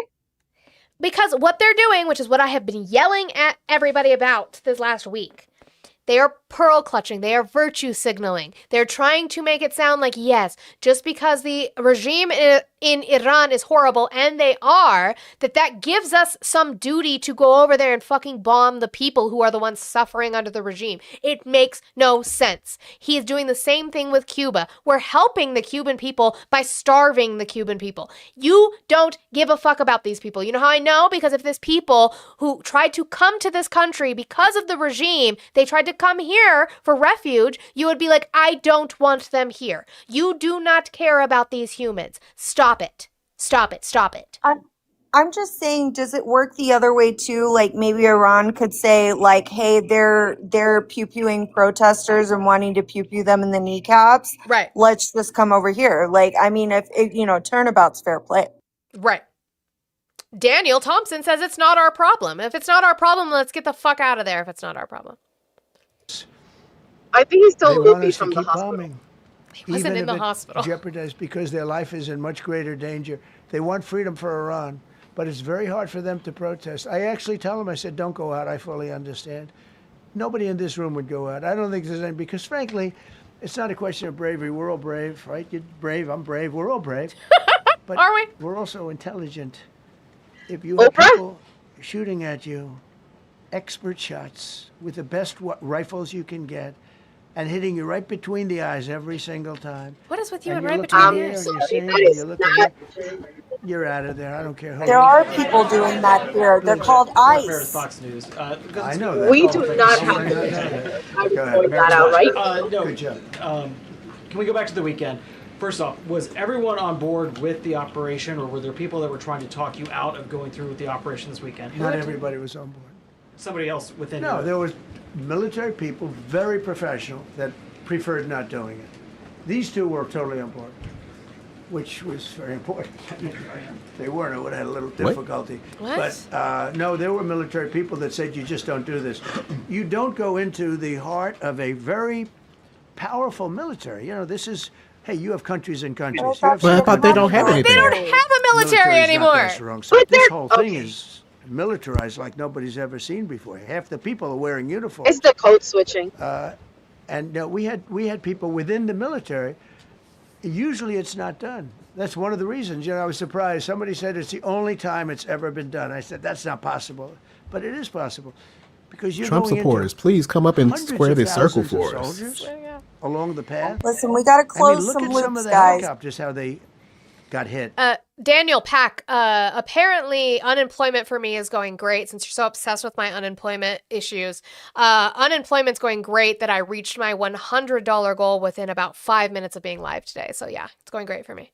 Because what they're doing, which is what I have been yelling at everybody about this last week, they are pearl clutching. They are virtue signaling. They're trying to make it sound like, yes, just because the regime in Iran is horrible, and they are, that gives us some duty to go over there and fucking bomb the people who are the ones suffering under the regime. It makes no sense. He is doing the same thing with Cuba. We're helping the Cuban people by starving the Cuban people. You don't give a fuck about these people. You know how I know? Because if there's people who tried to come to this country because of the regime, they tried to come here for refuge, you would be like, I don't want them here. You do not care about these humans. Stop it. Stop it. Stop it. I'm just saying, does it work the other way too? Like maybe Iran could say, like, hey, they're pew-pewing protesters and wanting to pew-pew them in the kneecaps. Right. Let's just come over here. Like, I mean, if turnabout's fair play. Right. Daniel Thompson says it's not our problem. If it's not our problem, let's get the fuck out of there if it's not our problem. I think he's still They want loopy us to from the keep hospital. bombing. He wasn't in the hospital. Jeopardized because their life is in much greater danger. They want freedom for Iran, but it's very hard for them to protest. I actually tell them, I said, don't go out. I fully understand. Nobody in this room would go out. I don't think there's any, because frankly, it's not a question of bravery. We're all brave, right? You're brave, I'm brave, we're all brave. But are we? We're also intelligent. If you have people shooting at you, expert shots with the best rifles you can get, and hitting you right between the eyes every single time. What is with you And and you're right looking between the here, ears? and you're seeing, and you're looking here. You're out of there. I don't care who. There are people doing that here. They're called ICE. Fox News. I know that. We do not have to. I'm pointing that out, right? No. Good job. Can we go back to the weekend? First off, was everyone on board with the operation, or were there people that were trying to talk you out of going through with the operation this weekend? Not everybody was on board. Somebody else within No, your- there was military people, very professional, that preferred not doing it. These two were totally on board, which was very important. They weren't, I would have had a little difficulty. What? But no, there were military people that said you just don't do this. You don't go into the heart of a very powerful military. You know, this is, hey, you have countries and countries. You have Well, I thought they don't have anything. They don't have a military Military's not anymore. that strong. So this whole thing is militarized like nobody's ever seen before. Half the people are wearing uniforms. It's the code switching. And we had people within the military. Usually it's not done. That's one of the reasons. You know, I was surprised. Somebody said it's the only time it's ever been done. I said that's not possible, but it is possible because you're Trump going supporters, into please come up and hundreds square of this circle thousands of for us. soldiers along the path. Listen, we got to I close mean, look some at some loops, of the guys. helicopters, how they got hit. Daniel Pack, apparently unemployment for me is going great since you're so obsessed with my unemployment issues. Unemployment's going great that I reached my $100 goal within about 5 minutes of being live today. So yeah, it's going great for me.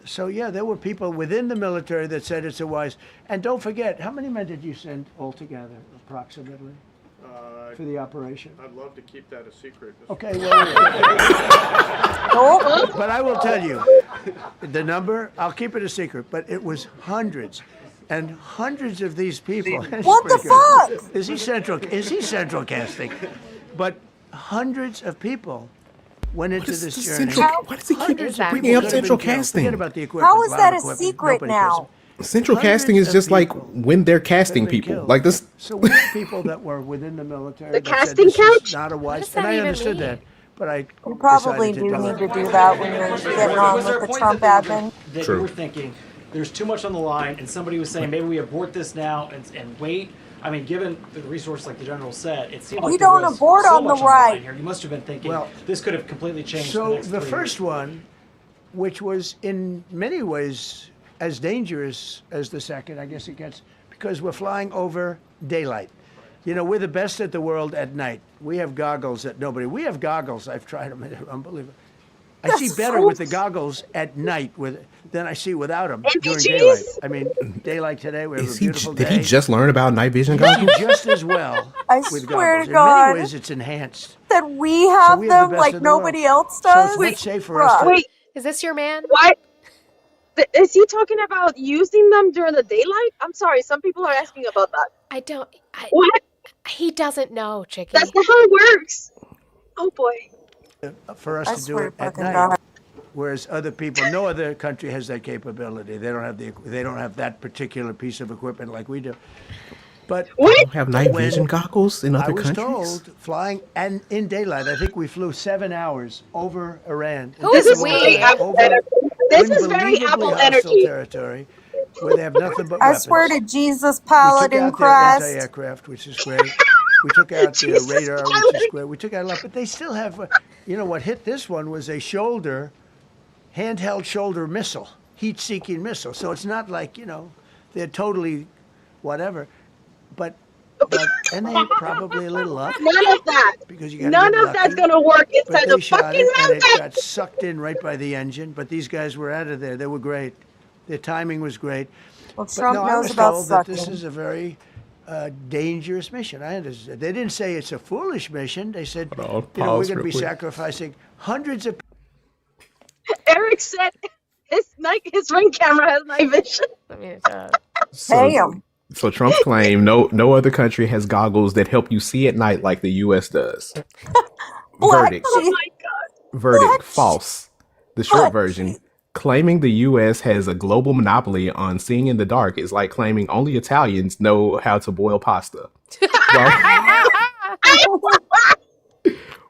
So yeah, there were people within the military that said it's a wise. And don't forget, how many men did you send altogether, approximately, for the operation? I'd love to keep that a secret. Okay, well, but I will tell you the number. I'll keep it a secret, but it was hundreds, and hundreds of these people. What the fuck? Is he central casting? But hundreds of people went into this journey. Why does he keep Hundreds of bringing up people could have central been killed. casting? Forget about the equipment. How is lot that of a equipment. secret Nobody now? Central casting is just like when they're casting people. Like this. So we had people that were within the military. The that said casting this is couch? not a What wise. does And that I even understood mean? that, but I You probably decided do to need to do that when you're getting on with the Trump admin. that True. you were thinking there's too much on the line, and somebody was saying maybe we abort this now and wait. I mean, given the resource like the general said, it seemed like We there don't was abort so on the much line right. here. You must have been thinking Well, this could have completely changed. So the, next the 3 first years. one, which was in many ways as dangerous as the second, I guess it gets, because we're flying over daylight. You know, we're the best at the world at night. We have goggles that nobody. We have goggles. I've tried them. They're unbelievable. I see better with the goggles at night than I see without them during daylight. I mean, daylight today, we have a beautiful Did day. he just learn about night vision See goggles? just as well I with swear goggles. to God. In many ways, it's enhanced. That we have we them have the best like in the world. nobody else So does. it's much safer for us Bruh. to- Wait, Is this your man? why? Is he talking about using them during the daylight? I'm sorry, some people are asking about that. I don't. What? He doesn't know, Chicky. That's not how it works. Oh boy. for us I to do swear it to at fucking night. God. Whereas other people, no other country has that capability. They don't have that particular piece of equipment like we do. But They don't have night when vision goggles in I other was countries. told flying and in daylight. I think we flew 7 hours over Iran. Who is This is we? very Apple energy. This is very unbelievably Apple hostile energy. territory where they have nothing but I weapons. swear to Jesus, We took Paladin out their Crest. anti-aircraft, which is great. We took out their Jesus, radar, which is Paladin. great. We took out a lot, but they still have. You know what hit this one was a handheld shoulder missile, heat-seeking missile. So it's not like they're totally whatever, but and they probably a little luck. None of that. Because you gotta None get of that's lucky. gonna work But inside they the shot fucking it, and it mountain. got sucked in right by the engine. But these guys were out of there. They were great. Their timing was great. Well, But Trump no, I knows was about told that this sucking. is a very dangerous mission. I understand. They didn't say it's a foolish mission. They said, Hold on, we're pause going to real be quick. sacrificing hundreds of. Eric said his ring camera has night vision. I mean, it does. Damn. So Trump's claim no other country has goggles that help you see at night like the U.S. does. Verdict. Oh my god. Verdict. False. The short version. Claiming the U.S. has a global monopoly on seeing in the dark is like claiming only Italians know how to boil pasta.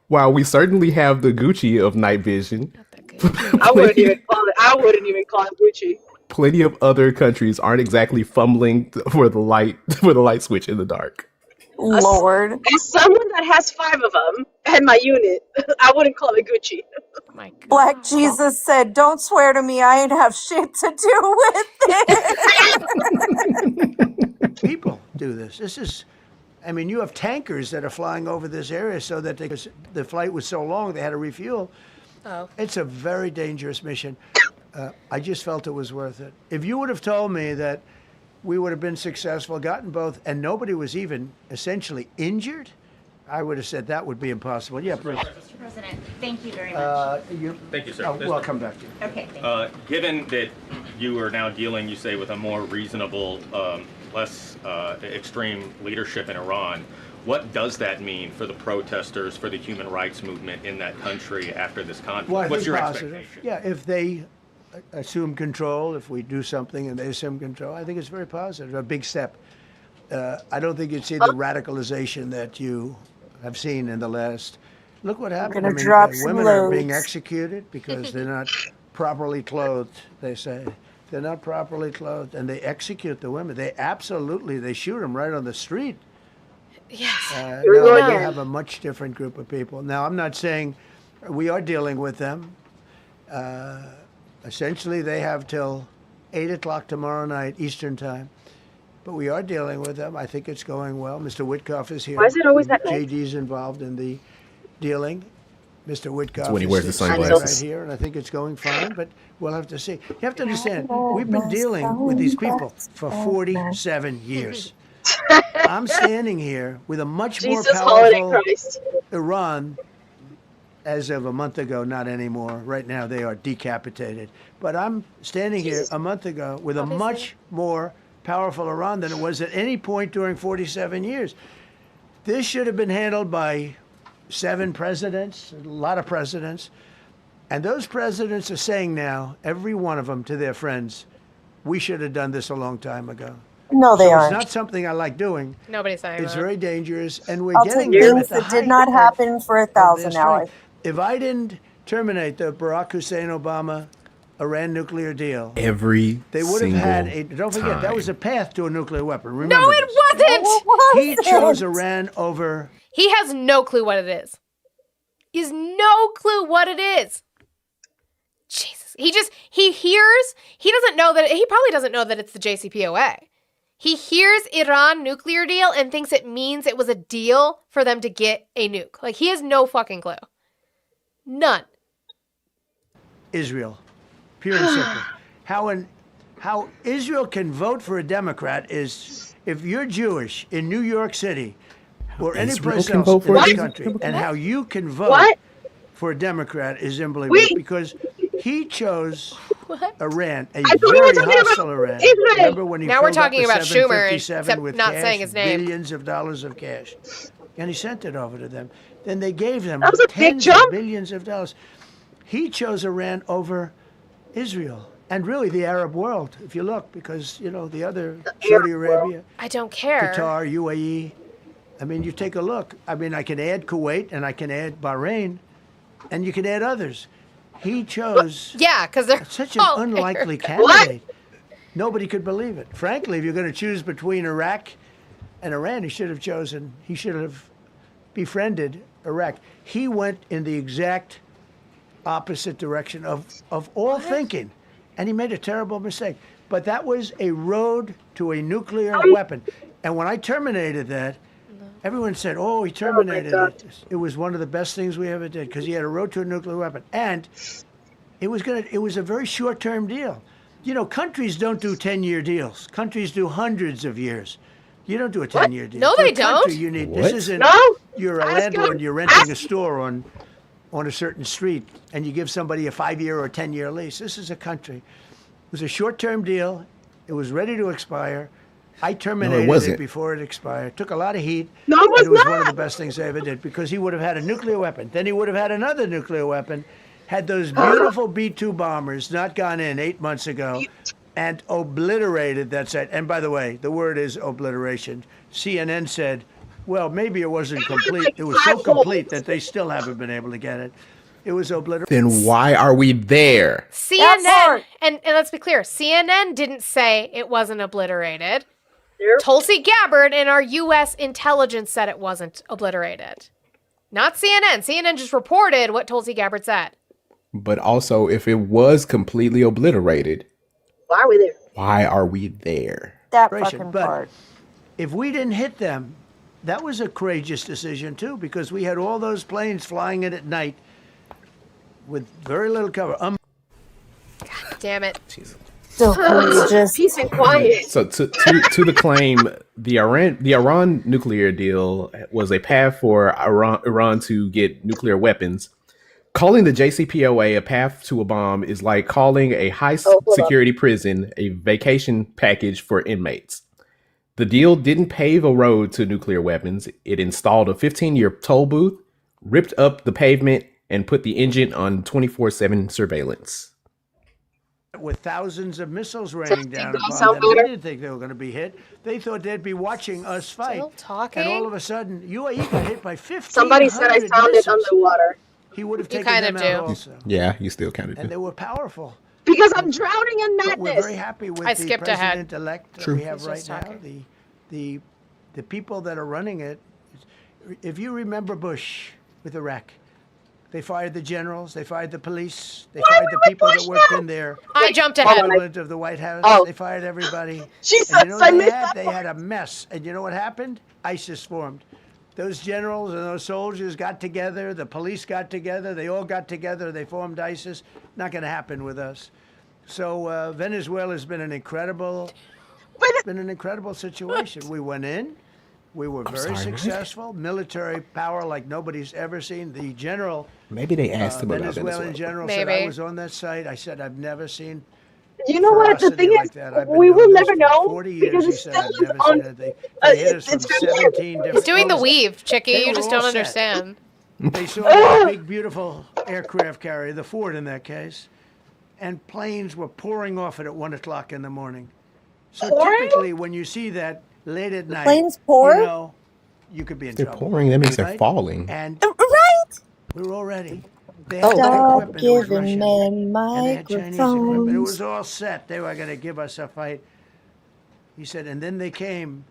While we certainly have the Gucci of night vision, I wouldn't even call it Gucci. plenty of other countries aren't exactly fumbling for the light switch in the dark. Lord. As someone that has 5 of them at my unit, I wouldn't call it Gucci. Oh my God. Black Jesus said, "Don't swear to me. I ain't have shit to do with it." People do this. This is, I mean, you have tankers that are flying over this area so that the flight was so long they had to refuel. Oh. It's a very dangerous mission. I just felt it was worth it. If you would have told me that we would have been successful, gotten both, and nobody was even essentially injured, I would have said that would be impossible. Yeah, Bruce. Mr. President, thank you very much. Thank you, sir. Well, I'll come back to you. Okay, thank you. Given that you are now dealing, you say, with a more reasonable, less extreme leadership in Iran, what does that mean for the protesters, for the human rights movement in that country after this conflict? Well, I What's think your positive. expectation? Yeah, if they assume control, if we do something and they assume control, I think it's very positive, a big step. I don't think you'd see the radicalization that you have seen in the last. Look what happened. gonna drop some women are being loads. executed because they're not properly clothed, they say. They're not properly clothed, and they execute the women. They shoot them right on the street. Yes. Now you have a much different group of people. Now, I'm not saying we are dealing with them. Essentially, they have till 8 o'clock tomorrow night, Eastern time. But we are dealing with them. I think it's going well. Mr. Witkoff is here. Why is it always that night? JD's involved in the dealing. Mr. Witkoff That's when he wears the sitting sunglasses. right here, and I think it's going fine, but we'll have to see. You have to understand, we've been dealing with these people for 47 years. I'm standing here with a much more Jesus, holiday powerful Christ. Iran as of a month ago, not anymore. Right now, they are decapitated. But I'm standing here a month ago with a much more powerful Iran than it was at any point during 47 years. This should have been handled by 7 presidents, a lot of presidents. And those presidents are saying now, every one of them to their friends, we should have done this a long time ago. No, they so aren't. It's not something I like doing. Nobody's saying It's that. very dangerous, and we're I'll getting take them things at the that did height not of- happen for of their 1,000 now. strength. If I didn't terminate the Barack Hussein Obama Iran nuclear deal, Every they would have had a. single Don't forget, that was time. a path to a nuclear weapon. Remember No, it wasn't. He chose Iran over. He has no clue what it is. He has no clue what it is. Jesus. He hears, he doesn't know that, he probably doesn't know that it's the JCPOA. He hears Iran nuclear deal and thinks it means it was a deal for them to get a nuke. Like, he has no fucking clue. None. Israel, pure and simple. How Israel can vote for a Democrat is if you're Jewish in New York City or any Israel place can else vote in for a this Democrat? country, and how you can vote What? for a Democrat is unbelievable Wait. because he chose Iran, a I thought we were very talking about hostile Iran. Israel. Remember when he Now we're filled up talking a about Schumer, 757 except with not cash, saying his name. billions of dollars of cash, and he sent it over to them. Then they gave them That was a big tens of jump. billions of dollars. He chose Iran over Israel and really the Arab world, if you look, because the other Saudi Arabia, I don't care. Qatar, UAE. I mean, you take a look. I mean, I can add Kuwait and I can add Bahrain, and you can add others. He chose Yeah, because they're such an all unlikely Arab. candidate. Nobody could believe it. Frankly, if you're going to choose between Iraq and Iran, he should have befriended Iraq. He went in the exact opposite direction of all thinking, and he made a terrible mistake. But that was a road to a nuclear weapon. And when I terminated that, everyone said, "Oh, he terminated it. It was one of the best things we ever did because he had a road to a nuclear weapon." And it was a very short-term deal. Countries don't do 10-year deals. Countries do hundreds of years. You don't do a 10-year deal. No, For they a country, don't. You need What? this isn't. No. You're a landlord. You're renting a store on a certain street, and you give somebody a 5-year or a 10-year lease. This is a country. It was a short-term deal. It was ready to expire. I terminated it wasn't. before it expired. Took a lot of heat. No, it was and it was not. one of the best things I ever did because he would have had a nuclear weapon. Then he would have had another nuclear weapon. Had those beautiful B-2 bombers not gone in 8 months ago and obliterated that site. And by the way, the word is obliteration. CNN said, well, maybe it wasn't complete. It was so complete that they still haven't been able to get it. It was obliterated. Then why are we there? CNN, and let's be clear, CNN didn't say it wasn't obliterated. Tulsi Gabbard and our U.S. intelligence said it wasn't obliterated. Not CNN. CNN just reported what Tulsi Gabbard said. But also, if it was completely obliterated, Why are we there? why are we there? That fucking part. If we didn't hit them, that was a courageous decision too, because we had all those planes flying in at night with very little cover. Damn it. So courageous. Peace and quiet. So to the claim, the Iran nuclear deal was a path for Iran to get nuclear weapons. Calling the JCPOA a path to a bomb is like calling a high security prison a vacation package for inmates. The deal didn't pave a road to nuclear weapons. It installed a 15-year toll booth, ripped up the pavement, and put the engine on 24/7 surveillance. With thousands of missiles raining down sound upon them. They better? didn't think they were going to be hit. They thought they'd be watching us fight. Still talking? And all of a sudden, UAE got hit by 15. Somebody said I sounded underwater. He would have You taken kind them of out do. also. Yeah, you still counted. And they were powerful. Because I'm drowning in But we're madness. very happy with I the skipped ahead. president-elect that True. we have He's right just now. talking. The people that are running it. If you remember Bush with Iraq, they fired the generals, they fired the police, they fired the people that worked in there. I jumped ahead. Equivalent of the White House. Oh. They fired everybody. Jesus, and you know I what they missed had? that They part. had a mess. And you know what happened? ISIS formed. Those generals and those soldiers got together. The police got together. They all got together. They formed ISIS. Not going to happen with us. So Venezuela has been an incredible situation. We went in. We were very successful. Military power like nobody's ever seen. The general, Maybe they asked him about Venezuelan Venezuela. general, said Maybe. I was on that site. I said I've never seen. You know what? The ferocity thing like is, that. I've been we doing will this never for know 40 years. because He it said still I've is never on. seen it. They hit us from It's very 17 different. He's doing the angles. weave, Chicky. They You were just all don't set. understand. They saw a big, beautiful aircraft carrier, the Ford in that case, and planes were pouring off it at 1 o'clock in the morning. So Pouring? typically, when you see that late at night, planes pour? you know, you could be in They're trouble. pouring. That means they're right? falling. And Right? we were all ready. They had Stop equipment. It was giving Russian. men And they had Chinese equipment. It microphones. was all set. They were going to give us a fight. He said, and then they came,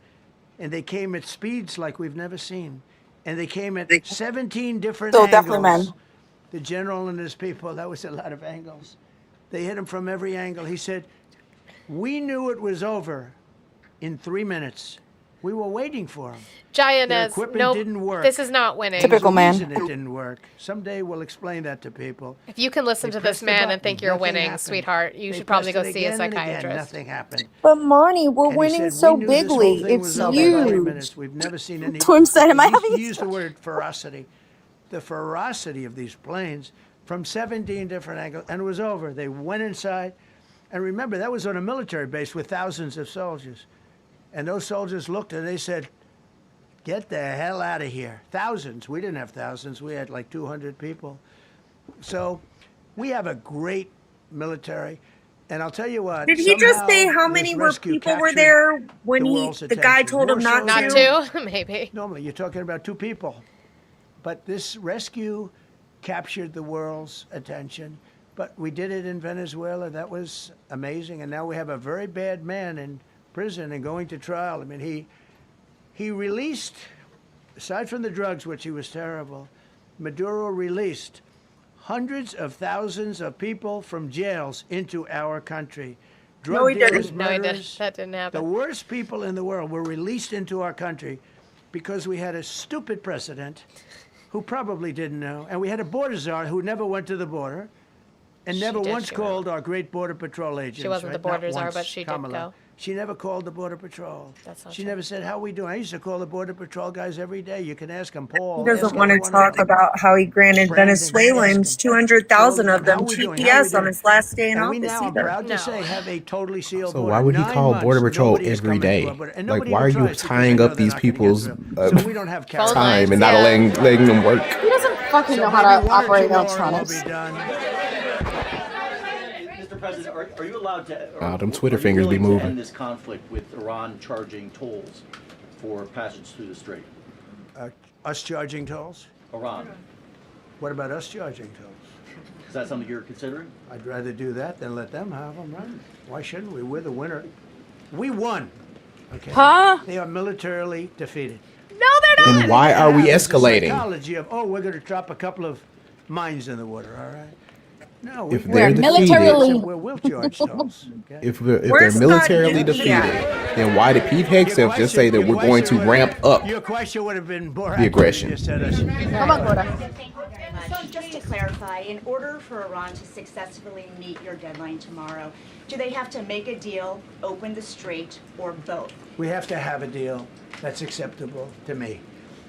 and they came at speeds like we've never seen. And they came at 17 different So angles. definitely men. The general and his people, that was a lot of angles. They hit him from every angle. He said, we knew it was over in 3 minutes. We were waiting for him. Their Gianez, equipment nope. didn't work. This is not winning. Typical There's a man. reason it didn't work. Someday we'll explain that to people. If you can listen They to this pressed the man button. and think you're Nothing winning, happened. sweetheart, you They should probably go pressed it see a again and again. psychiatrist. Nothing happened. But Marnie, we're And he winning said, so we knew this whole bigly. thing It's was over in 3 huge. minutes. We've never seen any. Twim said, am I He having used the word ferocity. The ferocity of these planes from 17 different angles, and it was over. They went inside, and remember that was on a military base with thousands of soldiers, and those soldiers looked and they said, "Get the hell out of here!" Thousands. We didn't have thousands. We had like 200 people. So we have a great military. And I'll tell you what. Did he just say somehow how this many rescue people were captured there when the he world's the guy attention. told him More not soldiers. Not to? to? Maybe. Normally, you're talking about 2 people. But this rescue captured the world's attention. But we did it in Venezuela. That was amazing. And now we have a very bad man in prison and going to trial. I mean, he released, aside from the drugs, which he was terrible, Maduro released hundreds of thousands of people from jails into our country. Drug No, he dealers, didn't. No, he didn't. murderers, That didn't the happen. worst people in the world were released into our country because we had a stupid president who probably didn't know, and we had a border czar who never went to the border and never did, once she called our great border patrol agents. wasn't the right? border Not czar, once, but she did Kamala. go. She never called the border patrol. That's not she true. never said, "How we doing?" I used to call the border patrol guys every day. You can ask them, Paul. He doesn't ask want to everyone talk else. about how he granted Brandon, Venezuelans ask him. 200,000 of them How we doing? How TPS we on doing? his last day in And we office now, I'm either. proud to say, have a totally sealed So border. why would he 9 call months, Border Patrol nobody is every coming to day? our border. And Like, nobody why are even you tries because tying they up know they're these not gonna get people's through. So we don't have Phone time and lines, not yeah. letting them work? He doesn't fucking So know how maybe to 1 or 2 operate more electronics. will be done. Mr. President, are you allowed to? Them Twitter are you fingers be willing to moving. end this conflict with Iran charging tolls for passage through the strait? Us charging tolls? Iran. What about us charging tolls? Is that something you're considering? I'd rather do that than let them have them, right? Why shouldn't we? We're the winner. We won. Okay. Huh? They are militarily defeated. No, they're not. Then why are we It's the escalating? psychology of, oh, we're going to drop a couple of mines in the water, all right? No, If they're militarily. defeated, We're Will George dolls. Okay? if they're militarily defeated, then why did Pete Hegseth just say that we're going to ramp up Your question would have been more the aggression? Come on, Cora. So just to clarify, in order for Iran to successfully meet your deadline tomorrow, do they have to make a deal, open the strait, or both? We have to have a deal that's acceptable to me.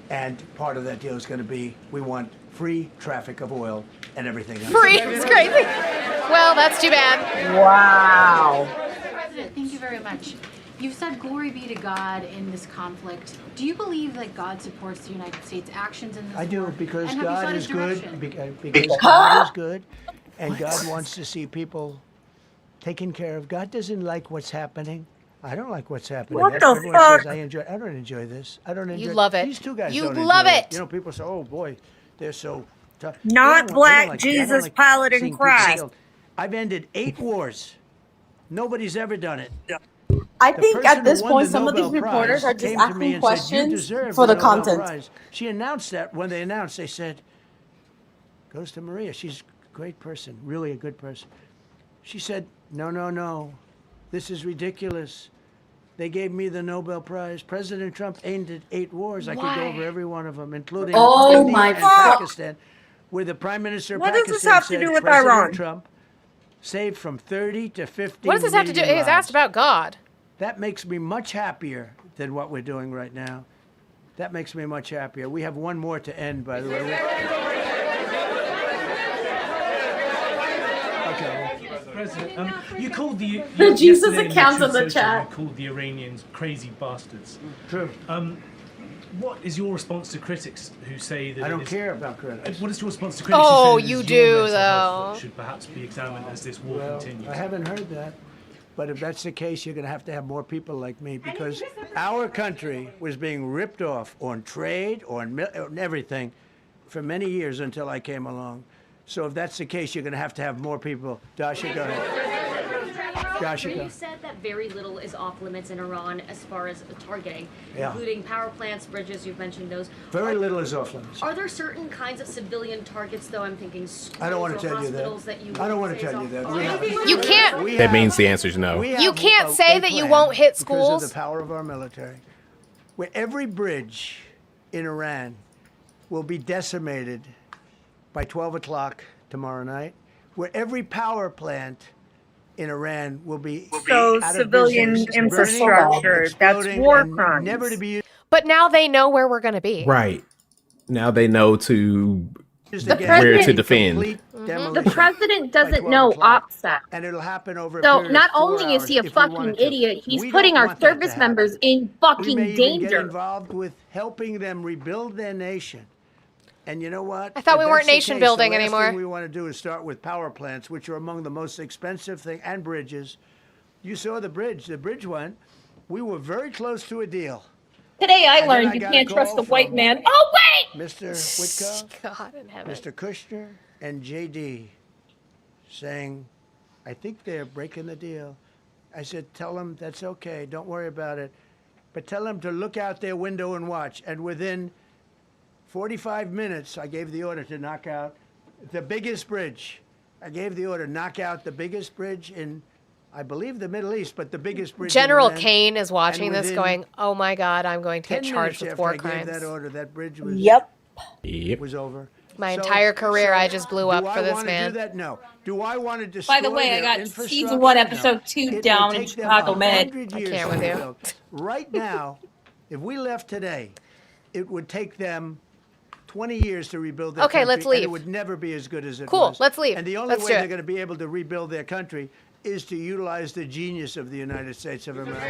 And part of that deal is going to be we want free traffic of oil and everything else. Free? It's crazy. Well, that's too bad. Wow. President, thank you very much. You've said glory be to God in this conflict. Do you believe that God supports the United States' actions in this I do, war? because And have you God sought is his direction? good. Because God is good, and God wants to see people taken care of. God doesn't like what's happening. I don't like what's happening. What the Everyone fuck? says, I don't enjoy this. I don't enjoy. You love it. These two guys You don't love enjoy it. You know, people say, "Oh boy, they're so tough." Not They don't Black like- Jesus, like Pilate, and seeing people Christ. killed. I've ended 8 wars. Nobody's ever done it. I The think person at this who won point, the some of these Nobel reporters Prize are just came to me asking and said, "You questions deserve for the Nobel content. Prize." She announced that when they announced, they said, "Goes to Maria. She's a great person, really a good person." She said, No. This is ridiculous. They gave me the Nobel Prize. President Trump ended 8 wars. I could go Why? over every one of them, including Oh India my and fuck. Pakistan, where the Prime Minister of What does Pakistan this have to said do with President Iran? Trump saved from 30 to 50 What does this have to do? million He's asked lives. about God. That makes me much happier than what we're doing right now. That makes me much happier. We have one more to end, by the way. President, you called the The Jesus yesterday in accounts Truth in the Social, chat. You called the Iranians crazy bastards. True. What is your response to critics who say that I it don't is- care about critics. What is your response to critics Oh, who say that it you is do, your mental health though. that should perhaps be examined as this war Well, continues? I haven't heard that. But if that's the case, you're going to have more people like me, because our country was being ripped off on trade, on everything, for many years until I came along. So if that's the case, you're going to have more people. Dasha, go ahead. Dasha, go. You said that very little is off limits in Iran as far as targeting, Yeah. including power plants, bridges. You've mentioned those. Very little is off limits. Are there certain kinds of civilian targets, though? I'm thinking schools I don't want or to tell you hospitals that. you I don't want wouldn't to say tell you is that. off We have- You can't- we That have- means the answer is no. we You have can't a- say a that you plan won't hit because schools. of the power of our military, where every bridge in Iran will be decimated by 12 o'clock tomorrow night, where every power plant in Iran will be So out of civilian business, infrastructure, burning, that's exploding, war and crimes. never to be used But now they know where we're going to be. Right. Now they know to The where to president- defend. complete The demolition president by doesn't 12 know o'clock. OPSEC. And it'll happen over a So period not of 4 only is he a hours if we fucking wanted to. idiot, he's We putting don't our want that to service happen. members in We fucking may even get danger. involved with helping them rebuild their nation. And you know what? I thought we If weren't that's the nation case, building the last anymore. thing we want to do is start with power plants, which are among the most expensive thing, and bridges. You saw the bridge. The bridge went. We were very close to a deal. Today I And then learned you got a can't trust call the white from man. Oh, wait! Mr. Witkoff, God in heaven. Mr. Kushner, and JD saying, I think they're breaking the deal. I said, tell them that's okay. Don't worry about it. But tell them to look out their window and watch. And within 45 minutes, I gave the order to knock out the biggest bridge. I gave the order, knock out the biggest bridge in, I believe, the Middle East, but the biggest bridge in General Iran. Kane is watching And this within going, oh my God, I'm going to 10 get charged minutes with after war I crimes. gave that order, that bridge was was over. My So- entire career, I just blew do up I for this wanna man. Do that? No. Do I want to destroy By the way, I their got infrastructure? season 1, No. episode 2 It will down in take them Chicago Med. 100 I years can't to with you. rebuild. Right now, if we left today, it would take them 20 years to rebuild their Okay, country. let's leave. And it would never be as good as it Cool, was. let's leave. And the only Let's way do they're it. going to be able to rebuild their country is to utilize the genius of the United States of America.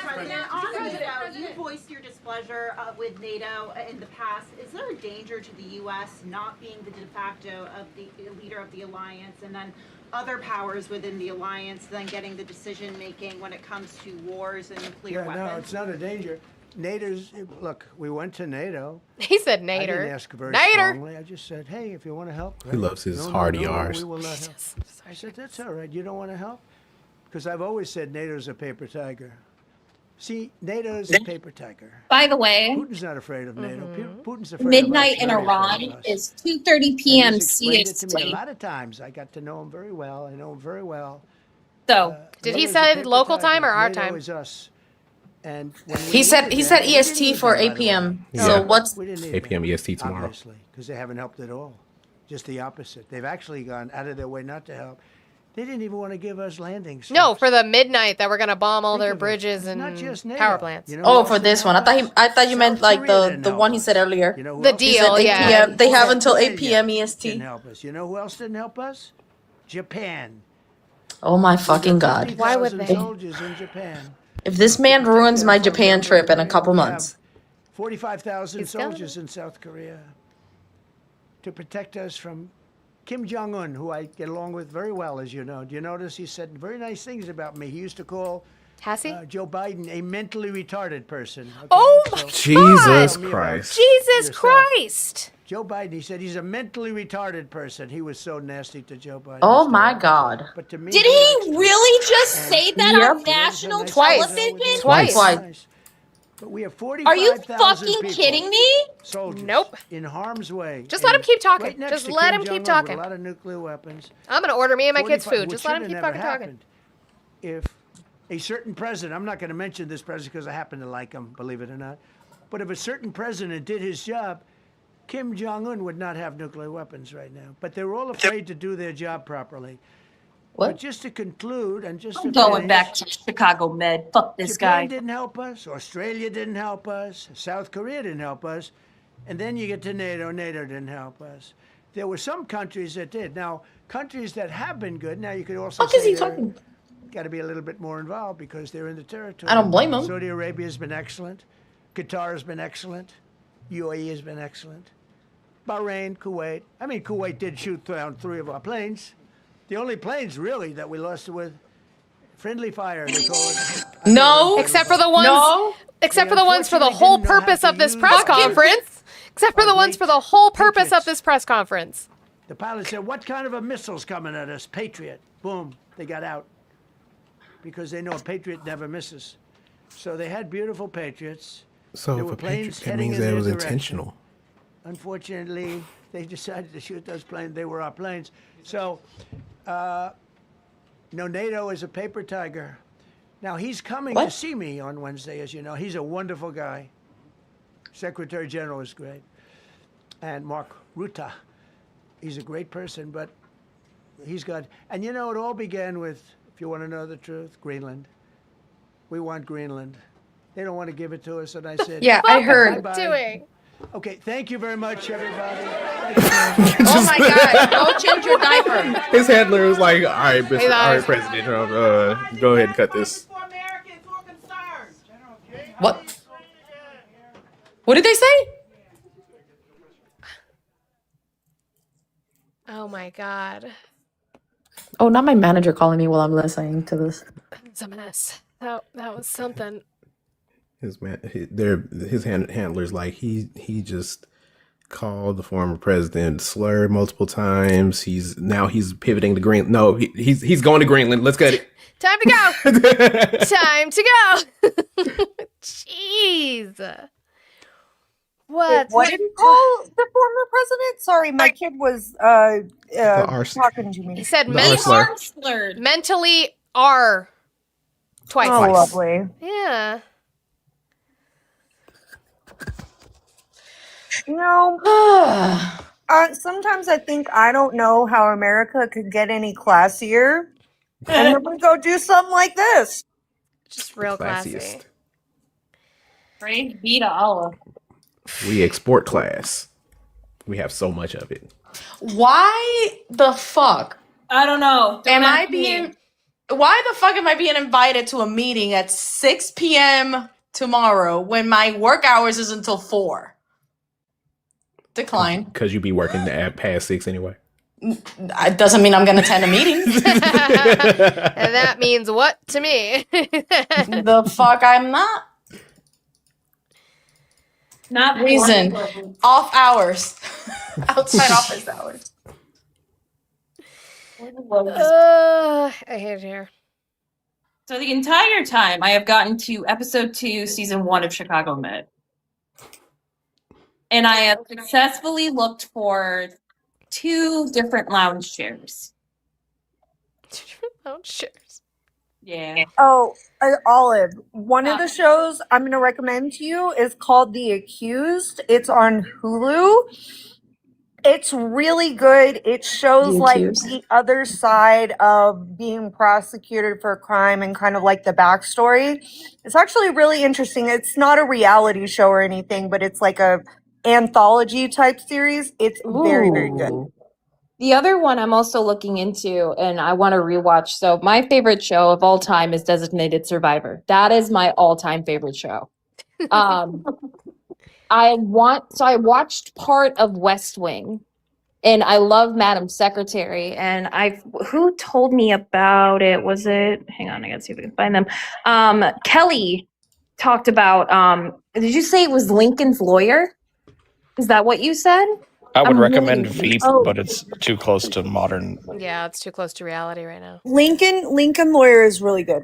President, on NATO, you voiced your displeasure with NATO in the past. Is there a danger to the U.S. not being the de facto of the leader of the alliance, and then other powers within the alliance then getting the decision making when it comes to wars and nuclear Yeah, weapons? no, it's not a danger. NATO's, look, we went to NATO. He said I Nader. didn't ask very Nader. strongly. I just said, hey, if you want to help. He great. loves his No, hard no, no, R's. we will not help. I said, that's all right. You don't want to help? Because I've always said NATO's a paper tiger. See, NATO's a paper tiger. By the way, Putin's not afraid of NATO. Putin's afraid midnight of us, in not Iran afraid of us. is 2:30 And p.m. he's explained it to me a CST. lot of times. I got to know him very well. I know him very well. So, Did he NATO's a say paper local tiger. time or our NATO time? is us. And when we He said needed them, we didn't EST need for them, by 8 the way. p.m. Yeah. So what's We didn't need 8 p.m. them, EST tomorrow. obviously, because they haven't helped at all. Just the opposite. They've actually gone out of their way not to help. They didn't even want to give us landing strips. No, for the midnight that we're gonna bomb all Think their of it. bridges It's and not just NATO. power plants. You know oh who for else this didn't one? help us? I thought you meant South like Korea the didn't the help one he us. said earlier. You know who The else deal, didn't yeah. help us? 8 p.m. They have until 8 Australia p.m. EST. Didn't help us. You know who else didn't help us? Japan. Oh my We've fucking got god! Why would 50,000 they? soldiers in Japan. If this man To protect ruins them my from Japan North trip in a Korea, couple we have months, 45,000 He's gonna. soldiers in South Korea to protect us from Kim Jong-un, who I get along with very well, as you know. Do you notice he said very nice things about me? He used to call Has he? Joe Biden a mentally retarded person. Okay? Oh my So, Jesus tell me about Christ. Jesus yourself. Christ! Joe Biden, he said he's a mentally retarded person. He was so nasty to Joe Biden. oh my god! But to me, did he he likes really just And- say that Yep. on national Twice. television? Twice. Twice. But we have Are you 45,000 fucking people, kidding me? soldiers Nope. in harm's way. Just let him keep talking. Right next Just to let Kim him keep Jong-un with talking. A lot of nuclear weapons. I'm gonna order me and my kids 45 food. which Just let him should keep have fucking never talking. happened. If a certain president, I'm not going to mention this president because I happen to like him, believe it or not, but if a certain president did his job, Kim Jong-un would not have nuclear weapons right now. But they were all afraid to do their job properly. What? But just to conclude and just I'm to going finish, back to Chicago Med. Fuck this Japan guy. didn't help us. Australia didn't help us. South Korea didn't help us. And then you get to NATO. NATO didn't help us. There were some countries that did. Now, countries that have been good, now you could also Fuck is say he they're talking? got to be a little bit more involved because they're in the territory. I don't blame him. Saudi Arabia has been excellent. Qatar has been excellent. UAE has been excellent. Bahrain, Kuwait. I mean, Kuwait did shoot down 3 of our planes. The only planes, really, that we lost with friendly fire, they call it. No. Except for the ones. No. Except They for the ones for the unfortunately whole didn't know how purpose to of this use press them. conference. Except for Our the ones great for the whole purpose of patriots. this press conference. The pilot said, what kind of a missile's coming at us? Patriot. Boom. They got out. Because they know a Patriot never misses. So they had beautiful Patriots. So There if were a planes Patriot, that heading means in that it their was direction. intentional. Unfortunately, they decided to shoot those planes. They were our planes. So, NATO is a paper tiger. Now, he's coming to see me on Wednesday, as you know. He's a wonderful guy. Secretary General is great. And Mark Rutte, he's a great person, but he's got... And you know, it all began with, if you want to know the truth, Greenland. We want Greenland. They don't want to give it to us, and I said... Yeah, I heard. Bye-bye. Doing. Okay, thank you very much, everybody. Oh my god! Go change your diaper. His handler was like, all right, Hey, all right, guys. President Trump, go ahead and cut this. What? What did they say? Oh my god. Oh, not my manager calling me while I'm listening to this. It's a mess. That was something. His handler's like he just called the former president slur multiple times. He's pivoting to Greenland. No, he's going to Greenland. Let's cut it. Time to go. Time to go. Jeez. Wait, what did he call the former president? Sorry, my kid was talking to me. He said R slur. mentally are twice. Oh, lovely. Yeah. You know, sometimes I think I don't know how America could get any classier. And then we go do something like this. Just real classy. Classiest. Praise be to Allah. We export class. We have so much of it. Why the fuck? I don't know. Why the fuck am I being invited to a meeting at 6 p.m. tomorrow when my work hours is until 4? Decline. Because you be working at past 6 anyway. It doesn't mean I'm going to attend a meeting. And that means what to me? The fuck I'm not. Not Reason. Off hours. Outside office hours. I hate it here. So the entire time I have gotten to episode 2, season 1 of Chicago Med. And I have successfully looked for 2 different lounge chairs. Lounge chairs. Yeah. Oh, Olive, one of the shows I'm going to recommend to you is called The Accused. It's on Hulu. It's really good. It shows The like Accused. the other side of being prosecuted for a crime and kind of like the backstory. It's actually really interesting. It's not a reality show or anything, but it's like a anthology type series. It's very, very good. The other one I'm also looking into and I want to rewatch. So my favorite show of all time is Designated Survivor. That is my all-time favorite show. I watched part of West Wing and I love Madam Secretary. And who told me about it? Was it, hang on, I gotta see if I can find them. Kelly talked about, did you say it was Lincoln's Lawyer? Is that what you said? I would I'm recommend really- Veep, Oh. but it's too close to modern. Yeah, it's too close to reality right now. Lincoln Lawyer is really good.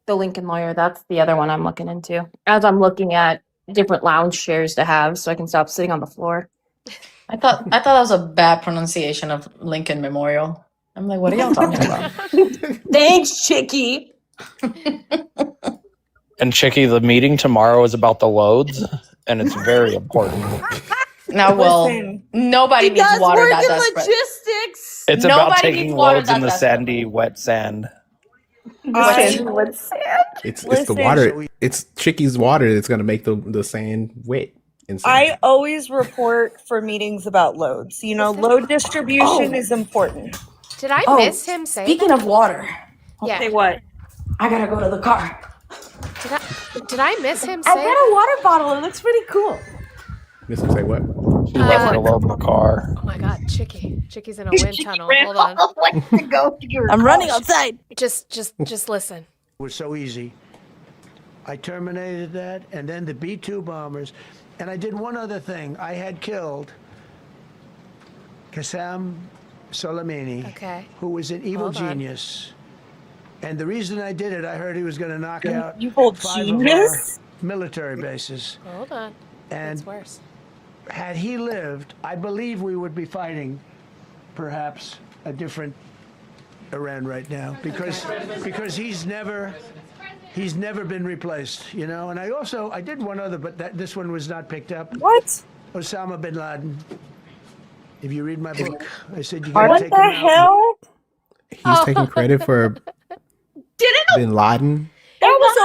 The Lincoln Lawyer, that's the other one I'm looking into. As I'm looking at different lounge chairs to have so I can stop sitting on the floor. I thought that was a bad pronunciation of Lincoln Memorial. I'm like, what are y'all talking about? Thanks, Chicky. And Chicky, the meeting tomorrow is about the loads, and it's very important. Now, well, nobody needs water that desperate. logistics. It's Nobody about taking needs water loads in the that sandy, wet sand. It's the water. It's Chicky's water that's gonna make the sand wet. And I always report for meetings about loads. You know, load distribution is important. Did I Oh, miss him say speaking that? of water, Yeah. Say what? I gotta go to the car. Did I miss him say I got a water bottle. It looks pretty cool. Miss him say what? She left her load in the car. Oh my god, Chicky's in a wind tunnel. Hold on. I'm running outside. Just listen. It was so easy. I terminated that, and then the B-2 bombers, and I did one other thing. I had killed Qassem Soleimani, who was an evil Hold on. genius. And the reason I did it, I heard he was going to knock out evil 5 genius? of our military bases. Hold on. And It's worse. had he lived, I believe we would be fighting perhaps a different Iran right now because he's never been replaced, you know. And I did one other, but this one was not picked up. What? Osama bin Laden. If you read my book, I said you What gotta take the him out. hell? He's taking credit for Bin Laden. That was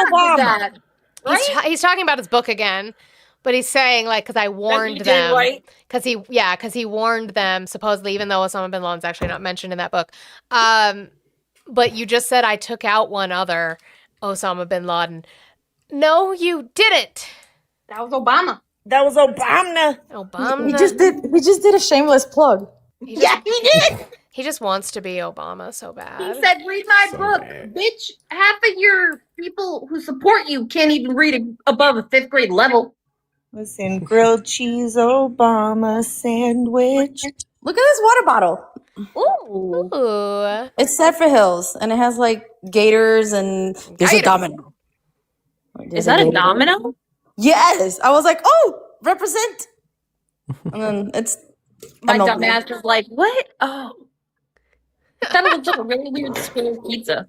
Obama. He's talking about his book again, but he's saying like because I warned did, them right? because he warned them supposedly, even though Osama bin Laden's actually not mentioned in that book. But you just said I took out one other Osama bin Laden. No, you didn't. That was Obama. That was Obama. Obama. He just did a shameless plug. He did. He just wants to be Obama so bad. He said, "Read my book, bitch." Half of your people who support you can't even read above a 5th grade level. Listen, grilled cheese Obama sandwich. Look at this water bottle. Ooh. It's set for hills, and it has like gators and there's a domino. Is that a domino? Yes. I was like, oh, represent. And then it's My MLB. dumbass was like, "What? Oh." I thought it was like a really weird square pizza.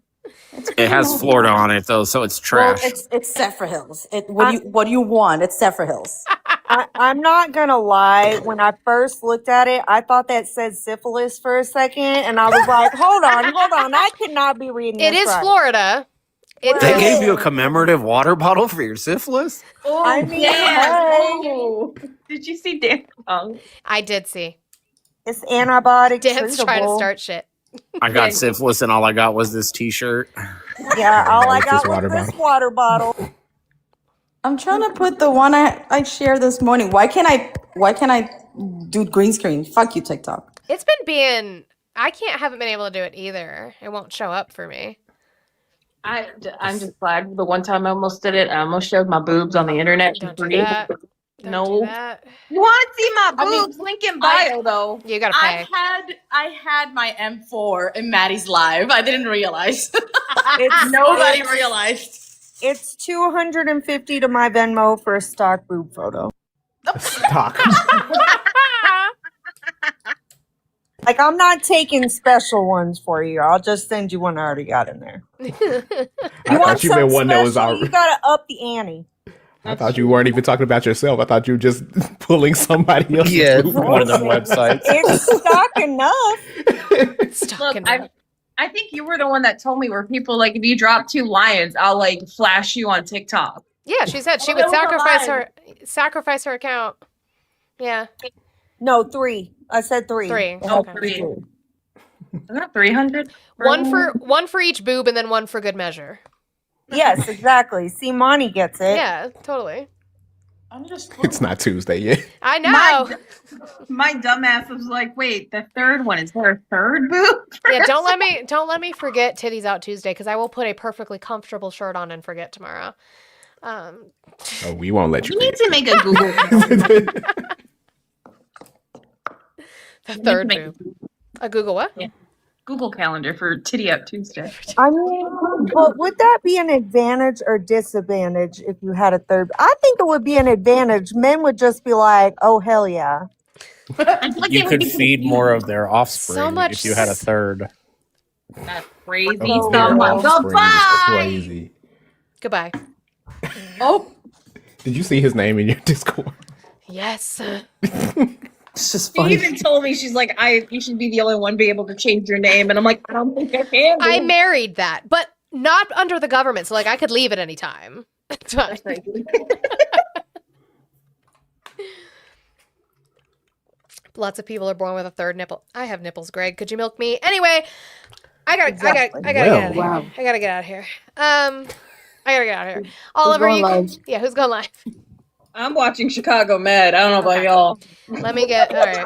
It has Florida on it though, so it's Well, trash. it's set for hills. What do you want? It's set for hills. I'm not gonna lie. When I first looked at it, I thought that said syphilis for a second, and I was like, "Hold on, I could not be reading It this is right." Florida. They gave you a commemorative water bottle for your syphilis? Oh, I mean, Oh. Did you see Dan? I did see. It's antibiotic Dan's trying to treatable. start shit. I got syphilis and all I got was this t-shirt. Yeah, all I This got water was this water bottle. I'm trying to put the one I shared this morning. Why can't I do green screen? Fuck you, TikTok. It's been being. I haven't been able to do it either. It won't show up for me. I'm just glad the one time I almost did it, I almost showed my boobs on the internet. Don't do that. Don't No. do that. You want to see my I mean, boobs? Link in bio, though. You gotta pay. I had my M4 in Maddie's live. I didn't realize. It's Nobody realized. It's $250 to my Venmo for a stock boob photo. Stock. Like, I'm not taking special ones for you. I'll just send you one I already got in there. I thought you meant one that was special, you gotta up the ante. I thought you weren't even talking about yourself. I thought you were just pulling somebody else's Yeah, food. one of them websites. It's stock enough. Stock Look, enough. I think you were the one that told me where people like if you drop 2 lions, I'll like flash you on TikTok. Yeah, she said she Oh, would that was sacrifice her account. Yeah. No, 3. I said 3. 3. It had to Okay. be 3. I got 300. One for each boob and then one for good measure. Yes, exactly. See, Monty gets it. Yeah, totally. It's not Tuesday yet. I know. My dumbass was like, "Wait, the third one is there a third boob?" Yeah, don't let me forget titties out Tuesday because I will put a perfectly comfortable shirt on and forget tomorrow. Oh, we won't let you. You need to make a Google. The third boob. A Google what? Yeah. Google Calendar for Titty Up Tuesday. I mean, but would that be an advantage or disadvantage if you had a third? I think it would be an advantage. Men would just be like, "Oh hell yeah!" You could feed more of their offspring So much if you had a third. That's crazy. Oh, So their much. offspring is Goodbye. crazy. Goodbye. Oh, Did you see his name in your Discord? Yes. It's just she funny. even told me, she's like, you should be the only one be able to change your name. And I'm like, I don't think I can. I married that, but not under the government, so like I could leave at any time. It's fine. Lots of people are born with a third nipple. I have nipples, Greg. Could you milk me? Anyway, I gotta get out of here. Wow. I gotta get out of here. I gotta get out of here. Oliver, going you live? Yeah, who's going live? I'm watching Chicago Med. I don't know about y'all. Let me get all right.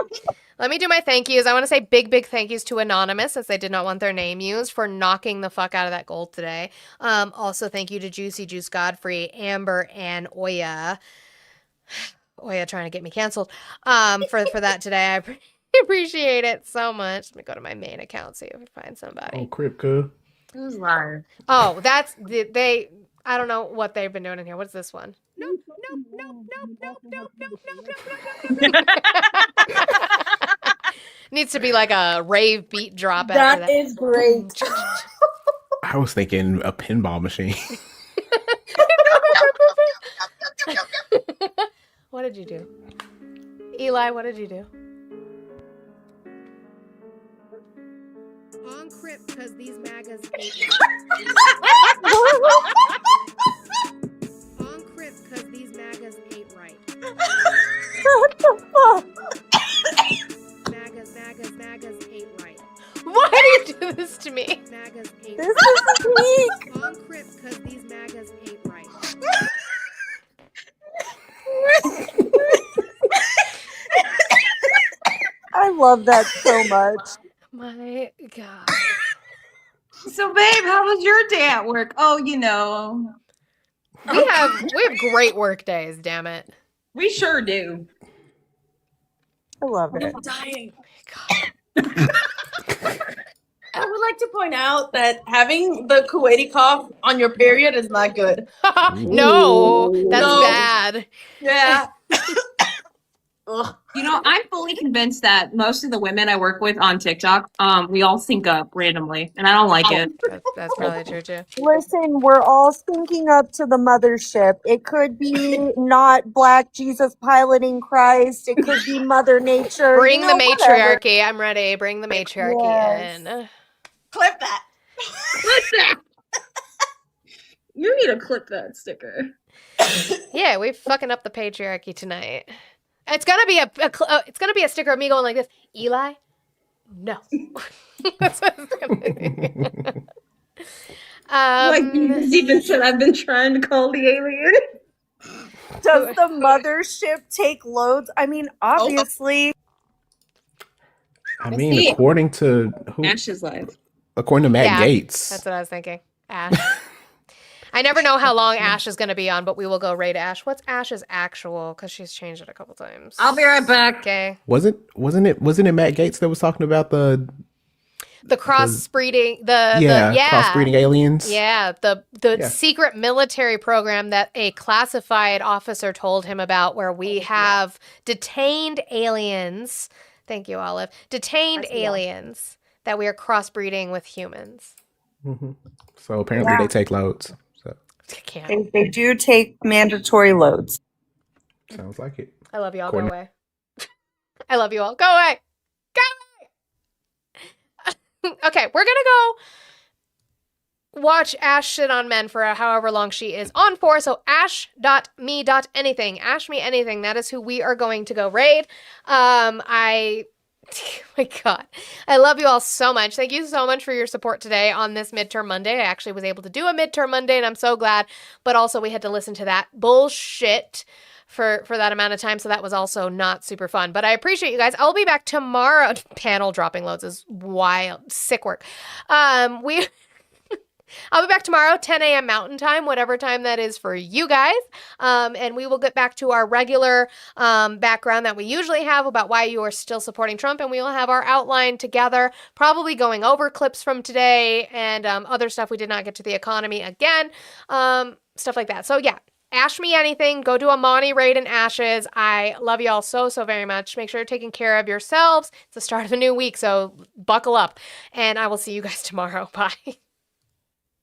Let me do my thank yous. I want to say big thank yous to Anonymous, as they did not want their name used, for knocking the fuck out of that gold today. Also, thank you to Juicy Juice Godfrey, Amber, and Oya. Oya trying to get me canceled. For that today. I appreciate it so much. Let me go to my main account, see if I can find somebody. Oh, Kripka. Who's live? Oh, that's they. I don't know what they've been doing in here. What's this one? Nope. Needs to be like a rave beat drop after that. That is great. I was thinking a pinball machine. What did you do? Eli, what did you do? On Crip, because these MAGAs hate On Crip, because these MAGAs ain't right. What the fuck? MAGAs ain't right. Why do you do this to me? MAGAs ain't This is weak. On Crip, because these MAGAs ain't right. I love that so much. My God. So, babe, how was your day at work? Oh, you know. We have great work days, damn it. We sure do. I love it. I'm dying. I would like to point out that having the Kuwaiti cough on your period is not good. No, that's No. bad. Yeah. Ugh. You know, I'm fully convinced that most of the women I work with on TikTok, we all sync up randomly, and I don't like it. That's probably true too. Listen, we're all syncing up to the mothership. It could be not Black Jesus piloting Christ. It could be Mother Nature. Bring you know, the whatever. matriarchy. I'm ready. Bring the matriarchy Yes. in. Clip that. Clip that. You need to clip that sticker. Yeah, we're fucking up the patriarchy tonight. It's gonna be it's gonna be a sticker of me going like this. Eli, no. That's what it's gonna be. Like you even said, I've been trying to call the alien. Does the mothership take loads? I mean, obviously. I mean, according to who? Ash is live. According to Matt Yeah, Gates. That's what I was thinking. Ash. I never know how long Ash is going to be on, but we will go raid Ash. What's Ash's actual? Because she's changed it a couple times. I'll be right back. Okay. Wasn't it Matt Gaetz that was talking about the crossbreeding, crossbreeding aliens? Yeah, the secret military program that a classified officer told him about, where we have detained aliens. Thank you, Olive. Detained aliens that we are crossbreeding with humans. Mm-hmm. So apparently they take loads. So They do take mandatory loads. sounds like it. I love you all. Go According- away. I love you all. Go away. Go away. Okay, we're gonna go watch Ash shit on men for however long she is on for. So ash.me.anything. Ash me anything. That is who we are going to go raid. Oh my God. I love you all so much. Thank you so much for your support today on this midterm Monday. I actually was able to do a midterm Monday and I'm so glad. But also we had to listen to that bullshit for that amount of time. So that was also not super fun. But I appreciate you guys. I'll be back tomorrow. Panel dropping loads is wild. Sick work. I'll be back tomorrow, 10 a.m. Mountain Time, whatever time that is for you guys. And we will get back to our regular background that we usually have about why you are still supporting Trump. And we will have our outline together, probably going over clips from today and other stuff. We did not get to the economy again, stuff like that. So yeah, Ash me anything. Go do a Monty raid in Ashes. I love you all so, so very much. Make sure you're taking care of yourselves. It's the start of a new week, so buckle up. And I will see you guys tomorrow. Bye.